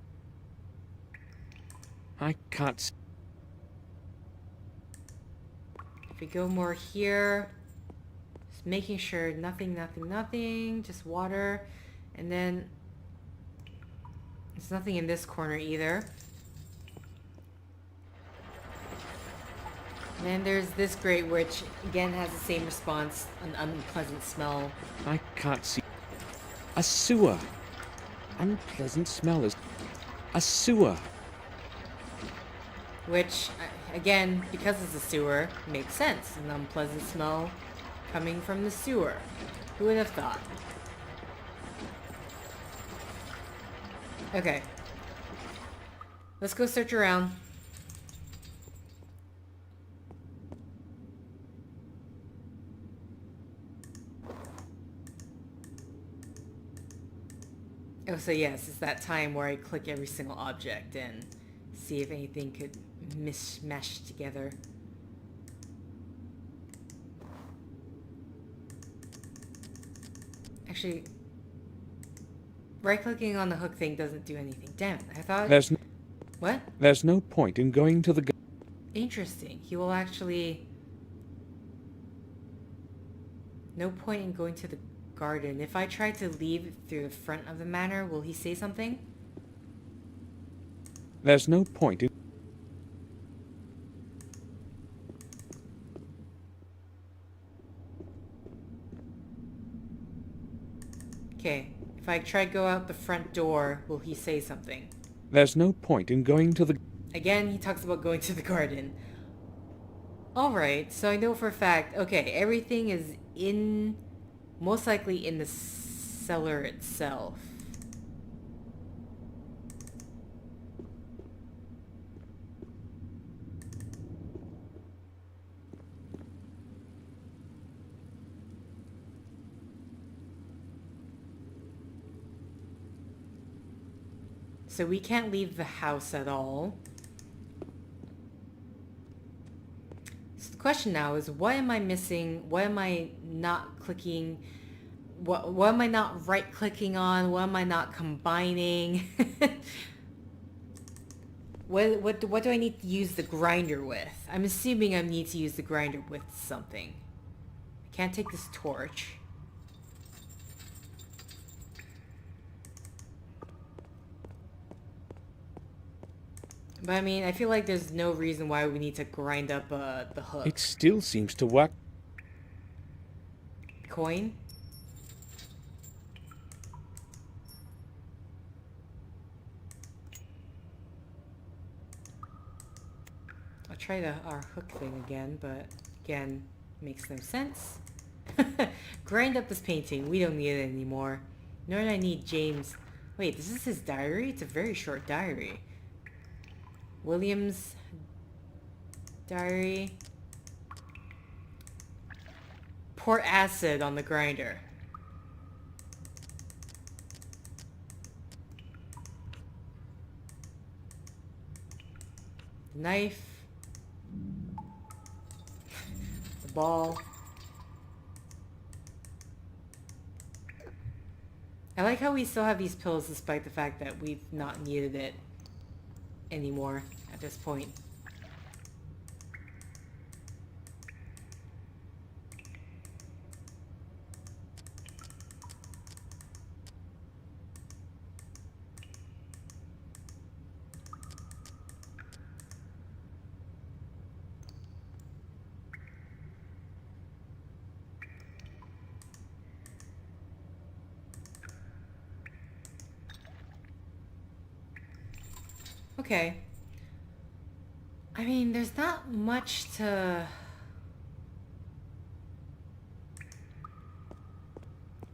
I can't see. If we go more here, just making sure nothing, just water. And then there's nothing in this corner either. And then there's this grate, which again has the same response, an unpleasant smell. I can't see. A sewer. Unpleasant smell is a sewer. Which, again, because it's a sewer, makes sense. An unpleasant smell coming from the sewer. Who would have thought? Okay. Let's go search around. Oh, so yes, it's that time where I click every single object and see if anything could mesh together. Actually, right-clicking on the hook thing doesn't do anything. Damn it, I thought... What? There's no point in going to the... Interesting. He will actually... No point in going to the garden. If I try to leave through the front of the manor, will he say something? There's no point in... Okay. If I try to go out the front door, will he say something? There's no point in going to the... Again, he talks about going to the garden. Alright, so I know for a fact, okay, everything is in... Most likely in the cellar itself. So we can't leave the house at all. So the question now is, what am I missing? What am I not clicking? What am I not right-clicking on? What am I not combining? What do I need to use the grinder with? I'm assuming I need to use the grinder with something. I can't take this torch. But I mean, I feel like there's no reason why we need to grind up the hook. It still seems to work. Coin? I'll try our hook thing again, but again, makes no sense. Grind up this painting. We don't need it anymore. Nor do I need James. Wait, this is his diary? It's a very short diary. William's diary. Pour acid on the grinder. The knife. The ball. I like how we still have these pills despite the fact that we've not needed it anymore at this point. Okay. I mean, there's not much to...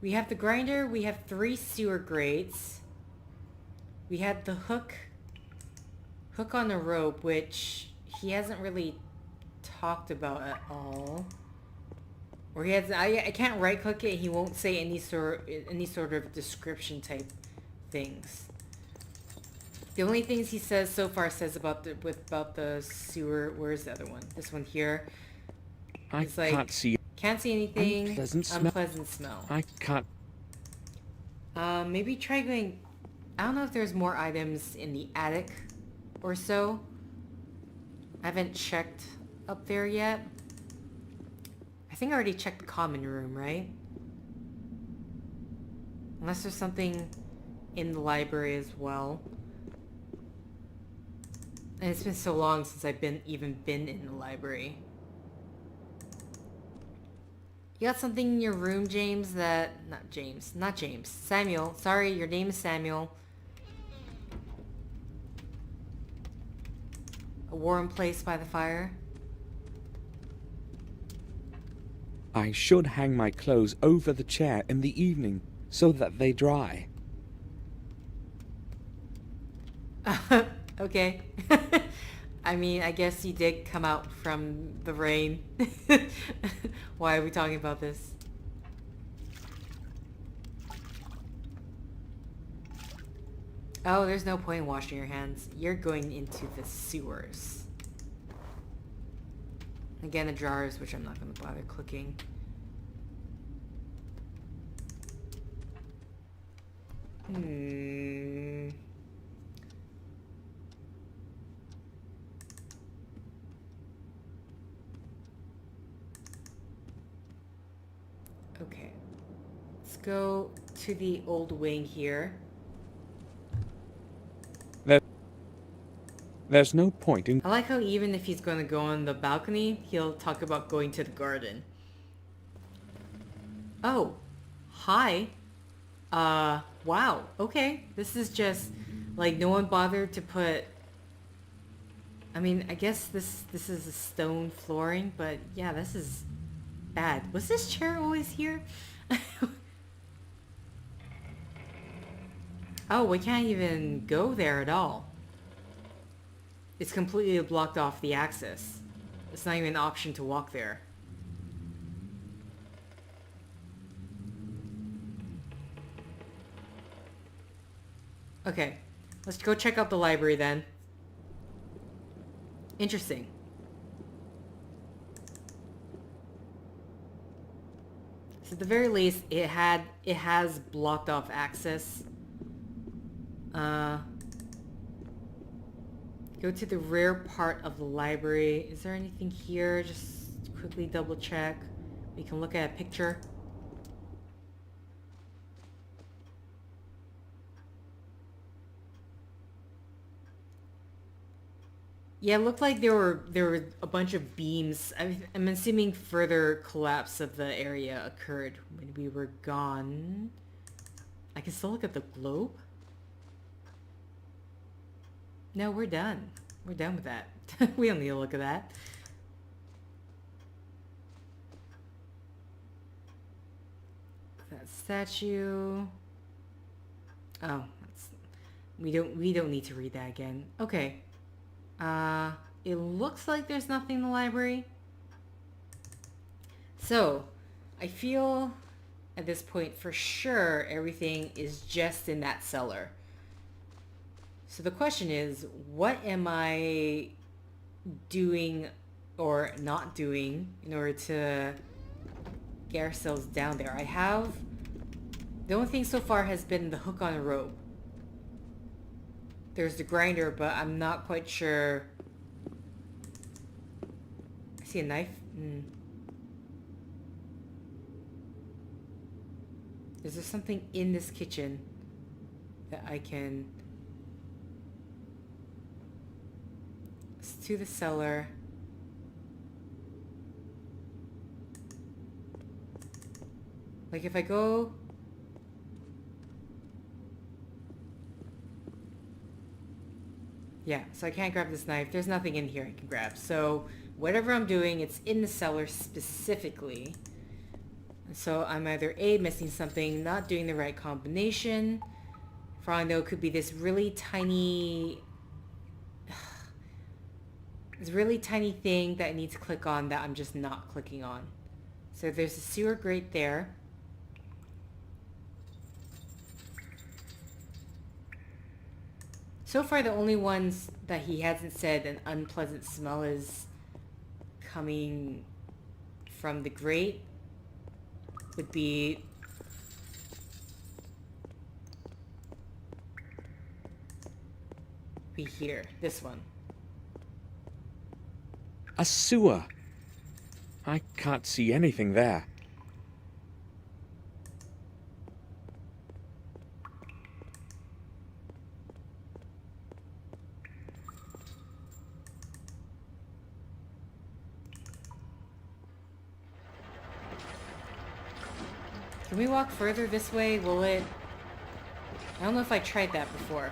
We have the grinder, we have 3 sewer grates. We had the hook on the rope, which he hasn't really talked about at all. Or he has, I can't right click it, he won't say any sort of description type things. The only things he says so far says about the sewer, where's the other one? This one here. It's like, can't see anything. unpleasant smell. I can't. Maybe try going... I don't know if there's more items in the attic or so. I haven't checked up there yet. I think I already checked the common room, right? Unless there's something in the library as well. And it's been so long since I've even been in the library. You got something in your room, James, that... Not James. Samuel. Sorry, your name is Samuel. A warm place by the fire. I should hang my clothes over the chair in the evening so that they dry. Okay. I mean, I guess you did come out from the rain. Why are we talking about this? Oh, there's no point in washing your hands. You're going into the sewers. Again, the drawers, which I'm not going to bother clicking. Okay. Let's go to the old wing here. There's no point in... I like how even if he's going to go on the balcony, he'll talk about going to the garden. Oh. Hi. Wow. Okay. This is just, like, no one bothered to put... I mean, I guess this is a stone flooring, but yeah, this is bad. Was this chair always here? Oh, we can't even go there at all. It's completely blocked off the access. It's not even an option to walk there. Okay, let's go check out the library then. Interesting. So at the very least, it has blocked off access. Go to the rear part of the library. Is there anything here? Just quickly double check. We can look at a picture. Yeah, it looked like there were a bunch of beams. I'm assuming further collapse of the area occurred when we were gone. I can still look at the globe. No, we're done. We're done with that. We don't need to look at that. That statue. Oh, we don't need to read that again. Okay. It looks like there's nothing in the library. So, I feel at this point for sure everything is just in that cellar. So the question is, what am I doing or not doing in order to get ourselves down there? The only thing so far has been the hook on a rope. There's the grinder, but I'm not quite sure. I see a knife. Is there something in this kitchen that I can... It's to the cellar. Like if I go... Yeah, so I can't grab this knife. There's nothing in here I can grab. So whatever I'm doing, it's in the cellar specifically. So I'm either A, missing something, not doing the right combination. For all I know, it could be this really tiny thing that I need to click on that I'm just not clicking on. So there's a sewer grate there. So far, the only ones that he hasn't said an unpleasant smell is coming from the grate would be here, this one. A sewer. I can't see anything there. Can we walk further this way? Will it... I don't know if I tried that before.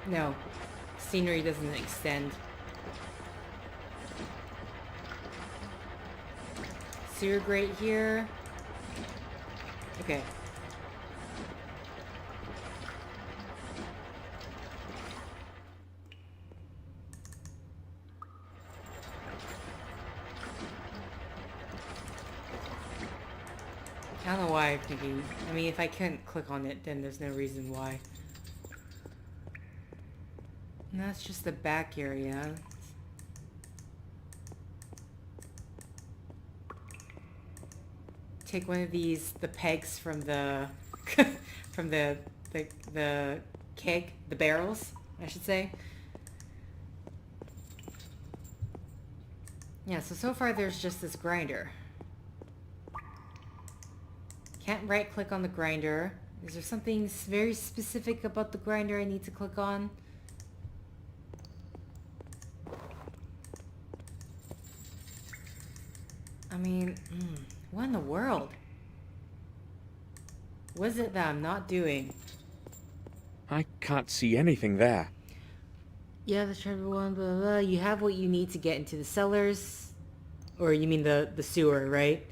No. Scenery doesn't extend. Sewer grate here. Okay. I don't know why I'm thinking... I mean, if I can't click on it, then there's no reason why. And that's just the back area. Take one of these, the pegs from the... from the keg, the barrels, I should say. Yeah, so far there's just this grinder. Can't right click on the grinder. Is there something very specific about the grinder I need to click on? I mean, what in the world? What is it that I'm not doing? I can't see anything there. Yeah, the treasure one, blah, blah, blah. You have what you need to get into the cellars. Or you mean the sewer, right?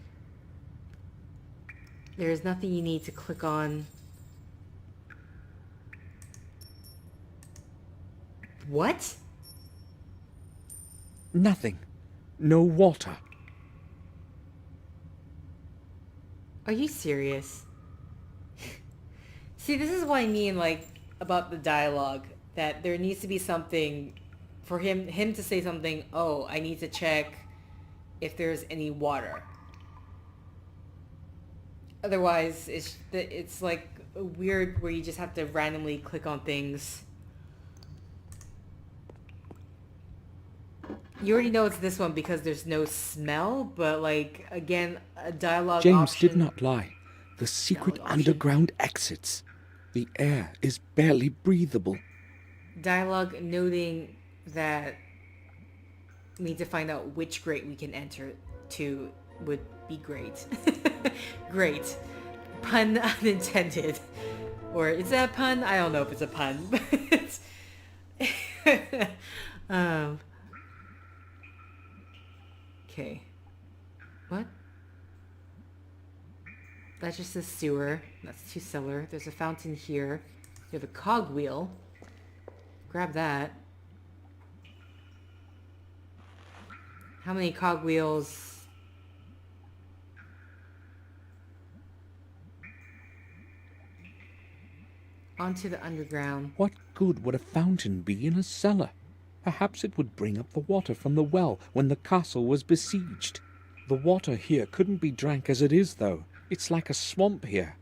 There's nothing you need to click on. What? Nothing. No water. Are you serious? See, this is what I mean, like, about the dialogue. That there needs to be something for him to say something, oh, I need to check if there's any water. Otherwise, it's like weird where you just have to randomly click on things. You already know it's this one because there's no smell, but like, again, a dialogue James option. did not lie. The secret underground exits. The air is barely breathable. Dialogue noting that we need to find out which grate we can enter to would be great. Great. Pun unintended. Or is that a pun? I don't know if it's a pun. But okay. What? That's just a sewer. That's two cellar. There's a fountain here. You have a cogwheel. Grab that. How many cogwheels? Onto the underground. What good would a fountain be in a cellar? Perhaps it would bring up the water from the well when the castle was besieged. The water here couldn't be drank as it is, though. It's like a swamp here.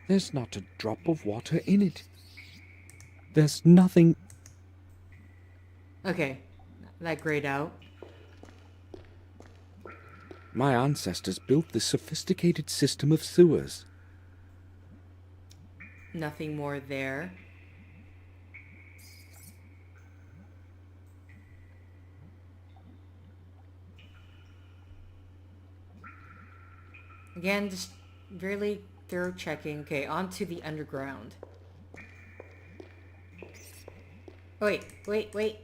There's not a drop of water in it. There's nothing... Okay, that grayed out. My ancestors built this sophisticated system of sewers. Nothing more there. Again, just really thorough checking. Okay, on to the underground. Oh, wait.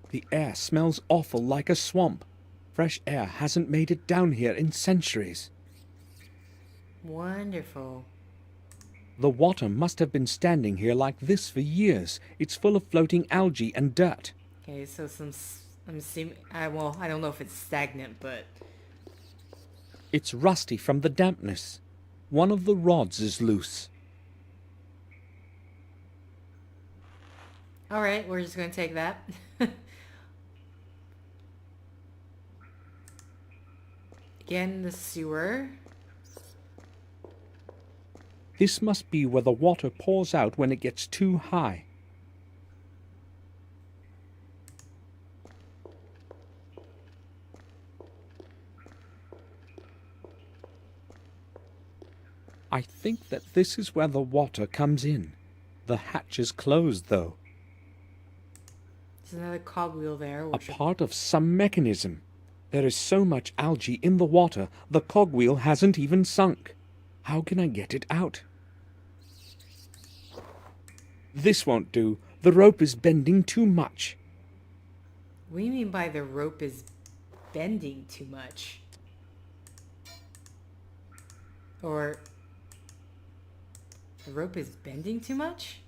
The air smells awful like a swamp. Fresh air hasn't made it down here in centuries. Wonderful. The water must have been standing here like this for years. It's full of floating algae and dirt. Okay, so I'm assuming, well, I don't know if it's stagnant, but... It's rusty from the dampness. One of the rods is loose. Alright, we're just going to take that. Again, the sewer. This must be where the water pours out when it gets too high. I think that this is where the water comes in. The hatch is closed, though. There's another cogwheel there. A part of some mechanism. There is so much algae in the water, the cogwheel hasn't even sunk. How can I get it out? This won't do. The rope is bending too much. What do you mean by the rope is bending too much? Or... the rope is bending too much?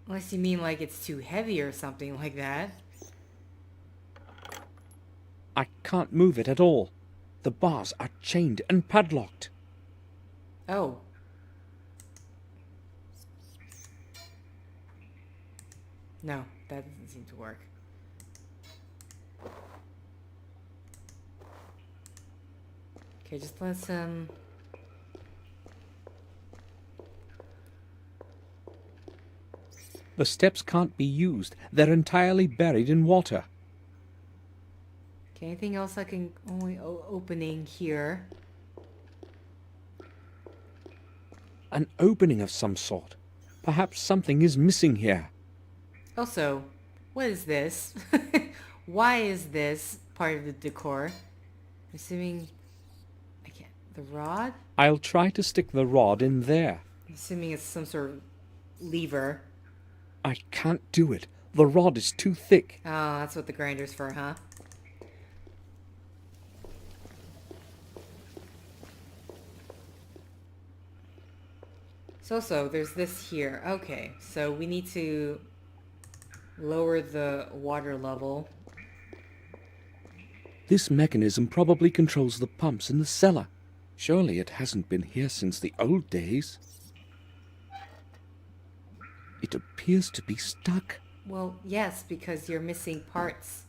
Unless you mean like it's too heavy or something like that. I can't move it at all. The bars are chained and padlocked. Oh. No, that doesn't seem to work. Okay, just let's The steps can't be used. They're entirely buried in water. Okay, anything else I can... only opening here. An opening of some sort. Perhaps something is missing here. Also, what is this? Why is this part of the decor? I'm assuming... I can't... the rod? I'll try to stick the rod in there. I'm assuming it's some sort of lever. I can't do it. The rod is too thick. Oh, that's what the grinder's for, huh? So, there's this here. Okay, so we need to lower the water level. This mechanism probably controls the pumps in the cellar. Surely it hasn't been here since the old days. It appears to be stuck. Well, yes, because you're missing parts.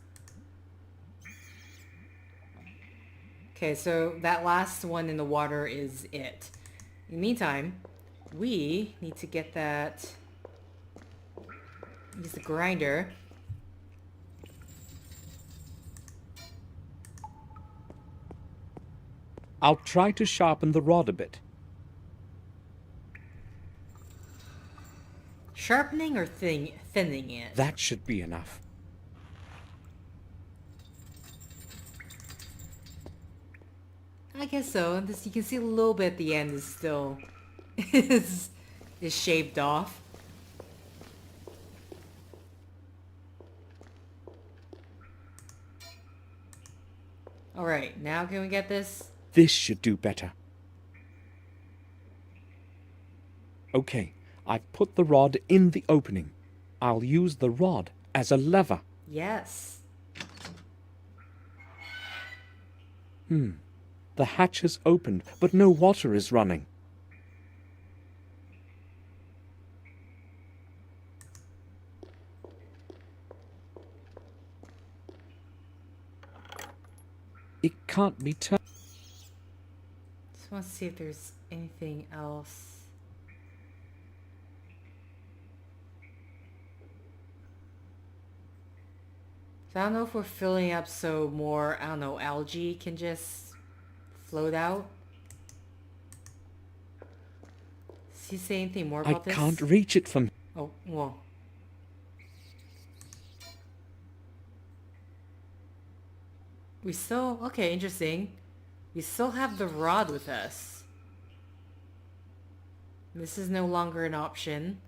Okay, so that last one in the water is it. In the meantime, we need to get that... use the grinder. I'll try to sharpen the rod a bit. Sharpening or thinning it? That should be enough. I guess so. This, you can see a little bit at the end is still is shaved off. Alright, now can we get this? This should do better. Okay, I've put the rod in the opening. I'll use the rod as a lever. Yes. The hatch has opened, but no water is running. It can't be turned. Just want to see if there's anything else. So I don't know if we're filling up so more, I don't know, algae can just float out. Does he say anything more about this? I can't reach it from... Oh, well. We still... Okay, interesting. We still have the rod with us. This is no longer an option.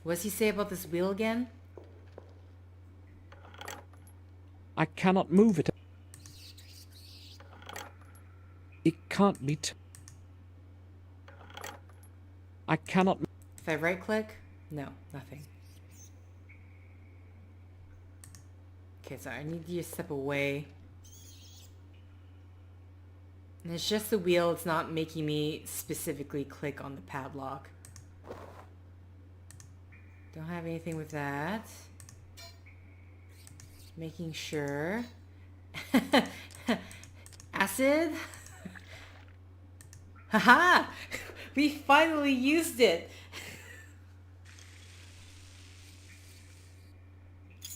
What does he say about this wheel again? I cannot move it. It can't be I cannot... If I right click? No, nothing. Okay, so I need you to step away. And it's just the wheel, it's not making me specifically click on the padlock. Don't have anything with that. Making sure. Acid? Haha! We finally used it!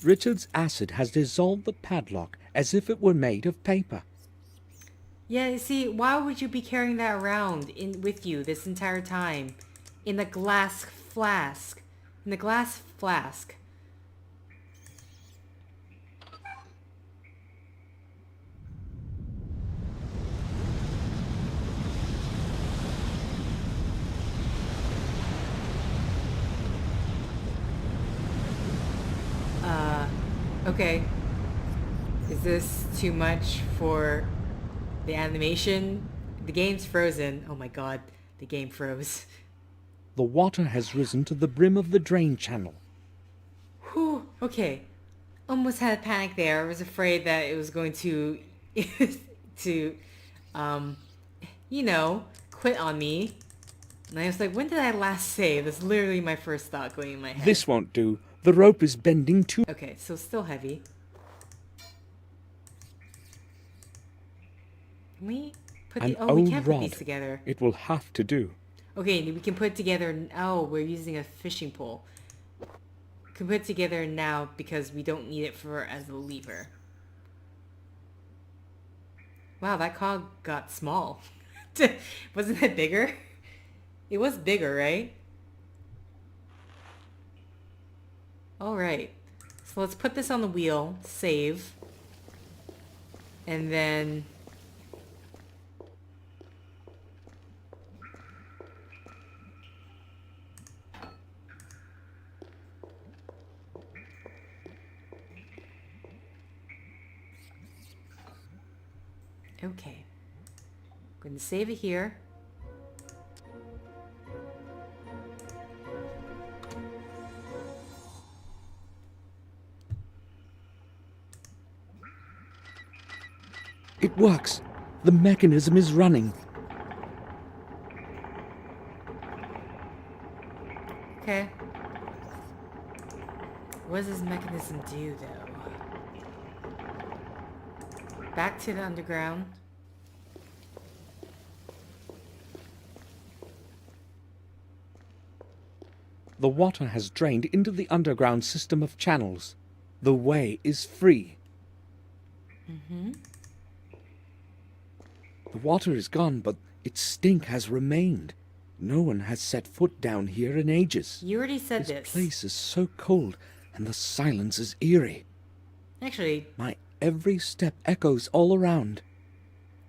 Richard's acid has dissolved the padlock as if it were made of paper. Yeah, you see, why would you be carrying that around with you this entire time? In the glass flask. In the glass flask. Okay. Is this too much for the animation? The game's frozen. Oh my god, the game froze. The water has risen to the brim of the drain channel. Whew, okay. Almost had a panic there. I was afraid that it was going to, you know, quit on me. And I was like, when did I last save? That's literally my first thought going in my head. This won't do. The rope is bending too... Okay, so still heavy. Can we put An the... Oh, we old can't put rod. these together. It will have to do. Okay, we can put it together... Oh, we're using a fishing pole. We can put it together now because we don't need it for as a lever. Wow, that cog got small. Wasn't it bigger? It was bigger, right? Alright. So let's put this on the wheel. Save. And then... Okay. I'm going to save it here. It works. The mechanism is running. Okay. What does this mechanism do, though? Back to the underground. The water has drained into the underground system of channels. The way is free. Mm-hmm. The water is gone, but its stink has remained. No one has set foot down here in ages. You already said this. this. This place is so cold, and the silence is eerie. Actually... My every step echoes all around.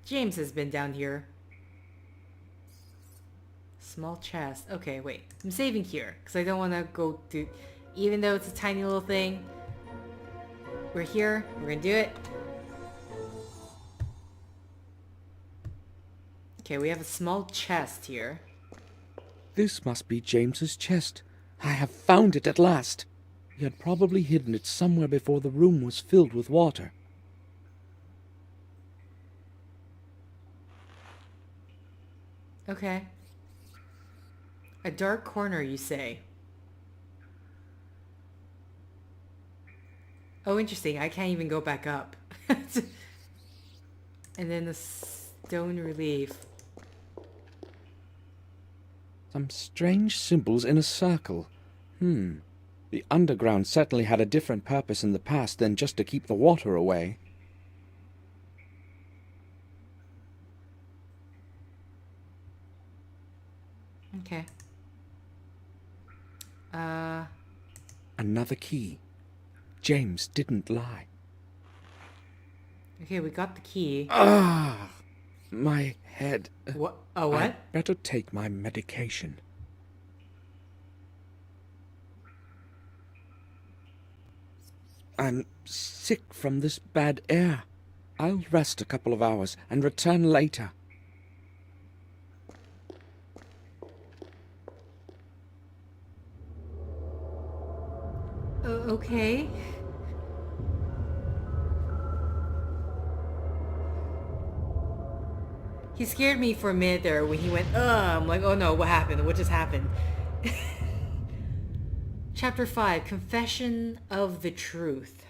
James has been down here. Small chest. Okay, wait. I'm saving here, because I don't want to go through... Even though it's a tiny little thing. We're here. We're going to do it. Okay, we have a small chest here. This must be James's chest. I have found it at last. He had probably hidden it somewhere before the room was filled with water. Okay. A dark corner, you say? Oh, interesting. I can't even go back up. And then the stone relief. Some strange symbols in a circle. The underground certainly had a different purpose in the past than just to keep the water away. Okay. Another key. James didn't lie. Okay, we got the key. Ah, my head. What? A what? I'd better take my medication. I'm sick from this bad air. I'll rest a couple of hours and return later. Okay. He scared me for a minute there when he went, I'm like, oh no, what happened? What just happened? Chapter 5, Confession of the Truth.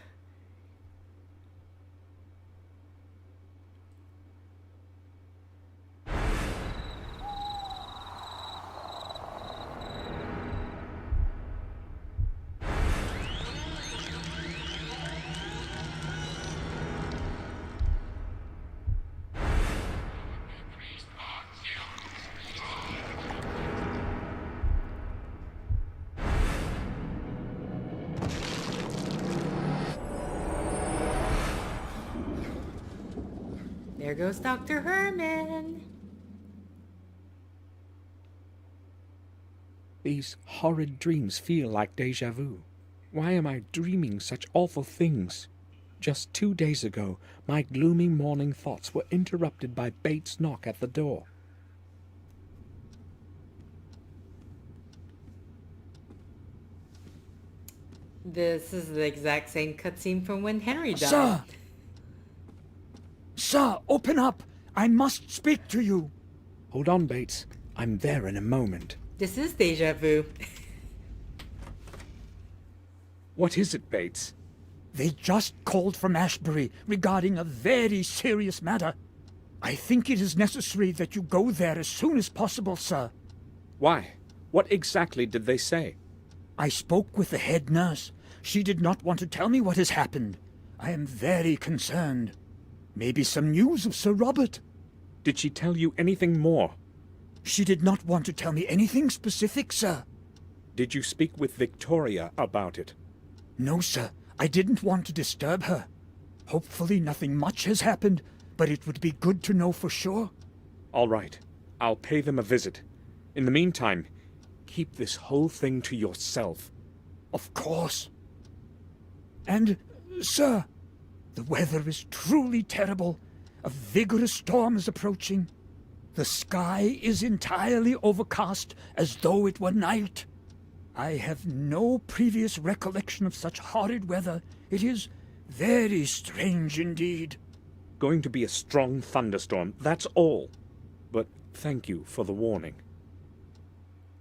There goes Dr. Herman. These horrid dreams feel like deja vu. Why am I dreaming such awful things? Just 2 days ago, my gloomy morning thoughts were interrupted by Bates' knock at the door. This is the exact same cutscene from when Henry died. Sir! Sir, open up! I must speak to you! Hold on, Bates. I'm there in a moment. This is deja vu. What is it, Bates? They just called from Ashbury regarding a very serious matter. I think it is necessary that you go there as soon as possible, sir. Why? What exactly did they say? I spoke with the head nurse. She did not want to tell me what has happened. I am very concerned. Maybe some news of Sir Robert. Did she tell you anything more? She did not want to tell me anything specific, sir. Did you speak with Victoria about it? No, sir. I didn't want to disturb her. Hopefully nothing much has happened, but it would be good to know for sure. All right. I'll pay them a visit. In the meantime, keep this whole thing to yourself. Of course. And, sir, the weather is truly terrible. A vigorous storm is approaching. The sky is entirely overcast as though it were night. I have no previous recollection of such horrid weather. It is very strange indeed. Going to be a strong thunderstorm, that's all. But thank you for the warning.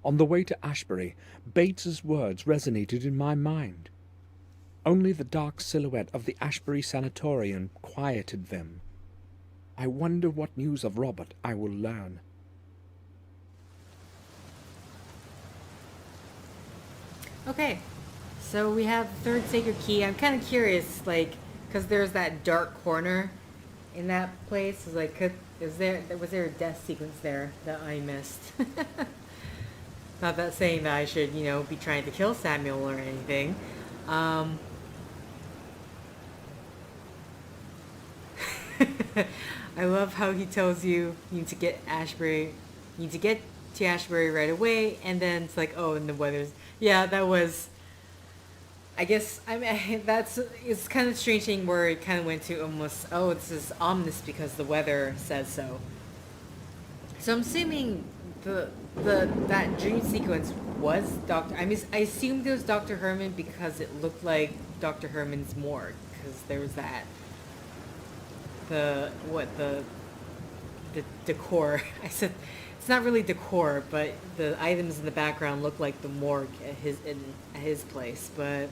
On the way to Ashbury, Bates's words resonated in my mind. Only the dark silhouette of the Ashbury Sanatorium quieted them. I wonder what news of Robert I will learn. Okay, so we have the third sacred key. I'm kind of curious, like, because there's that dark corner in that place. It's like, was there a death sequence there that I missed? Not that saying that I should, be trying to kill Samuel or anything. I love how he tells you need to get to Ashbury right away, and then it's like, oh, and the weather's, yeah, that was, I guess, it's kind of strange thing where it kind of went to almost, oh, this is ominous because the weather says so. So I'm assuming that dream sequence was I assumed it was Dr. Herman because it looked like Dr. Herman's morgue, because there was that, the decor. I said, it's not really decor, but the items in the background look like the morgue at his place, but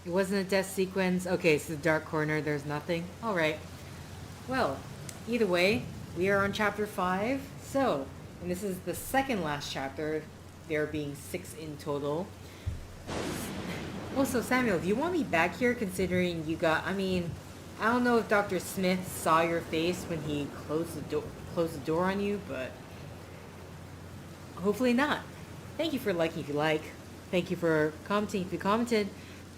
it wasn't a death sequence. Okay, so the dark corner, there's nothing. All right. Well, either way, we are on chapter 5. So, and this is the second last chapter, there being 6 in total. Also, Samuel, do you want me back here considering you got, I don't know if Dr. Smith saw your face when he closed the door on you, but hopefully not. Thank you for liking if you like. Thank you for commenting if you commented.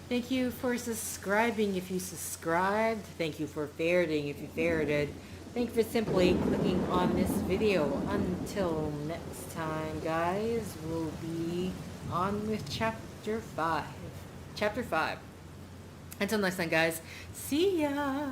Thank you for subscribing if you subscribed. Thank you for ferreting if you ferreted. Thank you for simply clicking on this video. Until next time, guys, we'll be on with Chapter 5. Chapter 5. Until next time, guys. See ya!